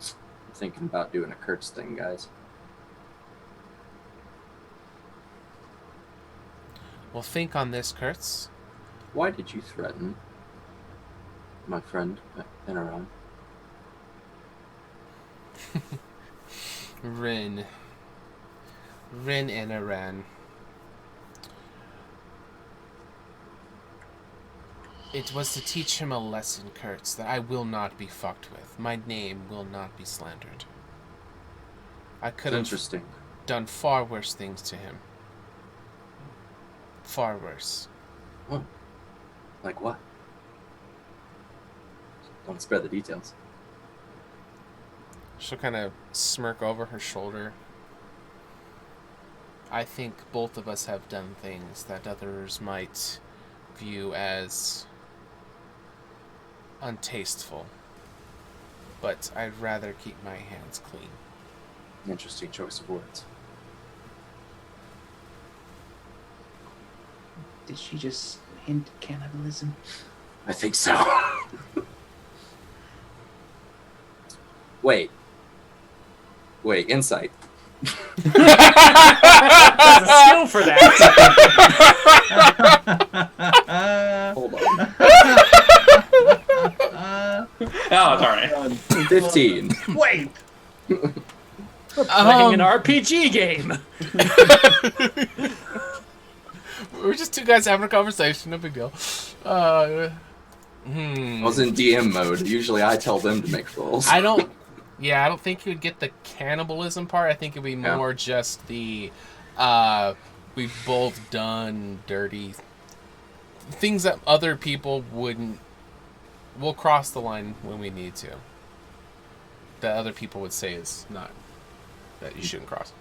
I'm thinking about doing a Kurtz thing, guys. Well, think on this, Kurtz. Why did you threaten my friend Inaran? Rin Inaran. It was to teach him a lesson, Kurtz, that I will not be fucked with. My name will not be slandered. I could have done far worse things to him. Far worse. Oh. Like what? Don't spare the details. She'll kind of smirk over her shoulder. I think both of us have done things that others might view as untasteful, but I'd rather keep my hands clean. Interesting choice of words. Did she just hint cannibalism? I think so. Wait, insight. There's a skill for that. Hold on. Oh, darn it. 15. Wait! Playing an RPG game. We're just two guys having a conversation, no big deal. I was in DM mode. Usually I tell them to make rolls. I don't think you'd get the cannibalism part. I think it'd be more just the we've both done dirty things that other people wouldn't. We'll cross the line when we need to. That other people would say is not that you shouldn't cross.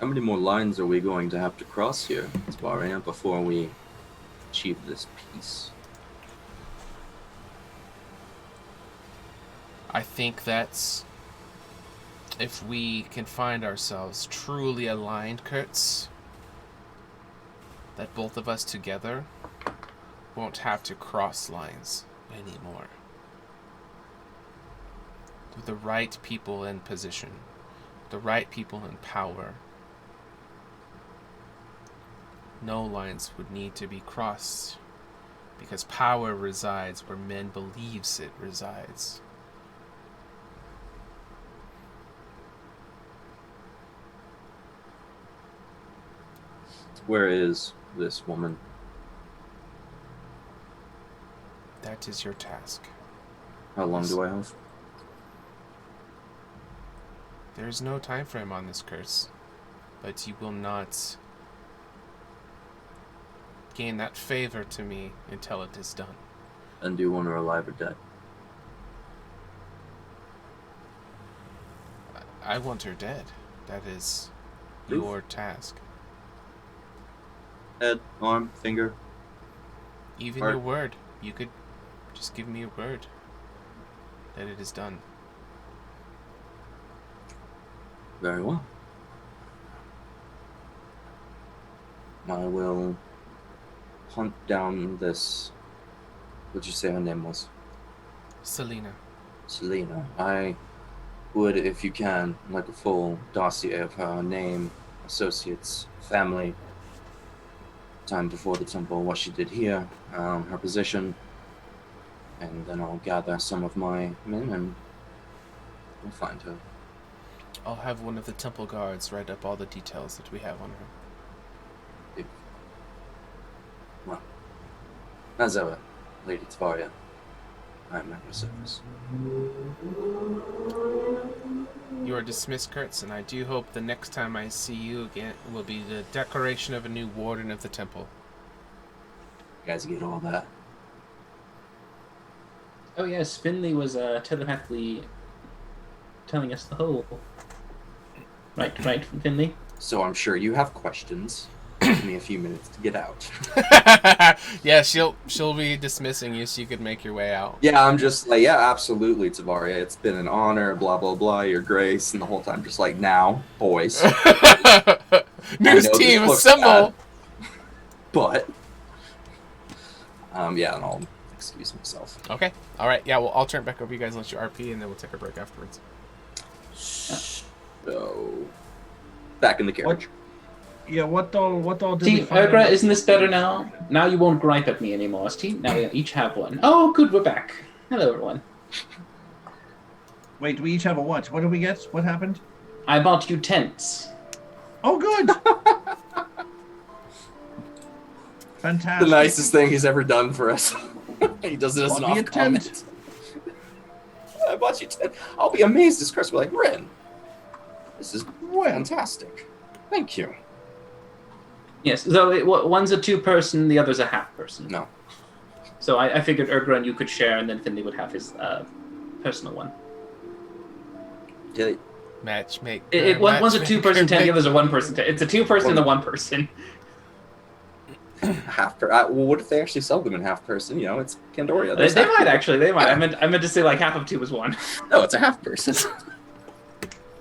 How many more lines are we going to have to cross here, Tabaria, before we achieve this peace? I think that's if we can find ourselves truly aligned, Kurtz, that both of us together won't have to cross lines anymore. With the right people in position, the right people in power, no lines would need to be crossed, because power resides where men believes it resides. Where is this woman? That is your task. How long do I have? There is no time frame on this curse, but you will not gain that favor to me until it is done. And do you want her alive or dead? I want her dead. That is Proof? your task. Head, arm, finger. Even Heart. your word. You could just give me a word that it is done. Very well. I will hunt down this. What'd you say her name was? Selena. Selena. I would, if you can, like a full dossier of her name, associates, family, time before the temple, what she did here, her position, and then I'll gather some of my men and we'll find her. I'll have one of the temple guards write up all the details that we have on her. Well, as ever, Lady Tavaria, I am at your service. You are dismissed, Kurtz, and I do hope the next time I see you again will be the decoration of a new warden of the temple. You guys get all that? Oh yes, Finley was telepathically telling us the whole. Right, Finley? So I'm sure you have questions. Give me a few minutes to get out. Yeah, she'll be dismissing you so you could make your way out. Yeah, I'm just like, yeah, absolutely, Tavaria. It's been an honor, blah, blah, blah, your grace. And the whole time, just like, now, boys. News team, assemble! But, yeah, and I'll excuse myself. Okay, alright, yeah, well, I'll turn it back over to you guys and let you RP, and then we'll take a break afterwards. So, back in the carriage. What all did See, we find Ergra, out? isn't this better now? Now you won't gripe at me anymore, Steve. Now we each have one. Oh, good, we're back. Hello, everyone. Wait, we each have a what? What did we get? What happened? I bought you tents. Oh, good! Fantastic. The nicest thing he's ever done for us. He does it as an Bought me a off comment. tent. I bought you 10. I'll be amazed as Chris. We're like, Rin, this is fantastic. Thank you. Yes, so one's a two-person, the other's a half-person. No. So I figured Ergra and you could share, and then Finley would have his personal one. Match make. One's a two-person tent, the other's a one-person tent. It's a two-person and a one-person. Half per. Well, what if they actually sell them in half person? You know, it's Candoria. They might actually. They might. I meant to say like half of two was one. No, it's a half person.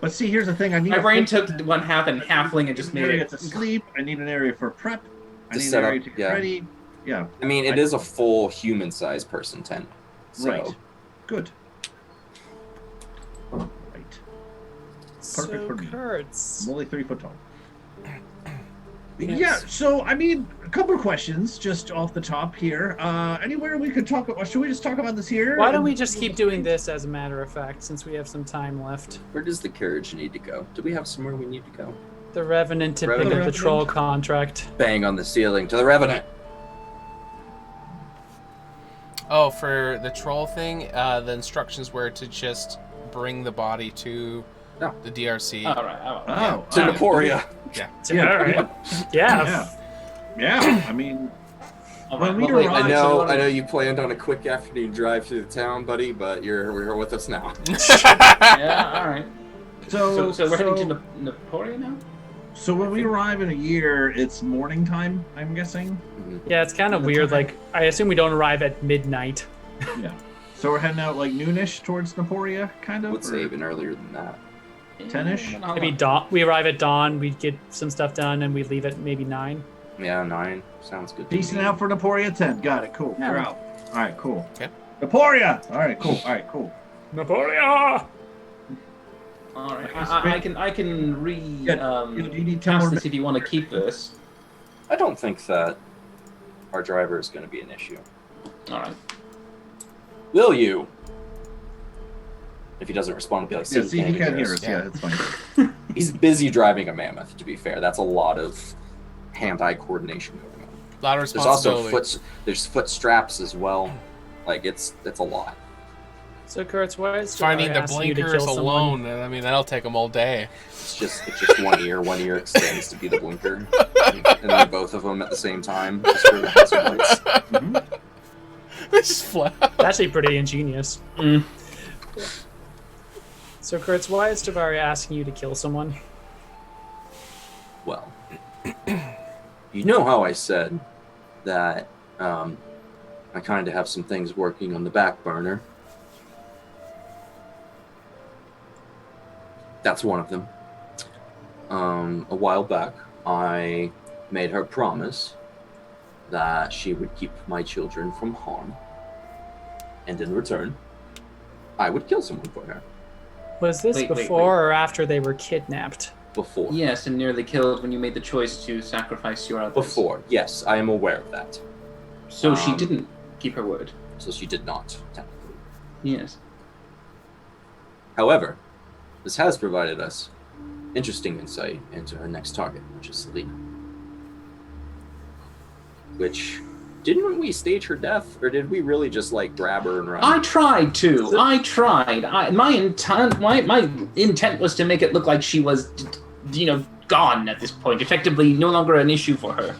But see, here's the thing. I need My brain took one half and halfling and just an made area it. to sleep. I need an area for prep. I To need an set area up, to get yeah. ready. Yeah. I mean, it is a full human-sized person tent. So. Right. Good. Right. Perfect for me. Kurtz. I'm only 3 foot tall. Yeah, so, I mean, a couple of questions just off the top here. Anywhere we could talk about, should we just talk about this here? Why don't we just keep doing this as a matter of fact, since we have some time left? Where does the carriage need to go? Do we have somewhere we need to go? The Revenant to pick Revenant. up the troll contract. Bang on the ceiling to the Revenant. Oh, for the troll thing, the instructions were to just bring the body to the DRC. All right. To Naporia. Yeah. All right. Yeah. Yeah. I mean, when we wait, arrived, I know you planned on a quick afternoon drive through the town, buddy, but you're with us now. Yeah. All right. So we're heading to Naporia now. So when we arrive in a year, it's morning time, I'm guessing? Yeah, it's kind of weird. Like, I assume we don't arrive at midnight. Yeah. So we're heading out like noonish towards Naporia, kind of? I would say even earlier than that. 10-ish? Maybe dawn. We arrive at dawn, we get some stuff done, and we leave at maybe 9. Yeah, 9. Sounds good. Decent out for Naporia 10. Got it. Cool. Yeah. We're out. All right, cool. Okay. Naporia! All right, cool. All right, cool. Naporia! All right. I can you need 10 cast more this if you want to keep this. I don't think that our driver is going to be an issue. All right. Will you? If he doesn't respond, be like, Yeah, see if he can't hear us. Yeah, that's fine. He's busy driving a mammoth, to be fair. That's a lot of hand-eye coordination going on. A lot of There's also responsibility. there's foot straps as well. Like, it's a lot. So, Kurtz, why is Finding the asking you to blinkers kill alone, someone? I mean, that'll take them all day. It's just one ear. One ear extends to be the blinker. And then both of them at the same time. Just for the hazard lights. Mm-hmm. It's just flat. That's actually pretty ingenious. Mm. So, Kurtz, why is Tavaria asking you to kill someone? Well, you know how I said that I kind of have some things working on the back burner. That's one of them. A while back, I made her promise that she would keep my children from harm. And in return, I would kill someone for her. Was this Wait, before or after they were kidnapped? Before. Yes, and nearly killed when you made the choice to sacrifice your others. Before, yes, I am aware of that. So she didn't keep her word. So she did not, technically. Yes. However, this has provided us interesting insight into her next target, which is Selena. Which, didn't we stage her death, or did we really just like grab her and run? I tried to. My intent was to make it look like she was, gone at this point. Effectively, no longer an issue for her.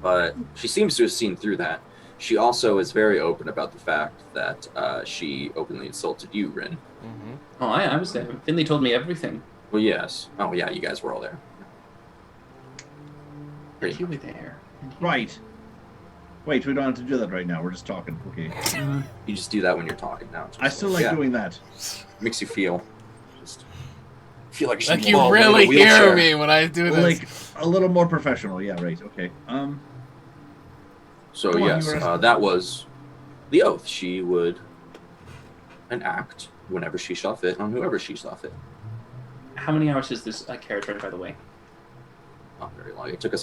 But she seems to have seen through that. She also is very open about the fact that she openly insulted you, Rin. Mm-hmm. Oh, I was there. Finley told me everything. Well, yes. Oh, yeah, you guys were all there. Great. You were there. Right. Wait, we don't have to do that right now. We're just talking. Okay. You just do that when you're talking now. I still like doing that. Makes you feel like you Like should you fall in a really hear wheelchair. me when I do this. Like a little more professional. Yeah, right. Okay. So Go on, yes, you were asking. that was the oath. She would enact whenever she saw fit on whoever she saw fit. How many hours is this carriage ride, by the way? Not very long. It took us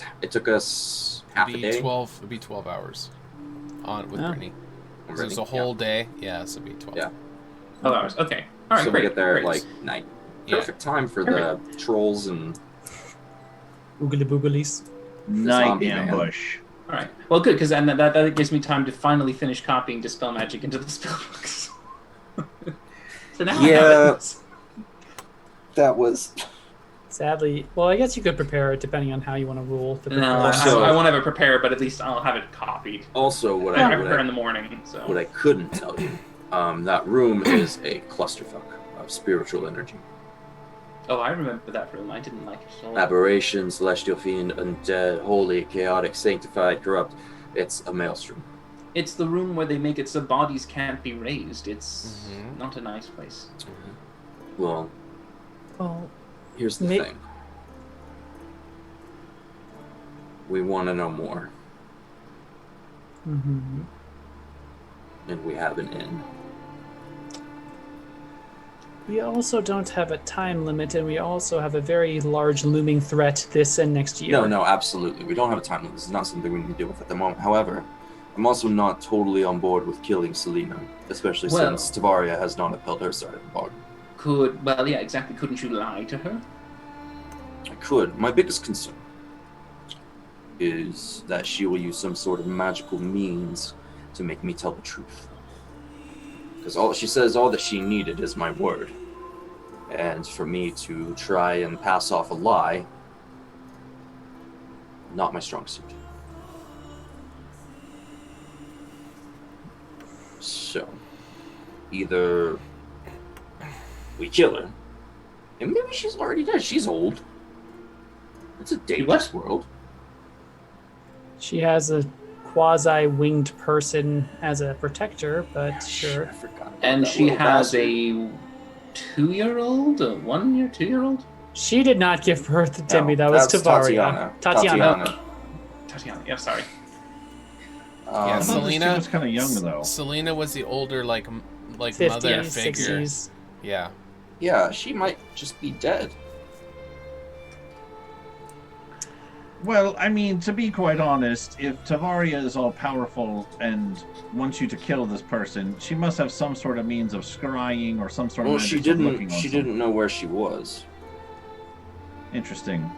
half a day. It'd be 12 hours on with Oh. Brittany. So Brittany, it's a whole day. Yeah, so it'd be 12. Yeah. 12 hours. Okay. All right. So great. we get there at great. like night. Yeah. Perfect time for the trolls and Oogly booglies. Night zombie man. ambush. All right. Well, good, because then that gives me time to finally finish copying Dispel Magic into the spellbooks. So now I Yeah. have it. that was Sadly, well, I guess you could prepare it depending on how you want to rule. To No, prepare. Also- I won't have it prepared, but at least I'll have it copied. also what I I prepare in the morning. So what I couldn't tell you. That room is a clusterfuck of spiritual energy. Oh, I remember that room. I didn't like it at all. Aberration, celestial fiend, undead, holy, chaotic, sanctified, corrupt. It's a maelstrom. It's the room where they make it so bodies can't be raised. It's Mhm. not a nice place. Well, Well, here's the thing. We want to know more, mhm. and we have an in. We also don't have a time limit, and we also have a very large looming threat this and next year. No, absolutely. We don't have a time limit. This is not something we need to deal with at the moment. However, I'm also not totally on board with killing Selena, especially Well- since Tavaria has not upheld her side of the bargain. Yeah, exactly. Couldn't you lie to her? I could. My biggest concern is that she will use some sort of magical means to make me tell the truth. Because all she says, all that she needed is my word. And for me to try and pass off a lie, not my strong suit. So, either we kill her, and maybe she's already dead. She's old. It's a dangerous world. She has a quasi-winged person as a protector, but sure. I forgot about And that she little has bastard. a 2-year-old, a 2-year-old. She did not give birth to Timmy. No, that was that's Tavaria. Tatiana. Tatiana. Yeah, sorry. Yeah, I thought this Selena kid was kind of young though. Selena was the older, like 50s, mother figure. 60s. Yeah. Yeah, she might just be dead. Well, I mean, to be quite honest, if Tavaria is all powerful and wants you to kill this person, she must have some sort of means of scrying or some sort of Well, magic of looking on she something. didn't know where she was, Interesting.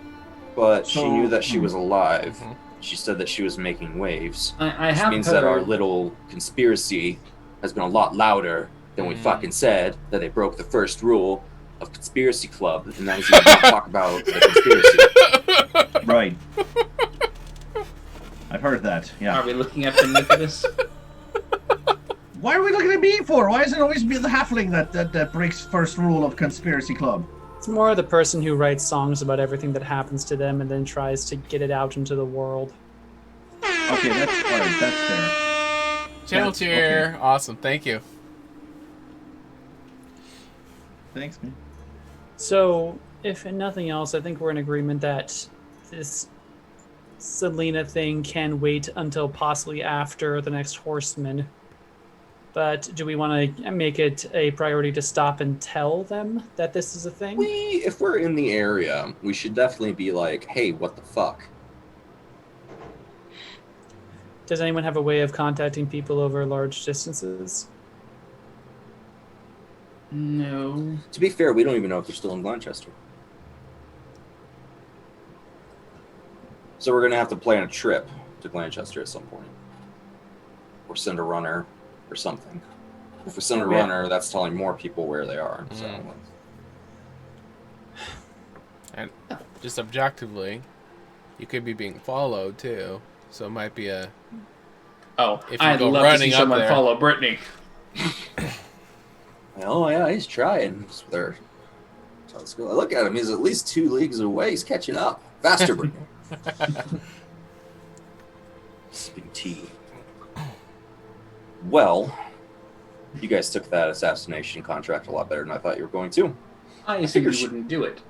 but she So- knew that she was alive. She said that she was making waves. I Which have means that our heard- little conspiracy has been a lot louder than we fucking said, that they broke the first rule of Conspiracy Club, and that is you don't talk about the conspiracy. Right. I've heard that, yeah. Are we looking at beneath this? Why are we looking at me for? Why is it always be the halfling that breaks first rule of Conspiracy Club? It's more the person who writes songs about everything that happens to them and then tries to get it out into the world. Okay, that's alright, that's fair. Channel That's- cheer. okay. Awesome. Thank you. Thanks, man. So, if nothing else, I think we're in agreement that this Selena thing can wait until possibly after the next Horseman. But do we want to make it a priority to stop and tell them that this is a thing? If we're in the area, we should definitely be like, hey, what the fuck? Does anyone have a way of contacting people over large distances? No. To be fair, we don't even know if they're still in Gloucester. So we're gonna have to plan a trip to Gloucester at some point. Or send a runner or something. If we send a runner, that's telling more people where they are. So And just objectively, you could be being followed too. So it might be a. Oh, if you I'd go love to see running up someone there. follow Brittany. oh yeah, he's trying. There. So let's go. Look at him. He's at least 2 leagues away. He's catching up. Faster, Brittany. Sipping tea. Well, you guys took that assassination contract a lot better than I thought you were going to. I assumed you wouldn't do it.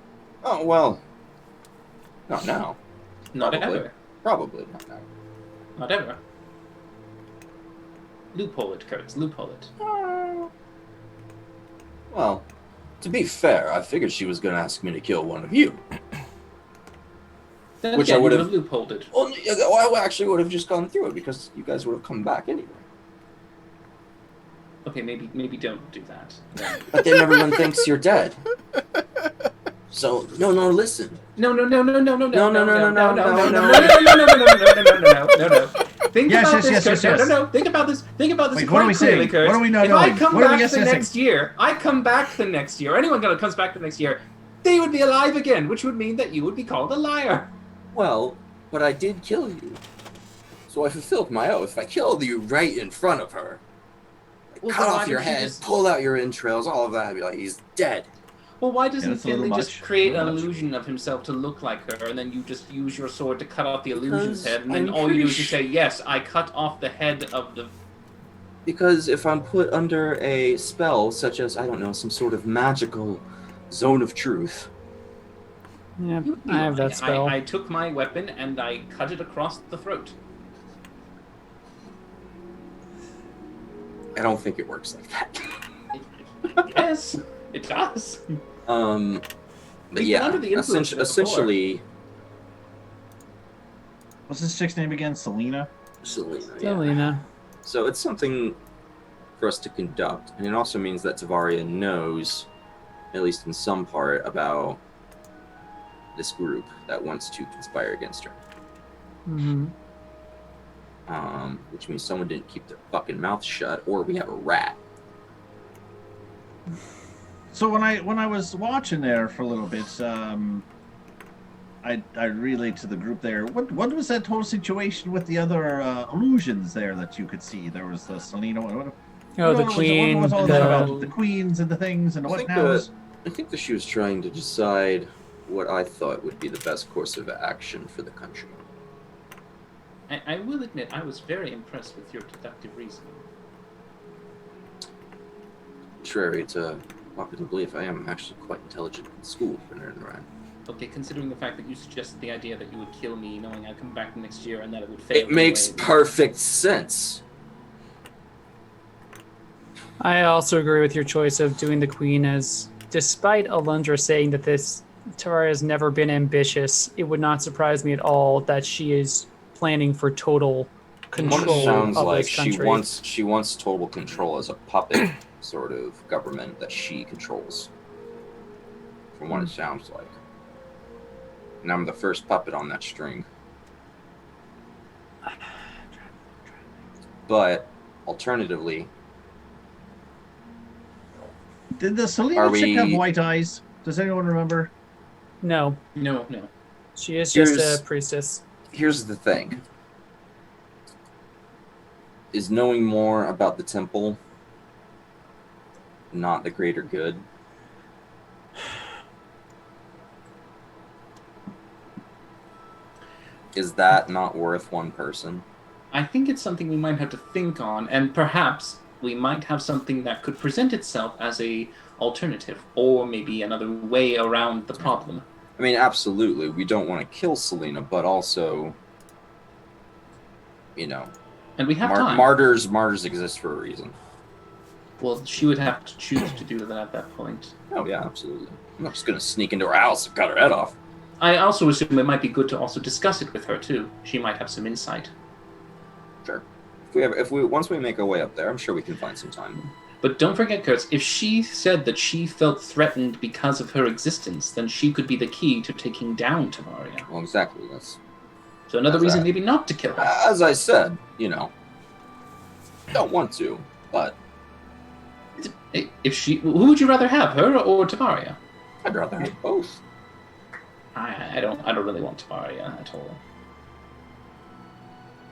Oh, well. Not now. Not Probably. ever. Probably not now. Not ever. Loophole it, Kurtz. Loophole it. Well, to be fair, I figured she was going to ask me to kill one of you. Then Which again, I would you have loopholed it. Well, I actually would have just gone through it because you guys would have come back anyway. Okay, maybe don't do that. But then everyone thinks you're dead. So no, listen. No. Think Yes, about yes, this, yes, Kurt. yes, yes. No. Think about this. Think about this Wait, quite what are we clearly, saying? Kurt. What are we not If I knowing? come What are we back the assessing? next year, anyone that comes back the next year, they would be alive again, which would mean that you would be called a liar. Well, but I did kill you. So I fulfilled my oath. I killed you right in front of her. Well, Cut then why off your didn't you head, just- pull out your entrails, all of that. I'd be like, he's dead. Well, why doesn't that's a little Finley just much. create A an little much. illusion of himself to look like her, and then you just use your sword to cut off the illusion's Because head, and then I'm all you do pretty is just say, yes, I cut off the head of the... Because if I'm put under a spell, such as, I don't know, some sort of magical zone of truth. Yeah, You would be I have lying. that spell. I took my weapon and I cut it across the throat. I don't think it works like that. Yes, it does. But We've been yeah, under the influence of it before. essentially, What's this chick's name again? Selena? Selena. Yeah. Selena. So it's something for us to conduct, and it also means that Tavaria knows, at least in some part, about this group that wants to conspire against her. Mm-hmm. Which means someone didn't keep their fucking mouth shut, or we have a rat. So when I was watching there for a little bit, I relayed to the group there. What was that whole situation with the other illusions there that you could see? There was the Selena. The queen. What was all that about the queens and the things and what now? I think that she was trying to decide what I thought would be the best course of action for the country. I will admit, I was very impressed with your deductive reasoning. Contrary to popular belief, I am actually quite intelligent in school for nerding around. Okay, considering the fact that you suggested the idea that you would kill me knowing I'd come back next year and that it would fail. It makes anyway. perfect sense. I also agree with your choice of doing the queen, as despite Alundra saying that this Tavaria has never been ambitious. It would not surprise me at all that she is planning for total control Sounds of like this country. she wants total control as a puppet sort of government that she controls. From what it sounds like. And I'm the first puppet on that string. But alternatively, Did the Selena chick have white eyes? Does anyone remember? No. No. She is just a priestess. Here's the thing. Is knowing more about the temple not the greater good? Is that not worth one person? I think it's something we might have to think on, and perhaps we might have something that could present itself as a alternative, or maybe another way around the problem. I mean, absolutely. We don't want to kill Selena, but also, you know, and we have time. Martyrs exist for a reason. Well, she would have to choose to do that at that point. Oh yeah, absolutely. I'm not just gonna sneak into her house and cut her head off. I also assume it might be good to also discuss it with her too. She might have some insight. Sure. Once we make our way up there, I'm sure we can find some time. But don't forget, Kurtz, if she said that she felt threatened because of her existence, then she could be the key to taking down Tavaria. Well, exactly. So another reason maybe not to kill her. As I said, don't want to, but if she, who would you rather have, her or Tavaria? I'd rather have both. I don't really want Tavaria at all.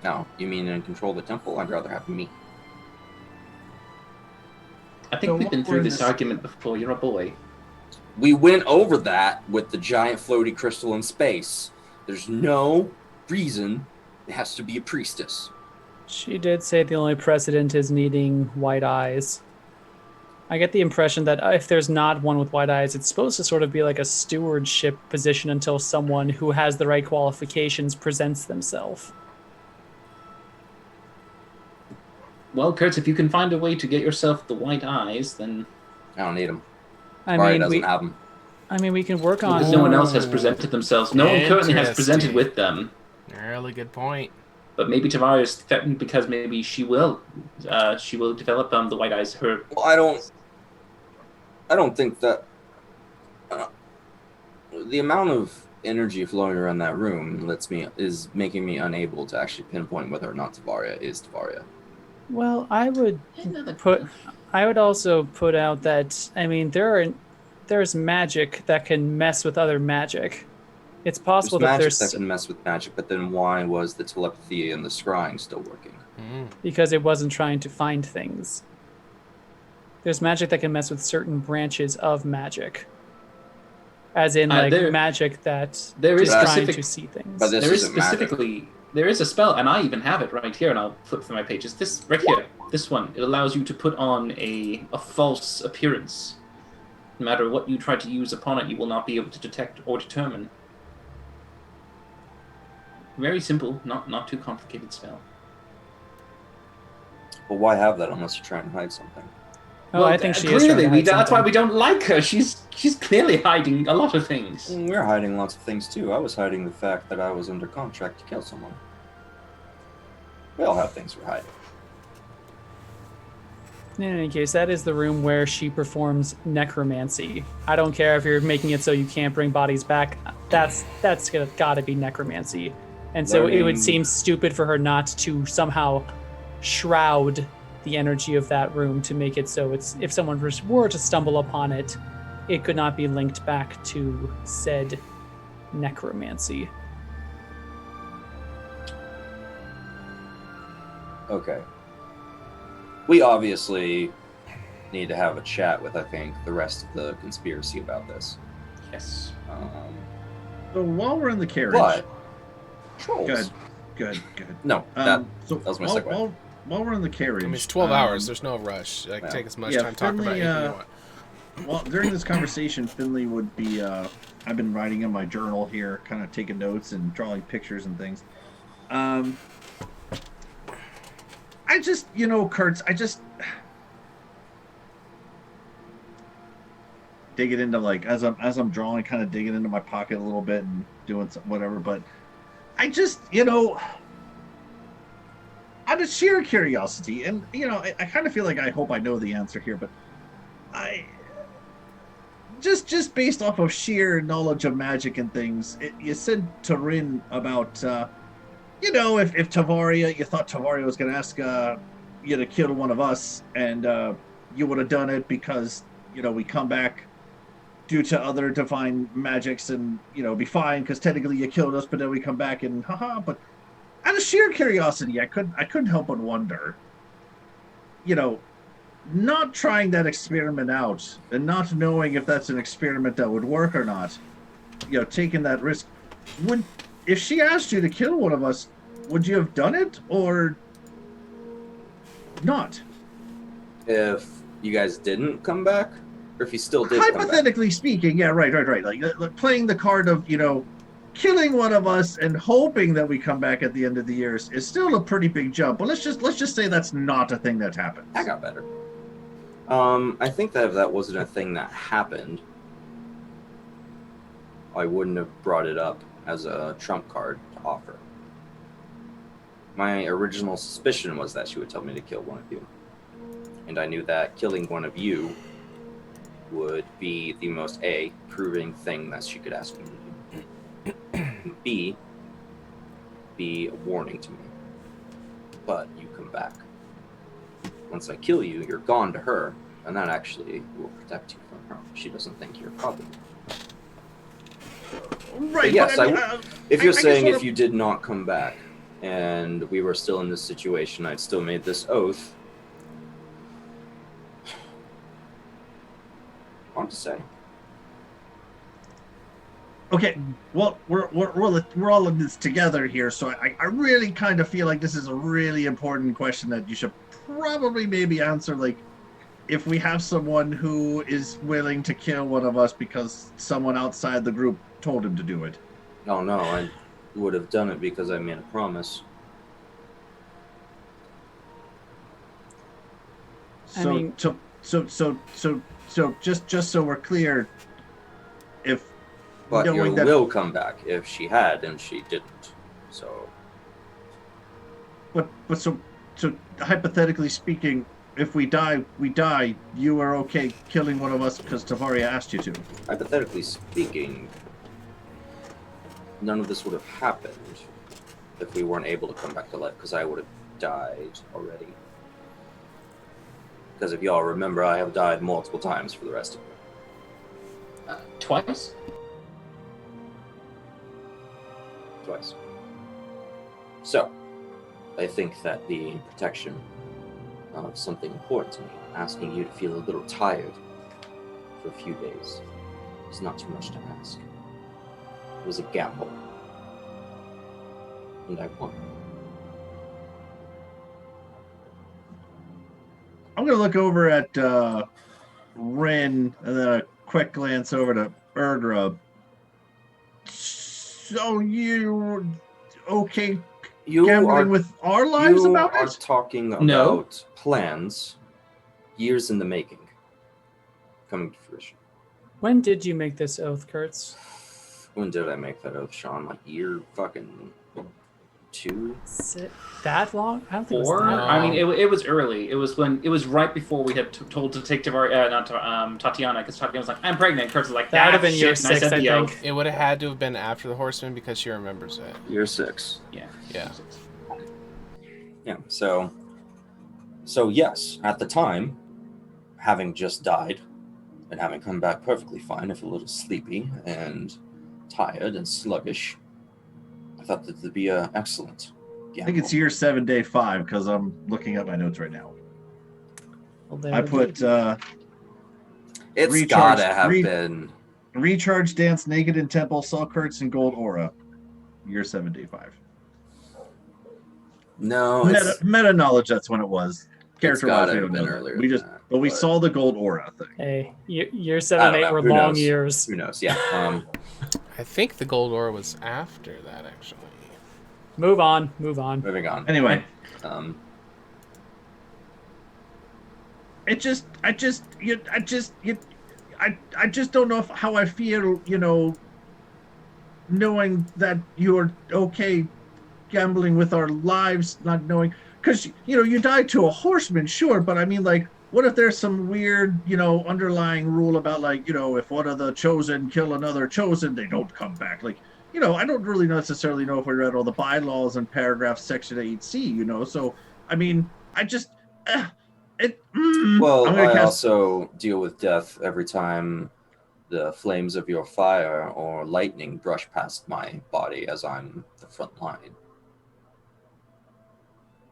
No, you mean in control of the temple? I'd rather have me. I think we've been through this argument before. You're a boy. We went over that with the giant floaty crystal in space. There's no reason it has to be a priestess. She did say the only precedent is needing white eyes. I get the impression that if there's not one with white eyes, it's supposed to sort of be like a stewardship position until someone who has the right qualifications presents themselves. Well, Kurtz, if you can find a way to get yourself the white eyes, then... I don't need them. I doesn't have them. I mean, we can work on... Because no one else has presented themselves. No one currently has presented with them. Really good point. But maybe Tavaria is threatened because maybe she will develop the white eyes. Her. Well, I don't think that the amount of energy flowing around that room is making me unable to actually pinpoint whether or not Tavaria is Tavaria. Well, I would also put out that, I mean, there's magic that can mess with other magic. It's possible there's that magic that can mess with magic, but then why was the telepathy and the scrying still working? Because it wasn't trying to find things. There's magic that can mess with certain branches of magic. As in, magic that is trying to see things. But there is a spell, and I even have it right here, and I'll flip through my pages. This, right here, this one, it allows you to put on a false appearance. No matter what you try to use upon it, you will not be able to detect or determine. Very simple, not too complicated spell. Well, why have that unless you're trying to hide something? Oh, I think she is trying to hide that's why something. we don't like her. She's clearly hiding a lot of things. We're hiding lots of things too. I was hiding the fact that I was under contract to kill someone. We all have things we're hiding. In any case, that is the room where she performs necromancy. I don't care if you're making it so you can't bring bodies back. That's gotta be necromancy. And so it would seem stupid for her not to somehow shroud the energy of that room to make it so if someone were to stumble upon it, it could not be linked back to said necromancy. Okay. We obviously need to have a chat with, I think, the rest of the conspiracy about this. Yes. So while we're in the carriage... What? Trolls. Good. No, that was my segue. While we're in the carriage... I mean, it's 12 hours. There's no rush. Take as much time talking about anything you want. Well, during this conversation, Finley would be... I've been writing in my journal here, kind of taking notes and drawing pictures and things. I just, Kurtz, digging into like as I'm drawing, kind of digging into my pocket a little bit and doing some, whatever. But I just, out of sheer curiosity, and I kind of feel like I hope I know the answer here, but I just based off of sheer knowledge of magic and things, you said to Rin about if Tavaria, you thought Tavaria was going to ask you to kill one of us, and you would have done it because we come back due to other divine magics and be fine because technically you killed us, but then we come back and haha. But out of sheer curiosity, I couldn't help but wonder, not trying that experiment out and not knowing if that's an experiment that would work or not, taking that risk, if she asked you to kill one of us, would you have done it or not? If you guys didn't come back, or if you still did Hypothetically speaking, yeah, right. Like playing the card of, killing one of us and hoping that we come back at the end of the year is still a pretty big jump. But let's just say that's not a thing that happens. I got better. I think that if that wasn't a thing that happened, I wouldn't have brought it up as a trump card to offer. My original suspicion was that she would tell me to kill one of you. And I knew that killing one of you would be the most A, proving thing that she could ask me to do. B, be a warning to me. But you come back. Once I kill you, you're gone to her, and that actually will protect you from her. She doesn't think you're a problem. Right. But yes, if you're saying if you you did not come back and we were still in this situation, I'd still made this oath. Hard to say. Okay, well, we're all in this together here, so I really kind of feel like this is a really important question that you should probably maybe answer, like, if we have someone who is willing to kill one of us because someone outside the group told him to do it. Oh no, I would have done it because I made a promise. So just so we're clear, if But you knowing that will come back if she had and she didn't. So but so hypothetically speaking, if we die, we die. You are okay killing one of us because Tavaria asked you to. hypothetically speaking, none of this would have happened if we weren't able to come back to life, because I would have died already. Because if y'all remember, I have died multiple times for the rest of you. Twice? Twice. So, I think that the protection of something important to me, asking you to feel a little tired for a few days, is not too much to ask. It was a gamble. And I won. I'm gonna look over at Rin and then a quick glance over to Erdra. So you okay gambling with our lives about it? You are talking about No. plans years in the making coming to fruition. When did you make this oath, Kurtz? When did I make that oath, Sean? Like year fucking 2? Is it that long? I don't think it was 4? that long. I mean, it was early. It was right before we had told to take Tatiana, because Tatiana was like, "I'm pregnant." Kurtz was like, That would have "Ah, been year shit," and 6, said I the think. oath. It would have had to have been after the Horseman because she remembers it. Year 6. Yeah. Yeah. Yeah. So yes, at the time, having just died and having come back perfectly fine, if a little sleepy and tired and sluggish, I thought that would be excellent. I think it's year 7, day 5 because I'm looking at my notes right now. Well, there I would put be- It's recharge- gotta have re- been. recharge, dance, naked in temple, saw Kurtz and gold aura. Year 7, day 5. No, it's Meta knowledge. That's when it was. Character gotta wise, we have don't been know. earlier We than just, that, but we but- saw the gold aura thing. Hey, year I 7 don't and 8 know. were Who long knows? years. Who knows? Yeah. I think the Gold Aura was after that, actually. Move on. Moving on. Anyway, Um, I I just don't know how I feel, knowing that you're okay gambling with our lives, not knowing, because you died to a horseman, sure, but I mean, like, what if there's some weird, underlying rule about, like, if one of the chosen kill another chosen, they don't come back. Like, I don't really necessarily know if we read all the bylaws and paragraph section 8C, so I mean, I just Well, I'm gonna I cast. also deal with death every time the flames of your fire or lightning brush past my body as I'm the front line.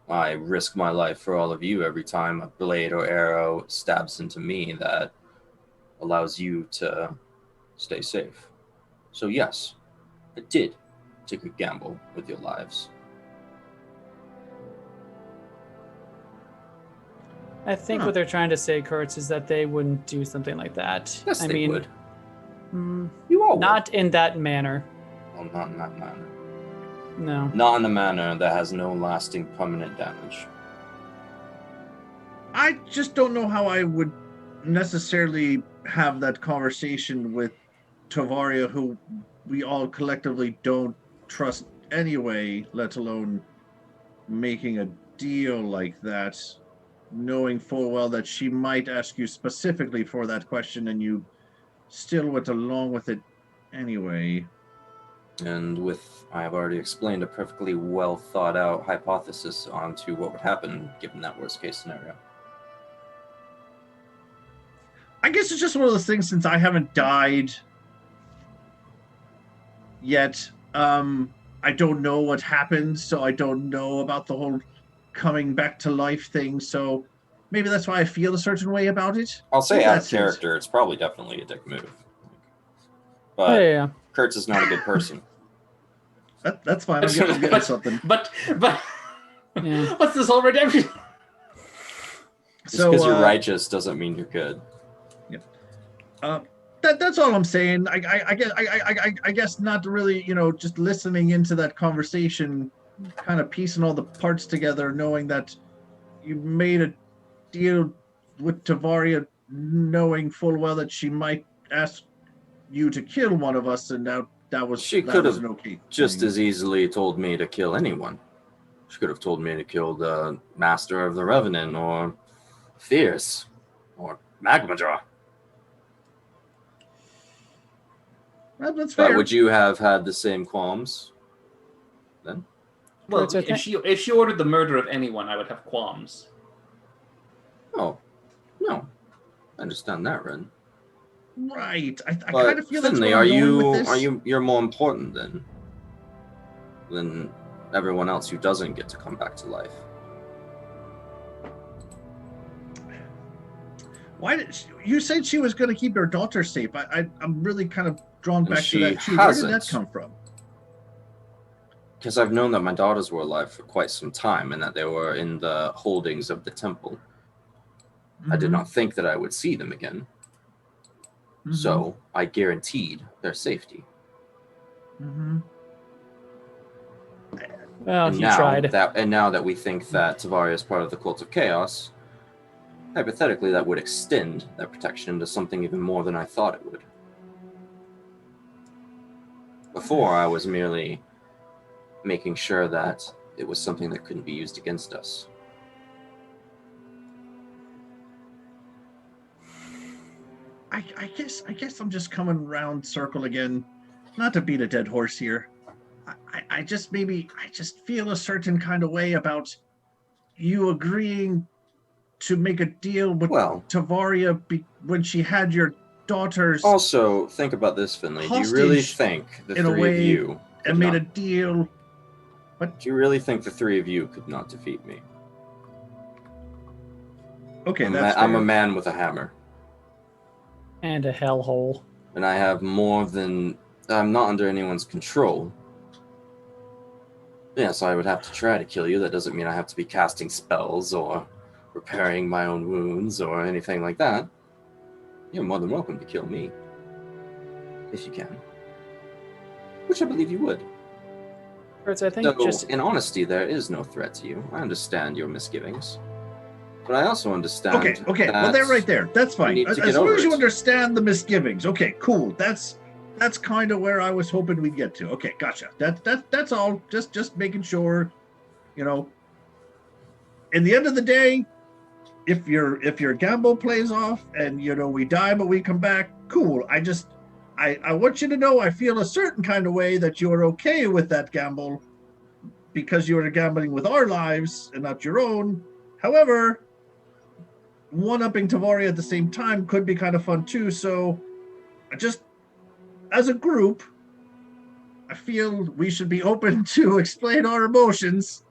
I risk my life for all of you every time a blade or arrow stabs into me that allows you to stay safe. So yes, I did take a gamble with your lives. I think what they're trying to say, Kurtz, is that they wouldn't do something like that. Yes, I they mean, would. You all not in that manner. Well, not in that manner. No. Not in a manner that has no lasting permanent damage. I just don't know how I would necessarily have that conversation with Tavaria, who we all collectively don't trust anyway, let alone making a deal like that, knowing full well that she might ask you specifically for that question and you still went along with it anyway. And I have already explained a perfectly well thought out hypothesis onto what would happen given that worst case scenario. I guess it's just one of those things, since I haven't died yet. I don't know what happened, so I don't know about the whole coming back to life thing, so maybe that's why I feel a certain way about it. I'll say out of That's it. character, it's probably definitely a dick move. But Yeah. Kurtz is not a good person. That's fine. I'm getting something. But what's this whole redemption? Just because you're righteous doesn't mean you're good. That's all I'm saying. I guess not really, just listening into that conversation, kind of piecing all the parts together, knowing that you made a deal with Tavaria, knowing full well that she might ask you to kill one of us, and that was an okay just thing. as easily told me to kill anyone. She could have told me to kill the Master of the Revenant, or Fierce, or Magmadraw. That's fair. But would you have had the same qualms then? Well, if she ordered the murder of anyone, I would have qualms. Oh, no, I understand that, Ren. Right. I kind of feel that's Finley, where I'm going with this. you're more important than everyone else who doesn't get to come back to life. Why did you said she was going to keep her daughter safe? I'm really kind of drawn back to that too. Where did that come from? Because I've known that my daughters were alive for quite some time and that they were in the holdings of the temple. I did not think that I would see them again. So I guaranteed their safety. Well, you tried. And now that we think that Tavaria is part of the Cult of Chaos, hypothetically that would extend that protection to something even more than I thought it would. Before, I was merely making sure that it was something that couldn't be used against us. I guess I'm just coming round circle again. Not to beat a dead horse here. I just feel a certain kind of way about you agreeing to make a deal with Tavaria when she had your daughters. Also, think about this, Finley. Do you really think the three of you made a deal? What? Do you really think the three of you could not defeat me? Okay, I'm a man with a hammer. And a hellhole. And I have more than... I'm not under anyone's control. Yeah, so I would have to try to kill you. That doesn't mean I have to be casting spells or repairing my own wounds or anything like that. You're more than welcome to kill me. If you can. Which I believe you would. I think in honesty, there is no threat to you. I understand your misgivings. But I also understand. Okay. Well, they're right there. That's fine. As long as you understand the misgivings. Okay, cool. That's kind of where I was hoping we'd get to. Okay, gotcha. That's all. Just making sure, you know. In the end of the day, if your gamble plays off and we die but we come back, cool. I want you to know I feel a certain kind of way that you're okay with that gamble because you're gambling with our lives and not your own. However, one-upping Tavaria at the same time could be kind of fun too. So just as a group, I feel we should be open to explain our emotions.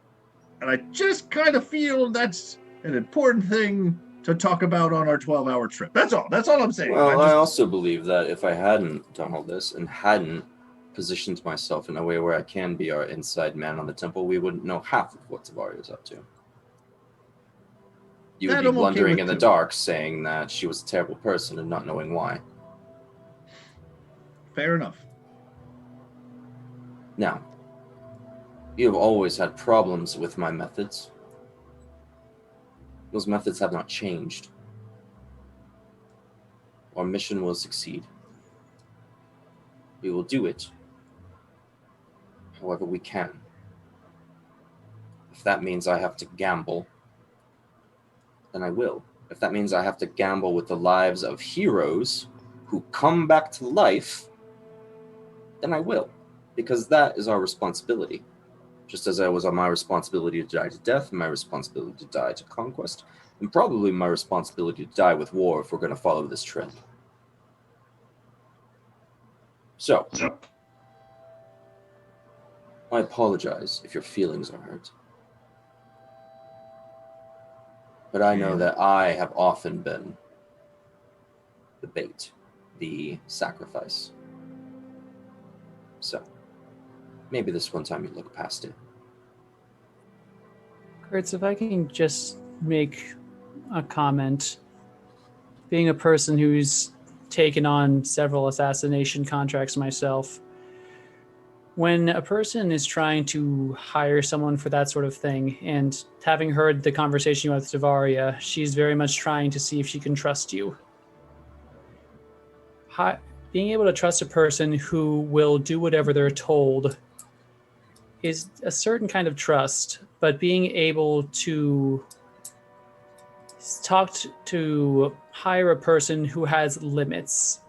And I just kind of feel that's an important thing to talk about on our 12-hour trip. That's all I'm saying. Well, I also believe that if I hadn't done all this and hadn't positioned myself in a way where I can be our inside man on the temple, we wouldn't know half of what Tavaria is up to. You would be blundering in the dark saying that she was a terrible person and not knowing why. Fair enough. Now, you have always had problems with my methods. Those methods have not changed. Our mission will succeed. We will do it however we can. If that means I have to gamble, then I will. If that means I have to gamble with the lives of heroes who come back to life, then I will. Because that is our responsibility. Just as it was on my responsibility to die to death, my responsibility to die to conquest, and probably my responsibility to die with war if we're going to follow this trend. So, I apologize if your feelings are hurt. But I know that I have often been the bait, the sacrifice. So, maybe this one time you look past it. Kurtz, if I can just make a comment. Being a person who's taken on several assassination contracts myself, when a person is trying to hire someone for that sort of thing, and having heard the conversation with Tavaria, she's very much trying to see if she can trust you. Being able to trust a person who will do whatever they're told is a certain kind of trust, but being able to talk to hire a person who has limits,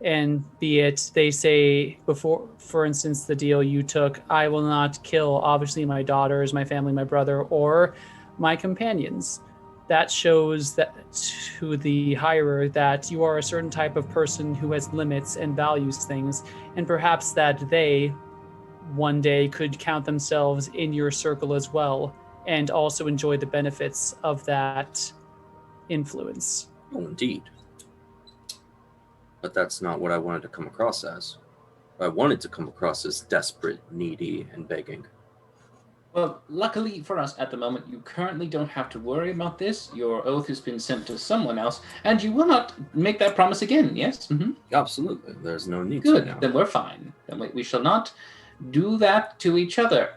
and be it they say before, for instance, the deal you took, I will not kill obviously my daughters, my family, my brother, or my companions. That shows that to the hirer that you are a certain type of person who has limits and values things, and perhaps that they one day could count themselves in your circle as well, and also enjoy the benefits of that influence. Oh, indeed. But that's not what I wanted to come across as. I wanted to come across as desperate, needy, and begging. Well, luckily for us at the moment, you currently don't have to worry about this. Your oath has been sent to someone else, and you will not make that promise again, yes? Mm-hmm. Absolutely. There's no need Good. to now. Then we're fine. Then we shall not do that to each other.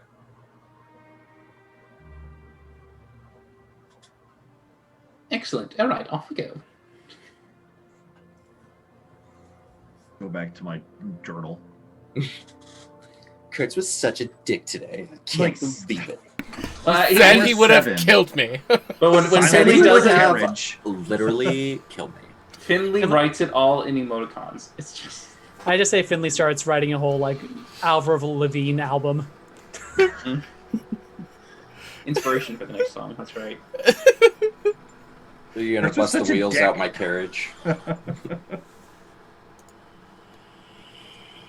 Excellent. All right, off we go. Go back to my journal. Kurtz was such a dick today. I can't believe it. Then he would have killed me. But when Finley does have literally killed me. Finley writes it all in emoticons. It's just... I just say Finley starts writing a whole, like, Avril Lavigne album. Inspiration for the next song, that's right. You're gonna bust the wheels out my carriage.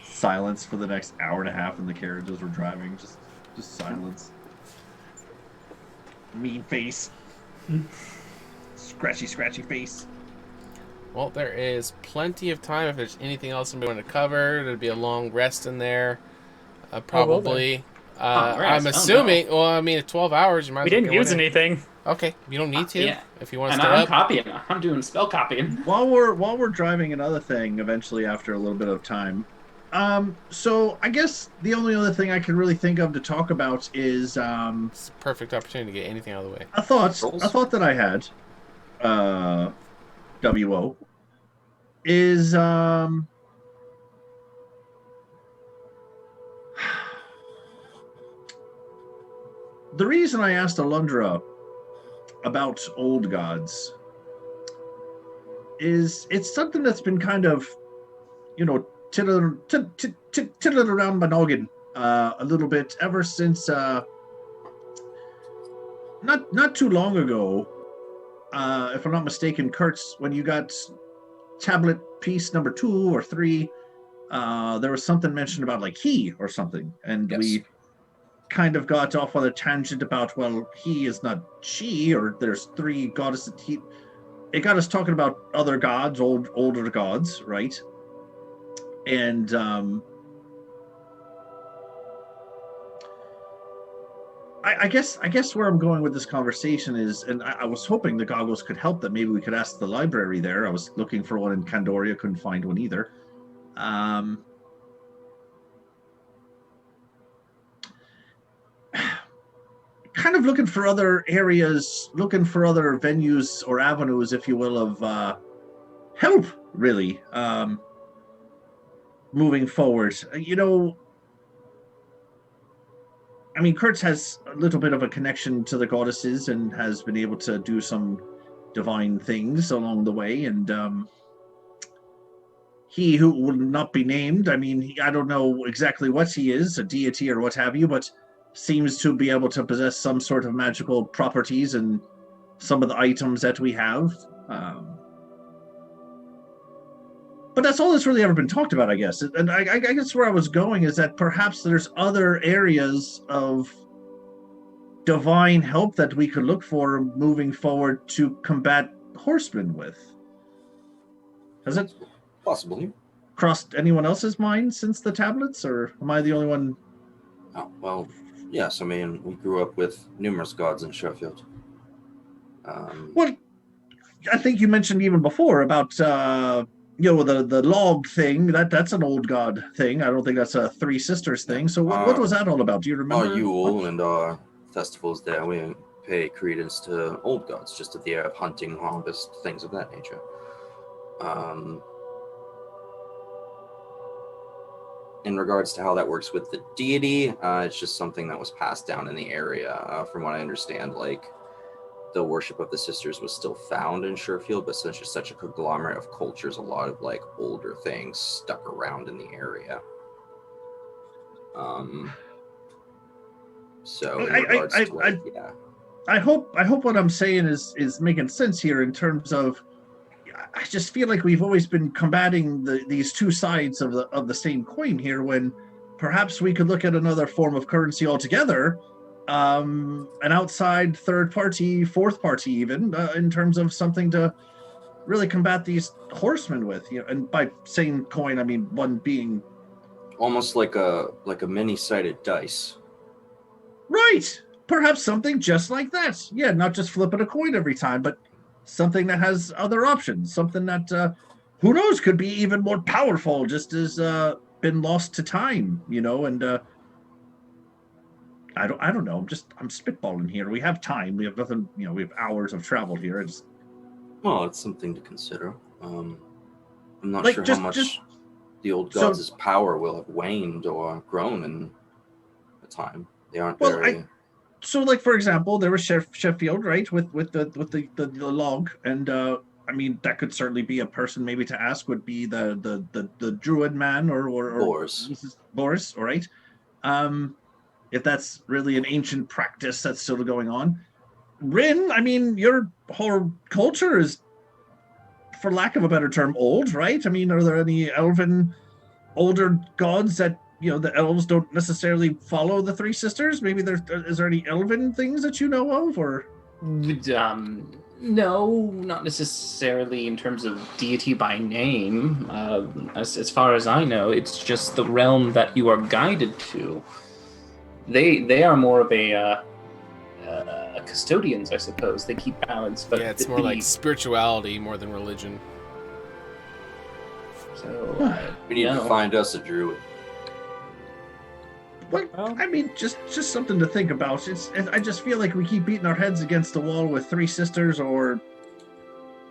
Silence for the next hour and a half in the carriage as we're driving. Just silence. Mean face. Scratchy face. Well, there is plenty of time if there's anything else we want to cover. There'd be a long rest in there. Probably. I'm assuming. Well, I mean, 12 hours. You might. We didn't use anything. Okay, you don't need to. Yeah. If you want to and stay I'm up. copying. I'm doing spell copying. While we're driving, another thing. Eventually, after a little bit of time, So I guess the only other thing I can really think of to talk about is It's a perfect opportunity to get anything out of the way. a thought that I had. WO is the reason I asked Alundra about old gods is it's something that's been kind of, tiddling around my noggin a little bit ever since not too long ago, if I'm not mistaken, Kurtz, when you got tablet piece number 2 or 3, there was something mentioned about like he or something, and Yes. we kind of got off on a tangent about, well, he is not she, or there's 3 goddesses. It got us talking about other gods, older gods, right? And I guess where I'm going with this conversation is, and I was hoping the goggles could help, that maybe we could ask the library there. I was looking for one in Candoria, couldn't find one either. Kind of looking for other areas, looking for other venues or avenues, if you will, of help, really, moving forward. I mean, Kurtz has a little bit of a connection to the goddesses and has been able to do some divine things along the way. And he who will not be named, I mean, I don't know exactly what he is, a deity or what have you, but seems to be able to possess some sort of magical properties and some of the items that we have. But that's all that's really ever been talked about, I guess. And I guess where I was going is that perhaps there's other areas of divine help that we could look for moving forward to combat horsemen with. Has it Possibly. crossed anyone else's mind since the tablets, or am I the only one? Oh, well, yes. I mean, we grew up with numerous gods in Sheffield. Well, I think you mentioned even before about the log thing. That's an old god thing. I don't think that's a 3 sisters thing. So what was that all about? Do you remember? Our Yule and our festivals there, we pay credence to old gods, just at the area of hunting, harvest, things of that nature. In regards to how that works with the deity, it's just something that was passed down in the area. From what I understand, like, the worship of the sisters was still found in Sherfield, but since it's such a conglomerate of cultures, a lot of like older things stuck around in the area. So in regards to, like, yeah. I hope what I'm saying is making sense here, in terms of, I just feel like we've always been combating these 2 sides of the same coin here, when perhaps we could look at another form of currency altogether, an outside third party, fourth party even, in terms of something to really combat these horsemen with. And by saying coin, I mean one being almost like a many-sided dice. Right. Perhaps something just like that. Yeah, not just flipping a coin every time, but something that has other options, something that who knows, could be even more powerful, just as been lost to time, and I don't know. I'm spitballing here. We have time. We have nothing. We have hours of travel here. Well, it's something to consider. I'm not sure how much the old gods' power will have waned or grown in the time. They aren't very. So, like, for example, there was Sheffield, right, with the log, and I mean, that could certainly be a person maybe to ask. Would be the druid man or Boris, all right. If that's really an ancient practice that's still going on. Rin, I mean, your whole culture is, for lack of a better term, old, right? I mean, are there any elven older gods that, the elves don't necessarily follow the 3 sisters? Maybe is there any elven things that you know of, or? No, not necessarily in terms of deity by name. As far as I know, it's just the realm that you are guided to. They are more of a custodians, I suppose. They keep balance, but yeah, it's more like spirituality more than religion. So, We need to no. find us a druid. Well, I mean, just something to think about. I just feel like we keep beating our heads against the wall with Three Sisters or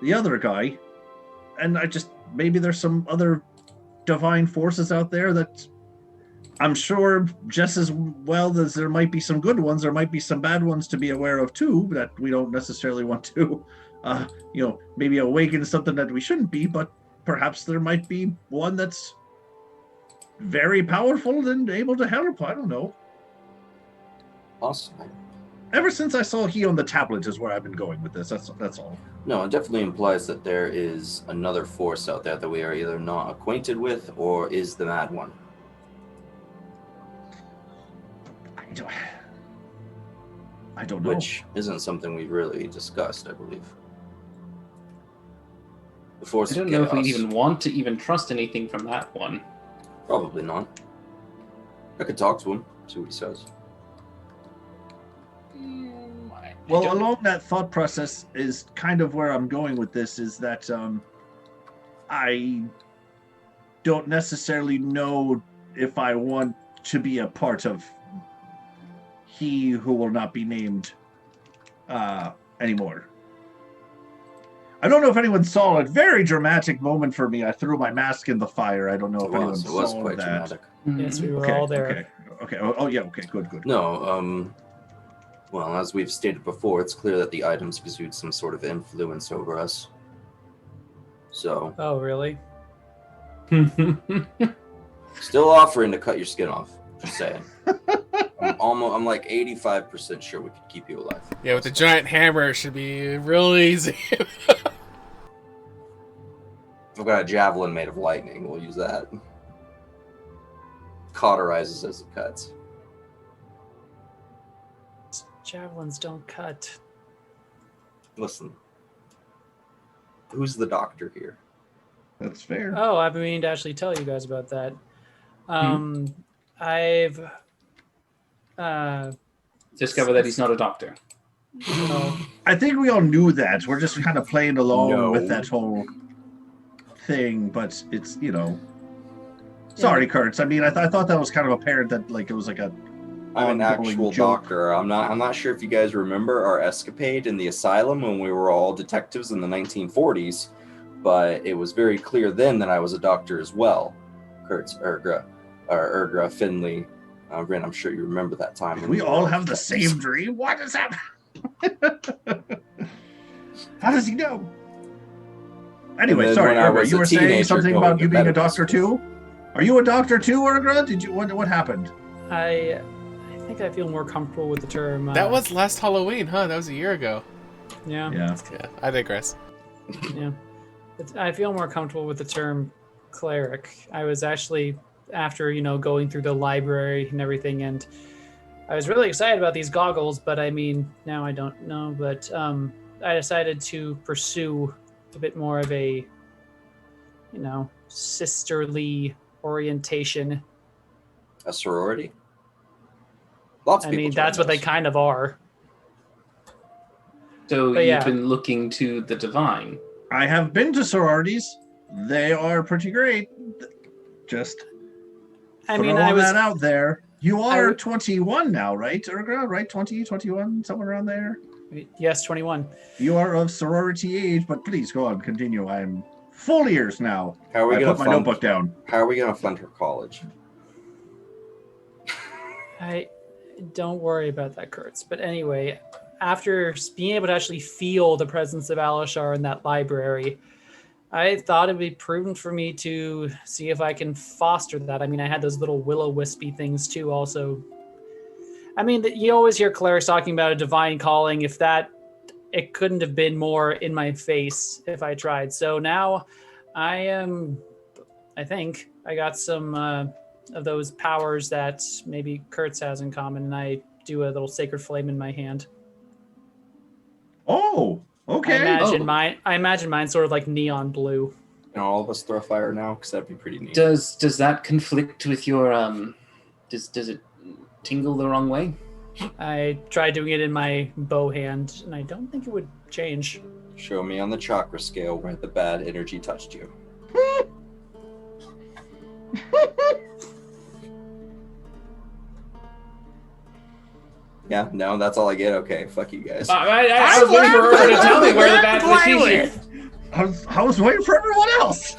the other guy, and maybe there's some other divine forces out there that I'm sure just as well as there might be some good ones, there might be some bad ones to be aware of too, that we don't necessarily want to, maybe awaken something that we shouldn't be, but perhaps there might be one that's very powerful and able to help. I don't know. Awesome. Ever since I saw he on the tablet is where I've been going with this. That's all. No, it definitely implies that there is another force out there that we are either not acquainted with or is the mad one. I don't know. Which isn't something we've really discussed, I believe. The force I don't of know if we chaos. even want to even trust anything from that one. Probably not. I could talk to him, see what he says. Well, along that thought process is kind of where I'm going with this, is that I don't necessarily know if I want to be a part of he who will not be named anymore. I don't know if anyone saw a very dramatic moment for me. I threw my mask in the fire. I don't know if anyone saw was quite that. dramatic. Yes, we were all there. Okay. Oh, yeah. Okay. Good. No, well, as we've stated before, it's clear that the items exude some sort of influence over us. So, Oh, really? still offering to cut your skin off. Just saying. I'm like 85% sure we could keep you alive. Yeah, with the giant hammer, it should be real easy. I've got a javelin made of lightning. We'll use that. Cauterizes as it cuts. Javelins don't cut. Listen. Who's the doctor here? That's fair. Oh, I've been meaning to actually tell you guys about that. I've Discover that he's not a doctor. I think we all knew that. We're just kind of playing along No. with that whole thing, but it's, Sorry, Kurtz. I mean, I thought that was kind of apparent that it was like a. I'm an actual joke. doctor. I'm not sure if you guys remember our escapade in the asylum when we were all detectives in the 1940s, but it was very clear then that I was a doctor as well. Kurtz, Ergra, Finley, Rin, I'm sure you remember that time. Did we all have the same dream? What is that? How does he know? Anyway, then sorry, when I Ergra, was you a were saying teenager something going about to you being a medical doctor school. too? Are you a doctor too, Ergra? Did you? What happened? I think I feel more comfortable with the term. That was last Halloween, huh? That was a year ago. Yeah. Yeah. Yeah, I digress. Yeah. I feel more comfortable with the term cleric. I was actually, after, going through the library and everything, and I was really excited about these goggles, but I mean, now I don't know. But I decided to pursue a bit more of a, sisterly orientation. A sorority? Lots of I people mean, join that's what they those. kind of are. So But you've yeah. been looking to the divine. I have been to sororities. They are pretty great. Just I throw mean, I was that out there. You are 21 now, right, Ergra? Right, 20, 21, somewhere around there. Yes, 21. You are of sorority age, but please go on, continue. I'm full ears now. How are we I gonna put my fund? notebook down. How are we gonna fund her college? I don't worry about that, Kurtz. But anyway, after being able to actually feel the presence of Alishar in that library, I thought it would be prudent for me to see if I can foster that. I mean, I had those little willow-wispy things too also. I mean, you always hear clerics talking about a divine calling. If that, it couldn't have been more in my face if I tried. So now I think I got some of those powers that maybe Kurtz has in common, and I do a little sacred flame in my hand. Oh, okay. I imagine mine sort of like neon blue. Can all of us throw fire now? Because that'd be pretty neat. Does that conflict with your does it tingle the wrong way? I tried doing it in my bow hand, and I don't think it would change. Show me on the chakra scale where the bad energy touched you. Yeah, no, that's all I get. Okay, fuck you guys. I was waiting for Urga to tell me where the bad is. I was waiting for everyone else.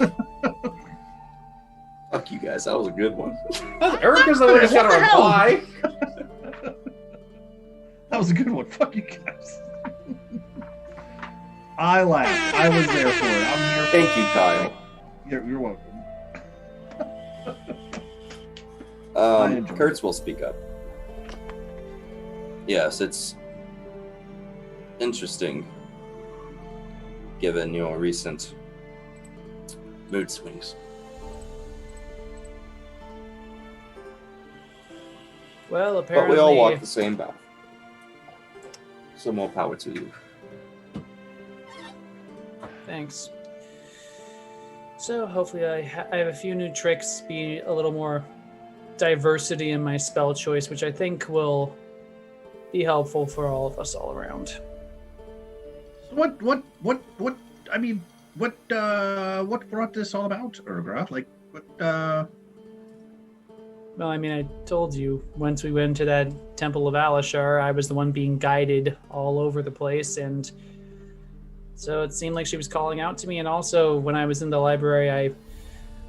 Fuck you guys. That was a good one. Urga's the one who's got to reply. That was a good one. Fuck you guys. I laughed. I was there for it. I'm here. Thank you, Kyle. You're welcome. Kurtz will speak up. Yes, it's interesting, given your recent mood swings. Well, But apparently... we all walk the same path. So more power to you. Thanks. So hopefully I have a few new tricks, be a little more diversity in my spell choice, which I think will be helpful for all of us all around. What I mean, what brought this all about, Urgra? Like, what, Well, I mean, I told you, once we went to that Temple of Alashar, I was the one being guided all over the place, and so it seemed like she was calling out to me. And also, when I was in the library,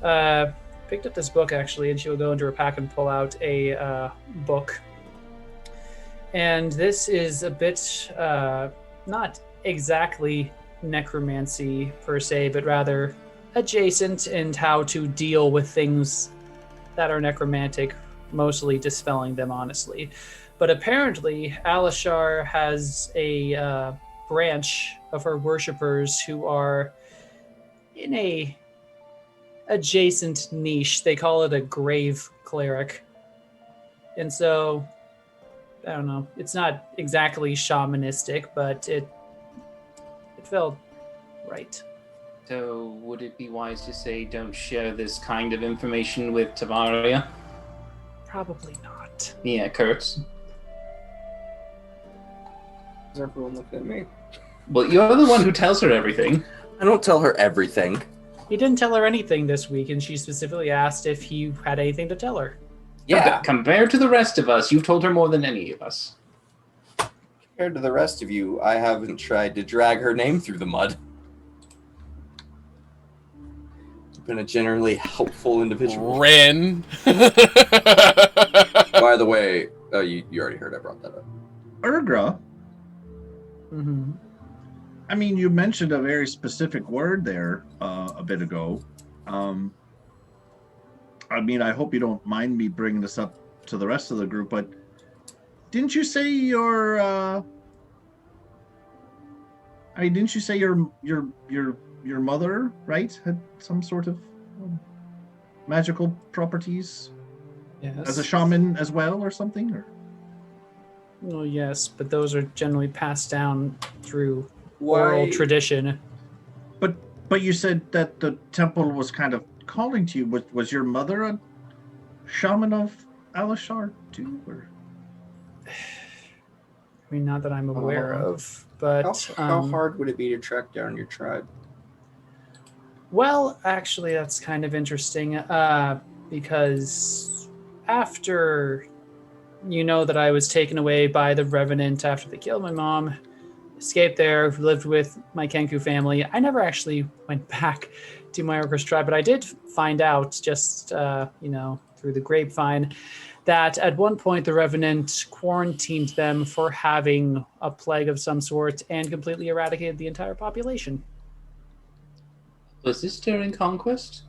I picked up this book, actually, and she will go into her pack and pull out a book. And this is a bit, not exactly necromancy per se, but rather adjacent, and how to deal with things that are necromantic, mostly dispelling them, honestly. But apparently, Alashar has a branch of her worshippers who are in a adjacent niche. They call it a grave cleric. And so, I don't know, it's not exactly shamanistic, but it felt right. So, would it be wise to say don't share this kind of information with Tavaria? Probably not. Yeah, Kurtz. Is everyone looking at me? Well, you're the one who tells her everything. I don't tell her everything. He didn't tell her anything this week, and she specifically asked if he had anything to tell her. Yeah. Compared to the rest of us, you've told her more than any of us. Compared to the rest of you, I haven't tried to drag her name through the mud. I've been a generally helpful individual. Ren. By the way, you already heard I brought that up. Urgra? Mm-hmm. I mean, you mentioned a very specific word there a bit ago. I mean, I hope you don't mind me bringing this up to the rest of the group, but didn't you say your mother, right, had some sort of magical properties? Yes. As a shaman as well, or something? Or? Well, yes, but those are generally passed down through Why- oral tradition. But you said that the temple was kind of calling to you. Was your mother a shaman of Alashar too? Or? I mean, not that I'm aware of, but... How hard would it be to track down your tribe? Well, actually, that's kind of interesting, because after you know that I was taken away by the Revenant after they killed my mom, escaped there, lived with my Kenku family, I never actually went back to my Orcish tribe, but I did find out just, through the grapevine, that at one point the Revenant quarantined them for having a plague of some sort and completely eradicated the entire population. Was this during Conquest?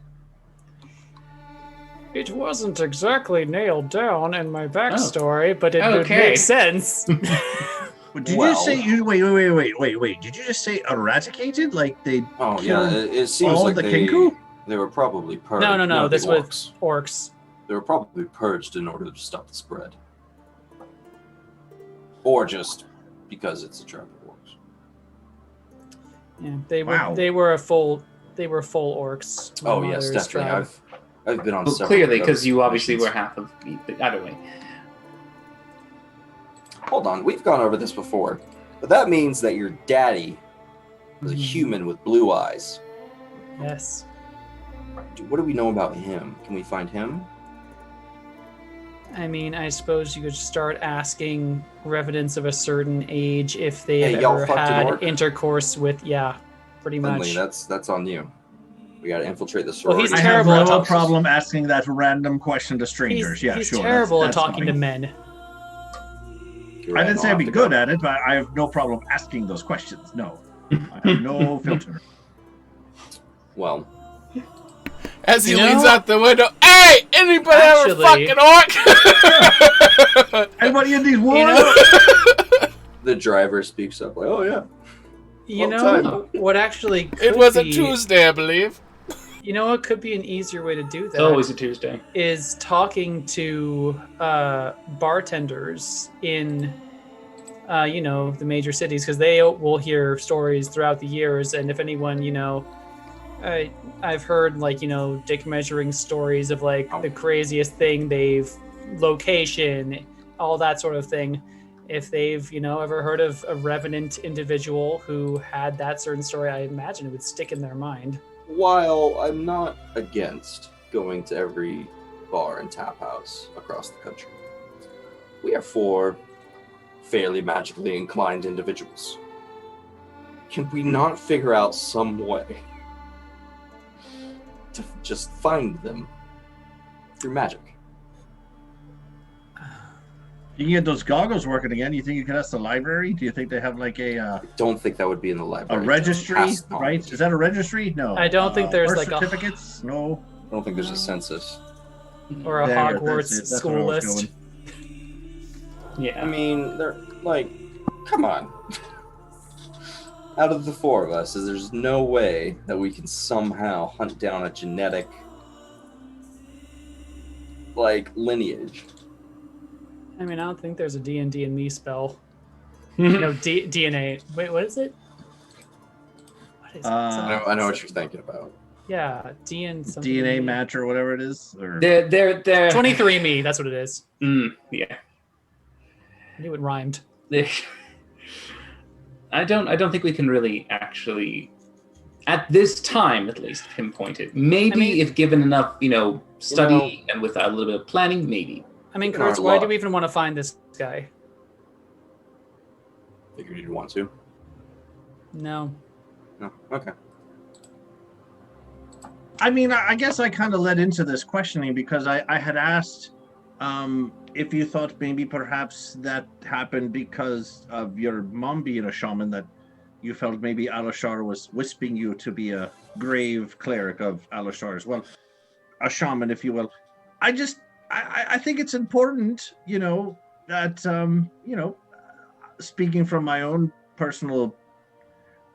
It wasn't exactly nailed down in my backstory, but it would make sense. Did you say wait? Did you just say eradicated? Like they Oh killed yeah, it seems all like the they Kenku? they were probably purged. No, this the was orcs. They were probably purged in order to stop the spread, or just because it's a tribe of orcs. Yeah, they were Wow. they were full orcs. my Oh yes, mother's definitely. tribe. I've been on Well, several. clearly, of those because you obviously missions. were half of me, but either way. Hold on, we've gone over this before, but that means that your daddy was a Mhm. human with blue eyes. Yes. What do we know about him? Can we find him? I mean, I suppose you could start asking revenants of a certain age if they have y'all ever fucked an had orc? intercourse with, pretty Finley, much. that's on you. We gotta infiltrate the Well, he's sorority. I have terrible at no talking. problem asking that random question to strangers. He's Sure. terrible that's at talking to fine. men. You're I right, didn't say I'll I'd be have to good go. at it, but I have no problem asking those questions. No. I have no filter. Well, As he You leans know- out the window, hey, anybody have a Actually- fucking orc? Anybody in these You woods? know, the driver speaks up like, "Oh yeah, you Well know what actually could It was a be, Tuesday, I believe. You know what could be an easier way to do It's that always a Tuesday. is talking to bartenders in the major cities, because they will hear stories throughout the years, and if anyone, I've heard dick measuring stories of the craziest thing location, all that sort of thing. If they've ever heard of a revenant individual who had that certain story, I imagine it would stick in their mind. While I'm not against going to every bar and tap house across the country, we are 4 fairly magically inclined individuals. Can we not figure out some way to just find them through magic? You can get those goggles working again. You think you can ask the library? Do you think they have I don't think that would be in the a library. registry? Past Right? knowledge. Is that a registry? No. I don't think there's birth like certificates? No. I don't think there's a census. or a There, Hogwarts that's it. That's school where I was list. Yeah. I mean, they're like, come on. Out of the 4 of us, there's no way that we can somehow hunt down a genetic, lineage. I mean, I don't think there's a D&D and me spell. DNA. Wait, what is it? What is it? I know what you're thinking about. Yeah, DNA DNA match or whatever it is? Or... They're 23andMe, that's what it is. Yeah. I knew it rhymed. I don't think we can really actually, at this time at least, pinpoint it. Maybe if given enough, study and with a little bit of planning, maybe. I mean, Not Kurtz, a why lot. do we even want to find this guy? Figured you'd want to. No. No. Okay. I mean, I guess I kind of led into this questioning because I had asked if you thought maybe perhaps that happened because of your mom being a shaman, that you felt maybe Alashar was wisping you to be a grave cleric of Alashar's. Well, a shaman, if you will. I think it's important, that, speaking from my own personal,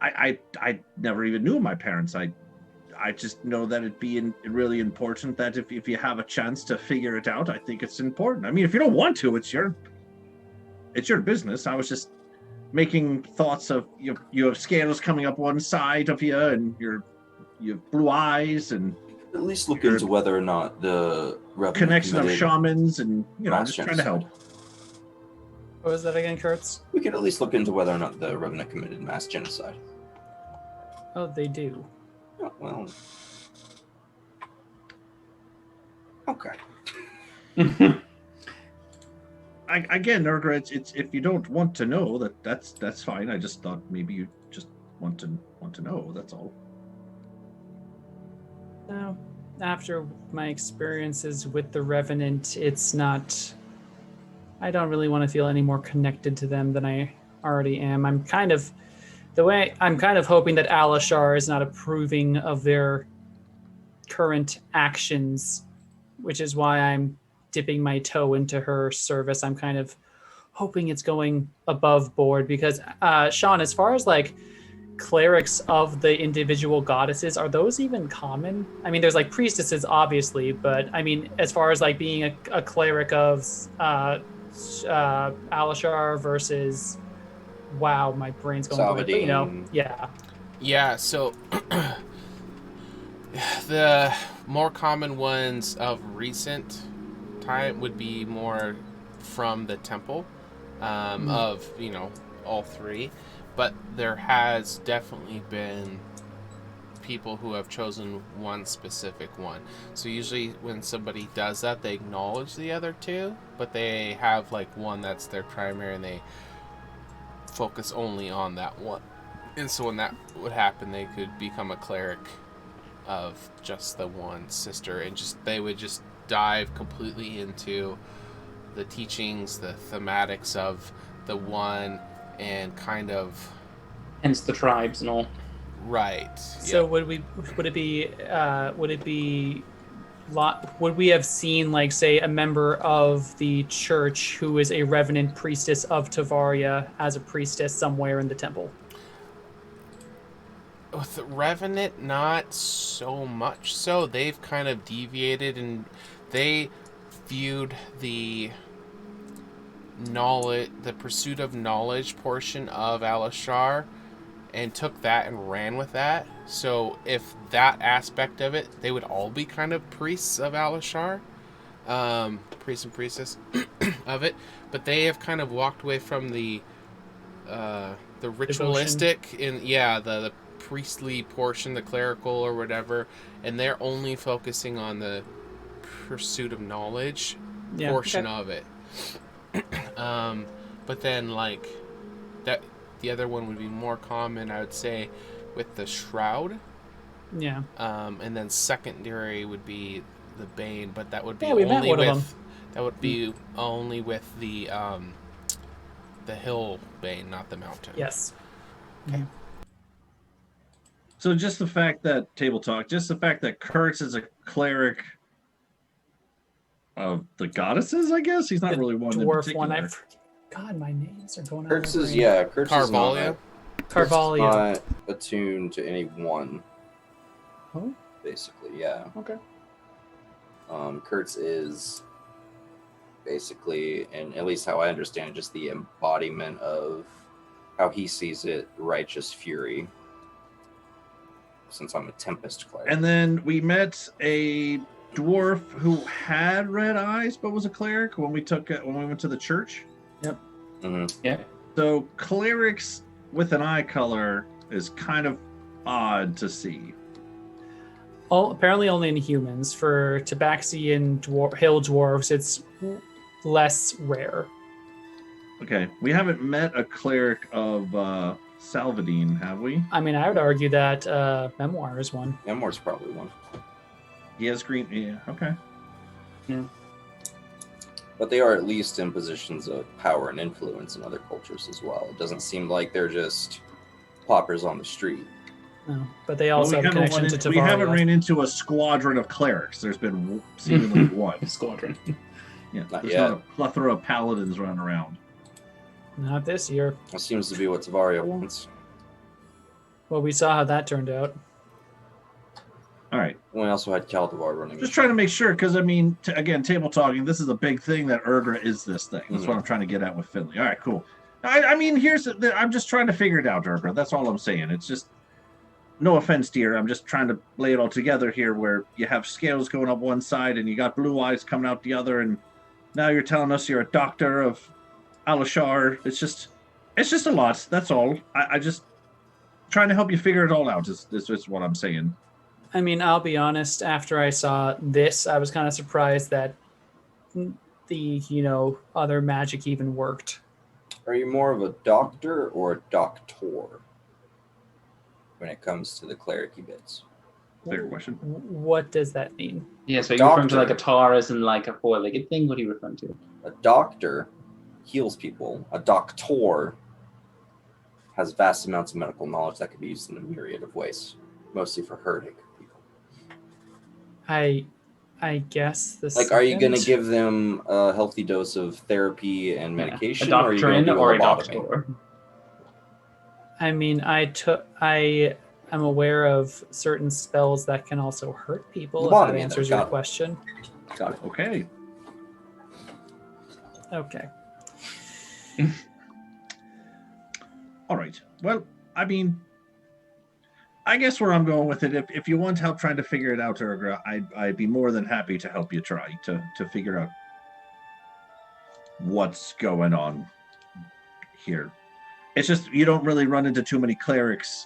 I never even knew my parents. I just know that it'd be really important that if you have a chance to figure it out, I think it's important. I mean, if you don't want to, it's your business. I was just making thoughts of you have scales coming up one side of you, and you have blue eyes, and At least look into whether or not the Revenant connection of committed shamans, and mass just trying to help. What was that again, Kurtz? We could at least look into whether or not the Revenant committed mass genocide. Oh, they do. Oh, well. Okay. Again, Nurgle, it's if you don't want to know, that's fine. I just thought maybe you just want to know. That's all. No. After my experiences with the Revenant, it's not. I don't really want to feel any more connected to them than I already am. I'm kind of hoping that Alashar is not approving of their current actions, which is why I'm dipping my toe into her service. I'm kind of hoping it's going above board because, Sean, as far as clerics of the individual goddesses, are those even common? I mean, there's priestesses, obviously, but I mean, as far as being a cleric of Alashar versus, wow, my brain's going blank, but, Yeah, so the more common ones of recent time would be more from the temple of, all 3. But there has definitely been people who have chosen one specific one. So usually when somebody does that, they acknowledge the other two, but they have like one that's their primary and they focus only on that one. And so when that would happen, they could become a cleric of just the one sister, and they would just dive completely into the teachings, the thematics of the one, and kind of Hence the tribes and all. right. So would we have seen, like, say, a member of the church who is a revenant priestess of Tavaria as a priestess somewhere in the temple? With the Revenant, not so much so. They've kind of deviated, and they viewed the pursuit of knowledge portion of Alashar and took that and ran with that. So if that aspect of it, they would all be kind of priests of Alashar, priests and priestess of it. But they have kind of walked away from the ritualistic the priestly portion, the clerical or whatever, and they're only focusing on the pursuit of knowledge portion of it. But then like that, the other one would be more common, I would say, with the shroud. Yeah. And then secondary would be the Bane, but that would be we met only one of with them. that would be only with the hill Bane, not the mountain. Yes. Okay. So just the fact that Kurtz is a cleric of the goddesses, I guess he's not really one in Dwarf particular. one. God, my names are going out. Kurtz of is my brain. Kurtz Carvalia. is not attuned to any one. Oh. Basically, yeah. Okay. Kurtz is basically, and at least how I understand, just the embodiment of how he sees it, righteous fury. Since I'm a Tempest cleric. And then we met a dwarf who had red eyes but was a cleric when we went to the church. Yep. Mm-hmm. Yeah. So clerics with an eye color is kind of odd to see. Apparently only in humans. For Tabaxi and hill dwarves, it's less rare. Okay, we haven't met a cleric of Salvadine, have we? I mean, I would argue that Memoir is one. Memoir's probably one. He has green. Yeah. Okay. Yeah. But they are at least in positions of power and influence in other cultures as well. It doesn't seem like they're just paupers on the street. No, but they also have a connection to Tavaria. We haven't ran into a squadron of clerics. There's been seemingly one squadron. Yeah, Not there's yet. not a plethora of paladins running around. Not this year. That seems to be what Tavaria wants. Well, we saw how that turned out. All right. We also had Caldevar running. Just trying to make sure, because I mean, again, table talking. This is a big thing that Ergra is this thing. That's what I'm trying to get at with Finley. All right, cool. I mean, I'm just trying to figure it out, Ergra. That's all I'm saying. It's just, no offense, dear. I'm just trying to lay it all together here, where you have scales going up one side and you got blue eyes coming out the other, and now you're telling us you're a doctor of Alashar. It's just a lot. That's all. I just trying to help you figure it all out. Is what I'm saying. I mean, I'll be honest, after I saw this, I was kind of surprised that the, other magic even worked. Are you more of a doctor or a doctor when it comes to the clericy bits? Fair question. What does that mean? Yeah, so you're referring to like a tar as in like a four-legged thing? What are you referring to? A doctor heals people. A doctor has vast amounts of medical knowledge that can be used in a myriad of ways, mostly for hurting people. I guess this. Like, are you going to give them a healthy dose of therapy and medication, A or are you going doctrine to do or a lobotomy? doctor? I mean, I am aware of certain spells that can also hurt people. If that Lobotomy, answers then. your Got it. question. Got it. Okay. Okay. All right. Well, I mean, I guess where I'm going with it, if you want help trying to figure it out, Ergra, I'd be more than happy to help you try to figure out what's going on here. It's just you don't really run into too many clerics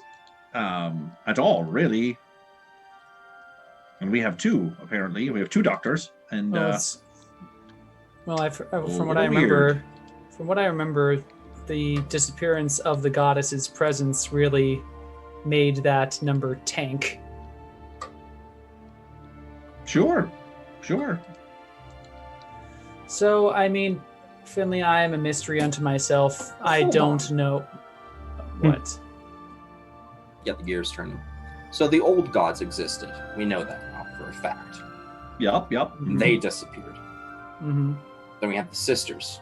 at all, really. And we have two, apparently. We have two doctors. And Well, from what little I remember, weird. the disappearance of the goddess's presence really made that number tank. Sure. So, I mean, Finley, I am a mystery unto myself. I Hold don't on. know what. Get the gears turning. So the old gods existed. We know that now for a fact. Yep. They disappeared. Hmm. Then we have the sisters.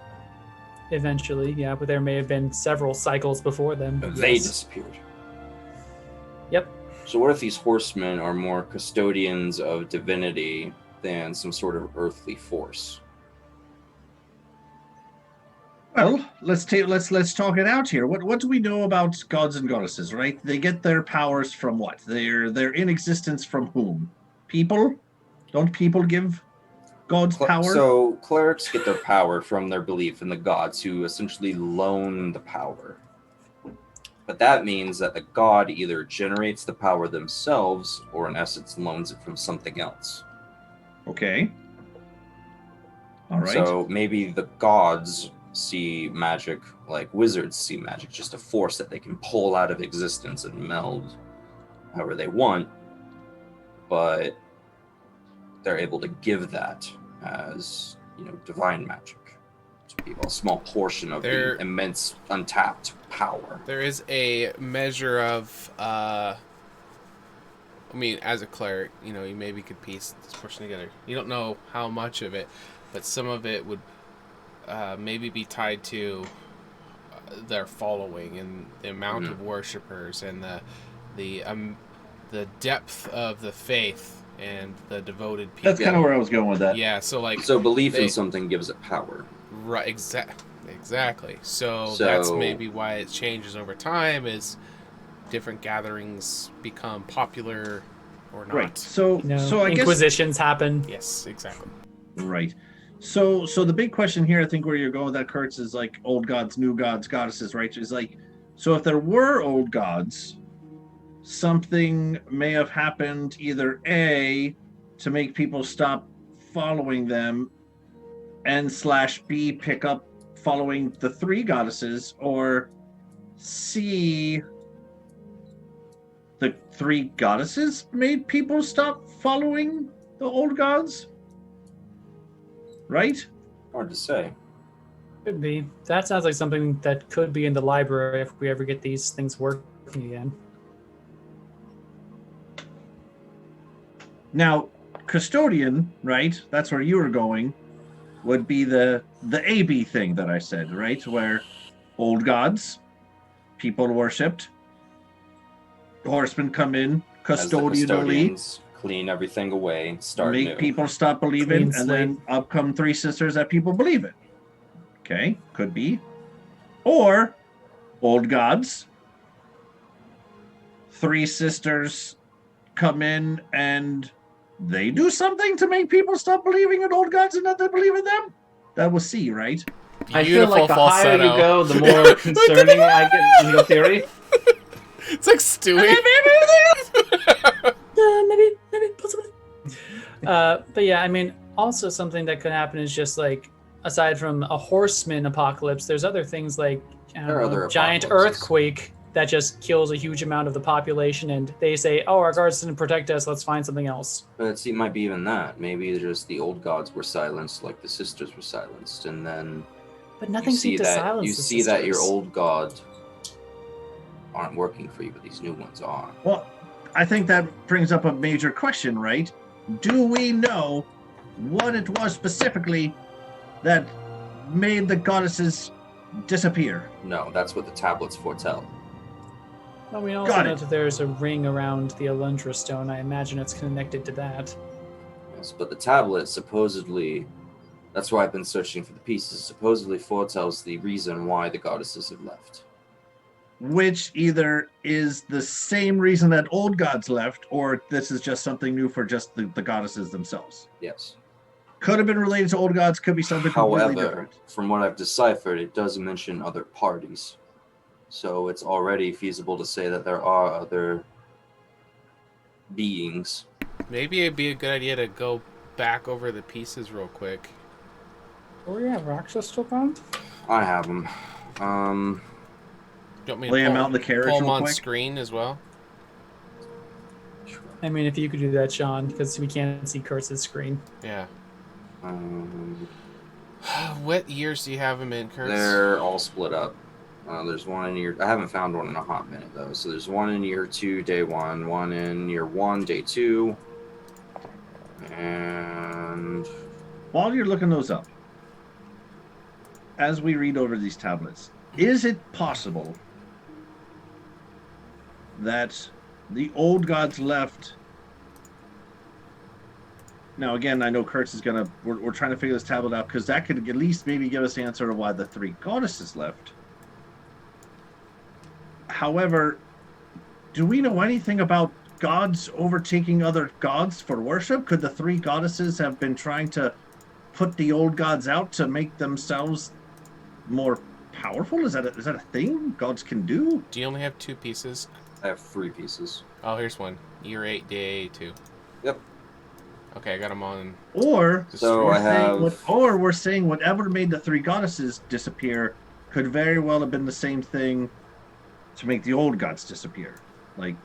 Eventually, yeah, but there may have been several cycles before them. but They yes. disappeared. Yep. So what if these horsemen are more custodians of divinity than some sort of earthly force? Well, let's talk it out here. What do we know about gods and goddesses, right? They get their powers from what? They're in existence from whom? People? Don't people give gods power? So clerics get their power from their belief in the gods, who essentially loan the power. But that means that the god either generates the power themselves, or in essence loans it from something else. Okay. All right. So maybe the gods see magic like wizards see magic, just a force that they can pull out of existence and meld however they want, but they're able to give that as, divine magic to people, a small portion of the immense untapped power. There is a measure of as a cleric, you maybe could piece this portion together. You don't know how much of it, but some of it would maybe be tied to their following and the amount of worshipers and the depth of the faith and the devoted people. That's kind of where I was going with that. Yeah, so belief in something gives it power. Right, exactly. So that's maybe why it changes over time, is different gatherings become popular or not. Right. So I guess Inquisitions happen. Yes, exactly. Right. So the big question here, I think, where you're going with that, Kurtz, is like old gods, new gods, goddesses, right? Is like, so if there were old gods, something may have happened, either A, to make people stop following them, and/B, pick up following the three goddesses, or C, the three goddesses made people stop following the old gods? Right? Hard to say. Could be. That sounds like something that could be in the library if we ever get these things working again. Now, custodian, right? That's where you were going. Would be the AB thing that I said, right? Where old gods, people worshipped, horsemen come in custodially, clean everything away, start make new. people stop believing, Clean and then up come three sisters that people believe in. Okay, could be. Or old gods, three sisters come in and they do something to make people stop believing in old gods and that they believe in them. That was C, right? I feel like the higher you go, the more concerning I get in your theory. It's like Stewie. Maybe possibly. But yeah, I mean, also something that could happen is just like, aside from a horseman apocalypse, there's other things like giant earthquake that just kills a huge amount of the population, and they say, "Oh, our guards didn't protect us. Let's find something else." But it might be even that. Maybe just the old gods were silenced, like the sisters were silenced, and then But nothing seemed to silence you the see that your sisters. old god aren't working for you, but these new ones are. Well, I think that brings up a major question, right? Do we know what it was specifically that made the goddesses disappear? No, that's what the tablets foretell. Well, we also Got know it. that there's a ring around the Alundra stone. I imagine it's connected to that. Yes, but the tablet supposedly, that's why I've been searching for the pieces, supposedly foretells the reason why the goddesses have left. Which either is the same reason that old gods left, or this is just something new for just the goddesses themselves. Yes. Could have been related to old gods, could be something completely However, different. from what I've deciphered, it does mention other parties. So it's already feasible to say that there are other beings Maybe it'd be a good idea to go back over the pieces real quick. Oh yeah, Raksha still bound? I have them. Do you want me to Lay him pull, out in the carriage pull 'em real on quick? screen as well? I mean, if you could do that, Sean, because we can't see Kurtz's screen. Yeah. Um, What years do you have them in, Kurtz? they're all split up. There's one in year. I haven't found one in a hot minute though. So there's one in year 2, day 1. One in year 1, day 2. And While you're looking those up, as we read over these tablets, is it possible that the old gods left? Now, again, I know Kurtz is gonna. We're trying to figure this tablet out because that could at least maybe give us the answer of why the 3 goddesses left. However, do we know anything about gods overtaking other gods for worship? Could the 3 goddesses have been trying to put the old gods out to make themselves more powerful? Is that a thing gods can do? Do you only have 2 pieces? I have 3 pieces. Oh, here's one. Year 8, day 2. Yep. Okay, I got them on. Or So I have. we're saying whatever made the 3 goddesses disappear could very well have been the same thing to make the old gods disappear. Like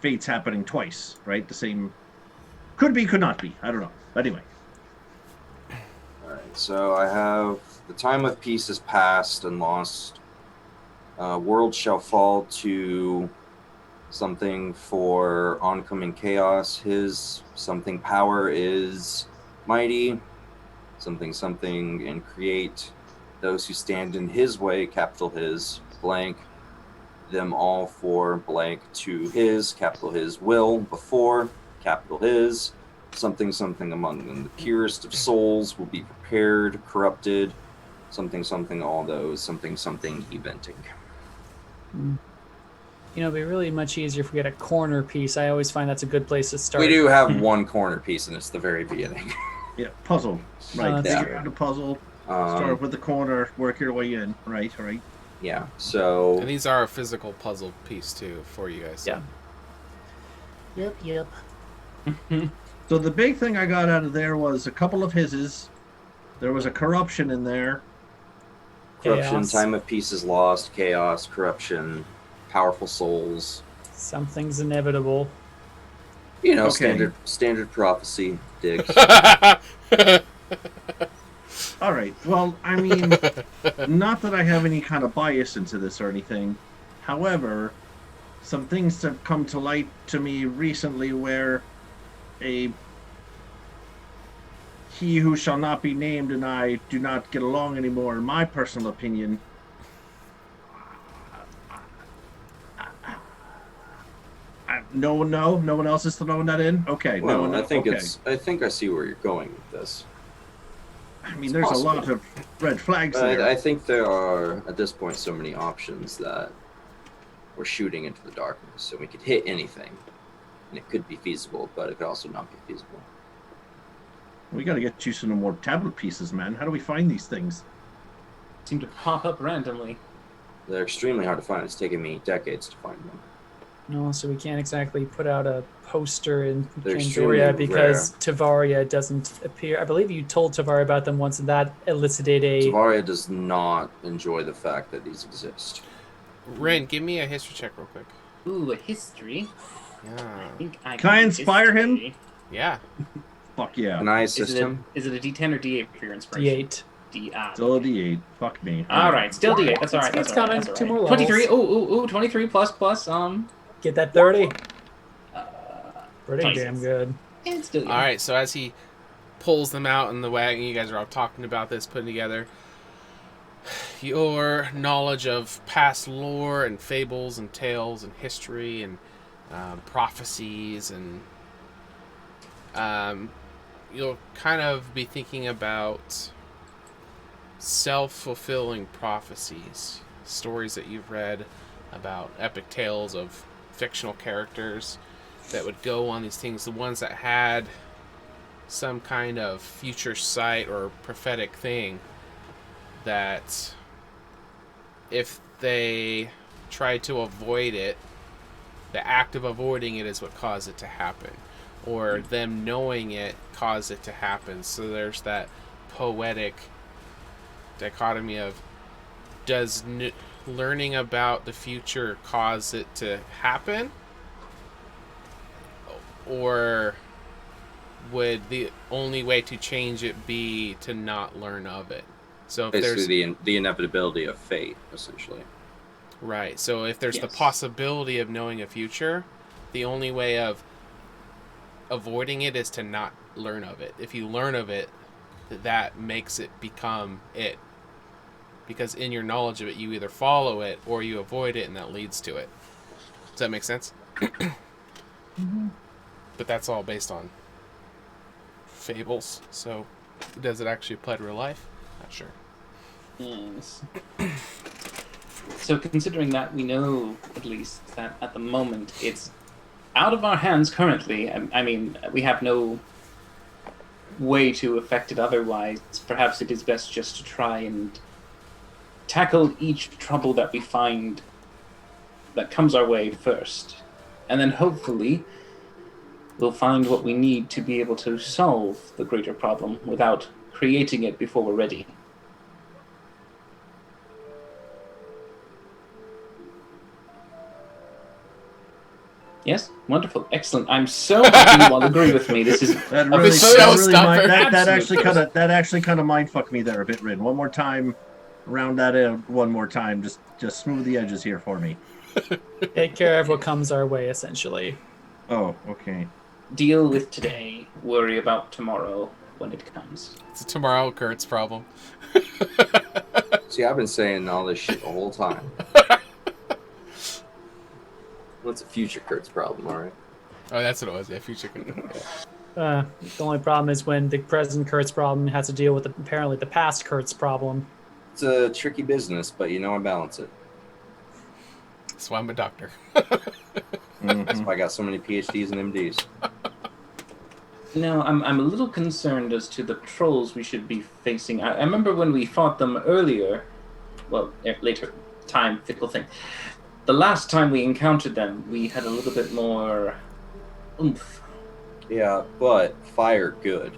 fates happening twice, right? The same. Could be, could not be. I don't know. But anyway. Alright, so I have the time of peace is past and lost. World shall fall to something for oncoming chaos. His something power is mighty. Something and create. Those who stand in his way, capital his, blank. Them all for blank to his, capital his will, before, capital his. Something among them. The purest of souls will be prepared, corrupted. Something all those. Something eventing. You know, it'd be really much easier if we get a corner piece. I always find that's a good place to start. We do have one corner piece, and it's the very beginning. Yeah, puzzle. Right. that's Figure out a puzzle. Start with the corner, work your way in. Right. Yeah, so. And these are a physical puzzle piece, too, for you guys. Yeah. Yep. So the big thing I got out of there was a couple of hisses. There was a corruption in there. Corruption, Chaos. time of peace is lost, chaos, corruption, powerful souls. Something's inevitable. You know, Okay. standard prophecy, digs. All right. Well, I mean, not that I have any kind of bias into this or anything. However, some things have come to light to me recently where he who shall not be named and I do not get along anymore, in my personal opinion. No one else is throwing that in. Okay, Well, no one. I think okay. I think I see where you're going with this. I mean, there's possible. a lot of red flags But there. I think there are at this point so many options that we're shooting into the darkness, so we could hit anything, and it could be feasible, but it could also not be feasible. We got to get you some more tablet pieces, man. How do we find these things? Seem to pop up randomly. They're extremely hard to find. It's taken me decades to find them. No, so we can't exactly put out a poster in They're extremely Pandoria because Tavaria doesn't appear. I believe you told Tavaria about them once, and that elicited a. Tavaria does not enjoy the fact that these exist. Ren, give me a history check real quick. Ooh, a history. Yeah. Can I inspire him? Yeah. Fuck yeah. Can I assist him? Is it a D10 or D8 for your inspiration? D8. Still a D8. Fuck me. All right, still D8. That's all right. It's That's all right. coming. That's all 2 right. more levels. 23. Ooh, 23 plus. Get that 30. Pretty 26. damn good. It's still. All right, so as he pulls them out in the wagon, you guys are all talking about this, putting together your knowledge of past lore and fables and tales and history and prophecies, and you'll kind of be thinking about self-fulfilling prophecies, stories that you've read about epic tales of fictional characters that would go on these things, the ones that had some kind of future sight or prophetic thing that if they tried to avoid it, the act of avoiding it is what caused it to happen. or them knowing it caused it to happen. So there's that poetic dichotomy of, does learning about the future cause it to happen, or would the only way to change it be to not learn of it? So if Basically, there's the inevitability of fate, essentially. right, so if there's the Yes. possibility of knowing a future, the only way of avoiding it is to not learn of it. If you learn of it, that makes it become it, because in your knowledge of it, you either follow it or you avoid it, and that leads to it. Does that make sense? But that's all based on fables, so does it actually apply to real life? Not sure. Yes. So considering that, we know at least that at the moment it's out of our hands currently. I mean, we have no way to affect it otherwise. Perhaps it is best just to try and tackle each trouble that we find that comes our way first. And then hopefully we'll find what we need to be able to solve the greater problem without creating it before we're ready. Yes, wonderful, excellent. I'm so happy you all agree with me. This is That a really, showstopper. that actually kind of mind fucked me there a bit, Rin. One more time, round that in one more time. Just smooth the edges here for me. Take care of what comes our way, essentially. Oh, okay. deal with today, worry about tomorrow when it comes. It's a tomorrow Kurt's problem. See, I've been saying all this shit the whole time. What's a future Kurt's problem, alright? Oh, that's what it was. Yeah, future Kurt. The only problem is when the present Kurt's problem has to deal with apparently the past Kurt's problem. It's a tricky business, but you know I balance it. That's why I'm a doctor. That's why I got so many PhDs and MDs. No, I'm a little concerned as to the trolls we should be facing. I remember when we fought them earlier, well, later time, fickle thing. The last time we encountered them, we had a little bit more oomph. Yeah, but fire good.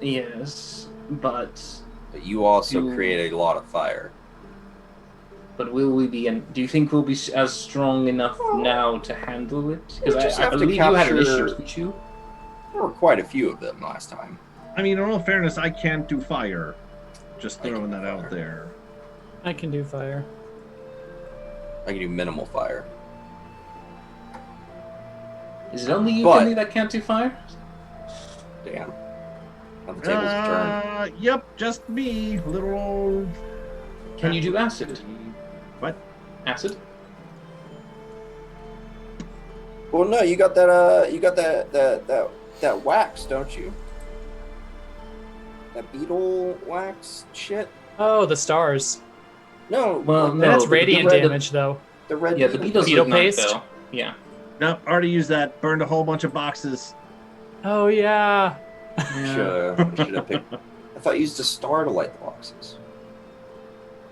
Yes, but you also create a lot of fire. But will we be? Do you think we'll be as strong enough now to handle it? Because I believe you had an issue, didn't you? There were quite a few of them last time. I mean, in all fairness, I can't do fire. Just throwing that out there. I can do fire. I can do minimal fire. Is it only you, Billy, that can't do fire? Damn. Not the tables have turned. Yep, just me. Little old. Can you do acid? What? Acid? Well, no, you got that. You got that wax, don't you? That beetle wax shit. Oh, the stars. No, well, no, that's radiant damage, though. The red. Yeah, the beetle paste. Though. Yeah. Nope, already used that. Burned a whole bunch of boxes. Oh yeah. Should have picked. I thought you used a star to light the boxes.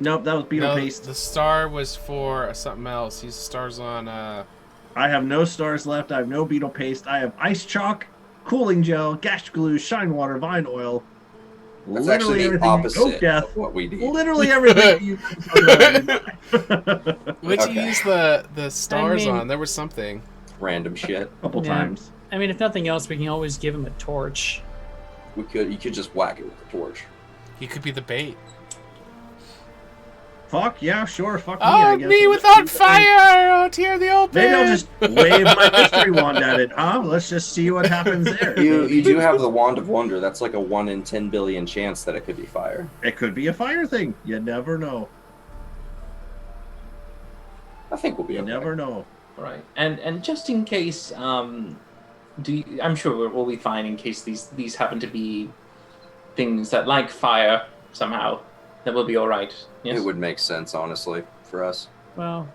Nope, that was beetle paste. The star was for something else. Use stars on. I have no stars left. I have no beetle paste. I have ice chalk, cooling gel, gash glue, shine water, vine oil. That's literally actually the opposite of what we need. Literally everything you What'd you use the stars on? There was something. Random shit. A couple times. I mean, if nothing else, we can always give him a torch. You could just whack it with the torch. He could be the bait. Fuck yeah, sure. Fuck me. Oh, I guess. me without fire! Oh, tear the old Maybe I'll man. just wave my mystery wand at it, huh? Let's just see what happens there. You do have the Wand of Wonder. That's like a 1 in 10 billion chance that it could be fire. It could be a fire thing. You never know. I think we'll be okay. You never know. Right, and just in case, I'm sure we'll be fine in case these happen to be things that like fire somehow. That will be all right. Yes? It would make sense, honestly, for us. Well,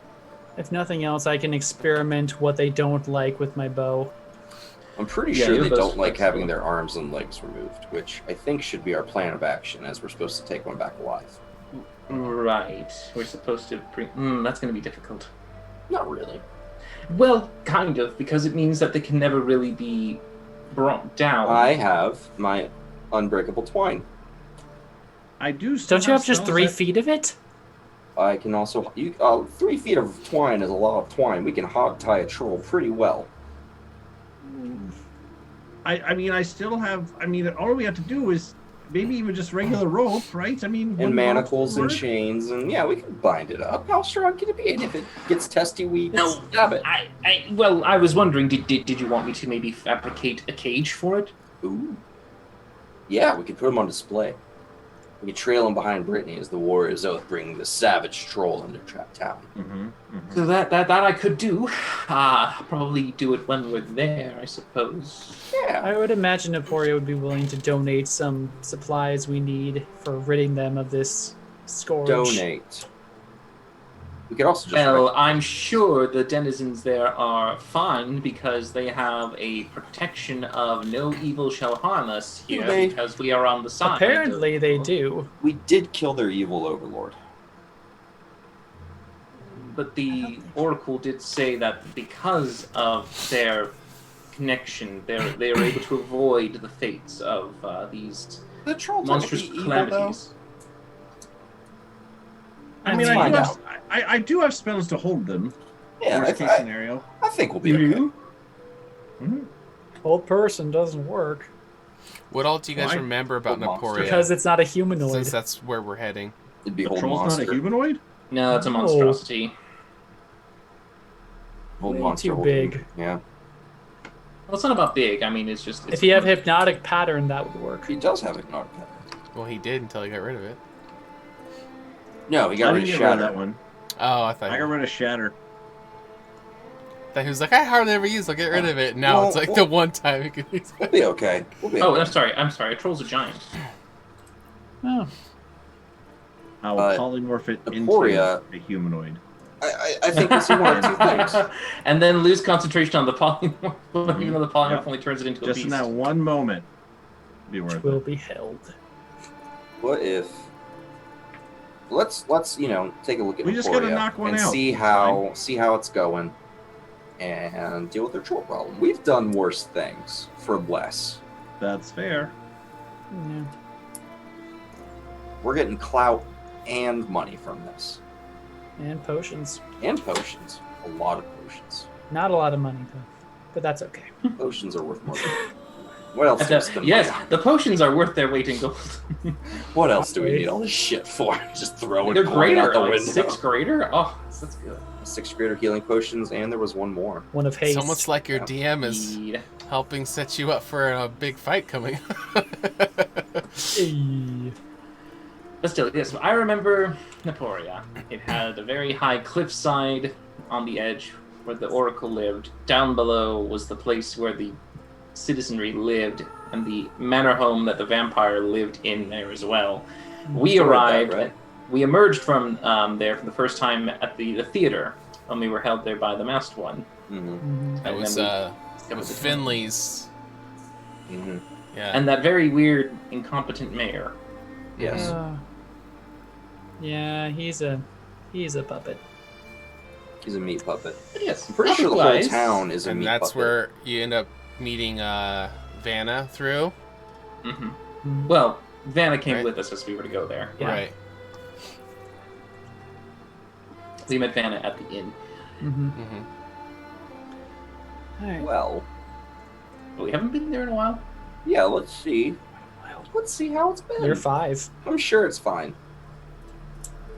if nothing else, I can experiment what they don't like with my bow. I'm pretty Yeah, sure you're they both don't like flexible. having their arms and legs removed, which I think should be our plan of action, as we're supposed to take one back alive. Right, we're supposed to. That's going to be difficult. Not really. Well, kind of, because it means that they can never really be brought down. I have my unbreakable twine. I do. Still Don't you have just spells 3 that- feet of it? I can also 3 feet of twine is a lot of twine. We can hog tie a troll pretty well. I mean, I still have. I mean, all we have to do is maybe even just regular rope, right? I mean, And one rope manacles and work. chains, and yeah, we can bind it up. How strong can it be? And if it gets testy, we No, stab it. I was wondering, did you want me to maybe fabricate a cage for it? Ooh. Yeah, we could put them on display. We could trail them behind Brittany as the Warrior's Oath bring the savage troll into Trap Town. So that I could do. Probably do it when we're there, I suppose. Yeah. I would imagine Emporia would be willing to donate some supplies we need for ridding them of this scourge. Donate. We could also just Well, I'm sure the denizens there are fine because they have a protection of no evil shall harm us here They- because we are on the side. Apparently they do. We did kill their evil overlord. But the Oracle did say that because of their connection, they are able to avoid the fates of these The troll monstrous technically calamities. I mean, Let's I find do, out. have, I do have spells to hold them. Yeah, Worst case scenario. I think we'll be okay. Whole person doesn't work What all do you guys Why? remember about A monster. Naporia? because it's not a humanoid. Since that's where we're heading. It'd be The old troll's monster. not a humanoid? No, it's a No. monstrosity. Old Way monster too holding- big. Yeah. Well, it's not about big. I mean, it's just. If you have hypnotic pattern, that would work. He does have hypnotic power. Well, he did until he got rid of it. No, he got I rid didn't of get rid of Shatter. that one. Oh, I thought, I got rid of Shatter. thought he was like, I hardly ever use. I'll get rid of it. Now Well, it's like well- the one time he could use We'll it. be okay. We'll be Oh, okay. I'm sorry. A troll's a giant. Oh, I will polymorph it into Emporia- a humanoid. I think we'll see one of two things. And then lose concentration on the polymorph, even though the polymorph Yep. only turns it into a Just beast. in that one moment. Be worth will it. be held. What if? Let's take a look at We just gotta Emporia knock one and out. see It's how it's going, and deal with their troll problem. We've done worse things for less. That's fair. Yeah. We're getting clout and money from this, And potions. and potions. A lot of potions. Not a lot of money though, but that's okay. Potions are worth more. What else? do we spend Yes, money on? the potions are worth their weight in gold. What else do we need all this shit for? Just throw it They're out greater. the Like window. 6th grader? Oh, that's good. 6th grader healing potions, and there was one more. One of haste. It's almost like your DM is Indeed. helping set you up for a big fight coming. Eee. But still, yes, I remember Naporia. It had a very high cliffside on the edge where the Oracle lived. Down below was the place where the citizenry lived, and the manor home that the vampire lived in there as well. We Something like that, arrived, right? we emerged from there for the first time at the theater, when we were held there by the masked one. Mm-hmm. That And was then it was Finley's. Mm-hmm. Yeah. And that very weird, incompetent mayor. Yes. Yeah, he's a puppet. He's a meat puppet. But yes, I'm pretty sure the whole otherwise- town is a and meat that's puppet. where you end up meeting Vanna through. Mm-hmm. Well, Vanna came Right. with us as we were to go there. Yeah. Right. We met Vanna at the inn. Mm-hmm. Mm-hmm. All right. Well, But we haven't been there in a while. yeah, let's see. Let's see how it's been. You're 5. I'm sure it's fine.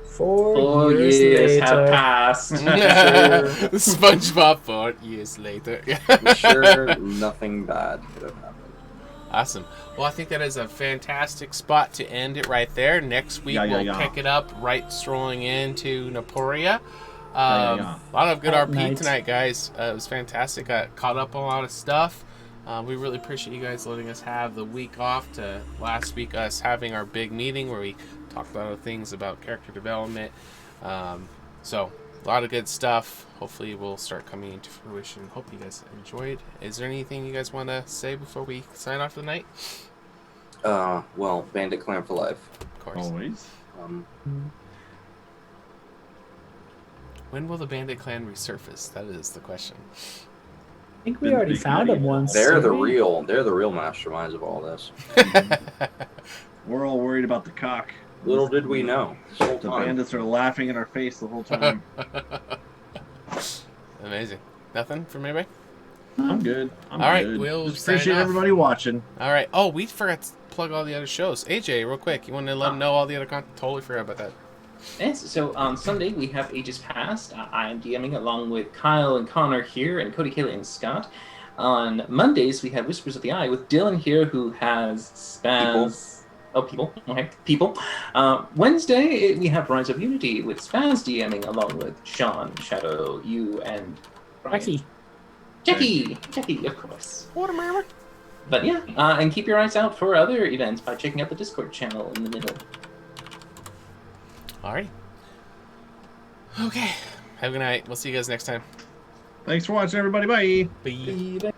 4 4 years, years later. have passed. SpongeBob 4 years later. I'm sure nothing bad could have happened. Awesome. Well, I think that is a fantastic spot to end it right there. Next week, Yeah, yeah, we'll yeah. pick it up right strolling into Naporia. Yeah. A lot of good At RP night. tonight, guys. It was fantastic. Got caught up on a lot of stuff. We really appreciate you guys letting us have the week off to last week us having our big meeting where we talked about other things about character development. So a lot of good stuff. Hopefully we'll start coming into fruition. Hope you guys enjoyed. Is there anything you guys want to say before we sign off for the night? Well, Bandit Clan for life. Of course. Always. When will the Bandit Clan resurface? That is the question. I think we already found them once. They're the didn't we? real masterminds of all this. We're all worried about the cock. Little did we know. The bandits are laughing in our face the whole time. Amazing. Nothing from anybody? I'm good. I'm All right, good. we'll Just sign appreciate off. everybody watching. All right. Oh, we forgot to plug all the other shows. AJ, real quick, you want to let them know all the other content? Totally forgot about that. Yes, so on Sunday we have Ages Past. I am DMing along with Kyle and Connor here, and Cody, Kaylee, and Scott. On Mondays we have Whispers of the Eye with Dylan here, who has Spaz. People. Okay, people. Wednesday we have Rise of Unity with Spaz DMing along with Sean, Shadow, you, and Brian. Jackie, of course. Watermelon. But yeah, and keep your eyes out for other events by checking out the Discord channel in the middle. Alrighty. Okay. Have a good night. We'll see you guys next time. Thanks for watching, everybody. Bye. Bye.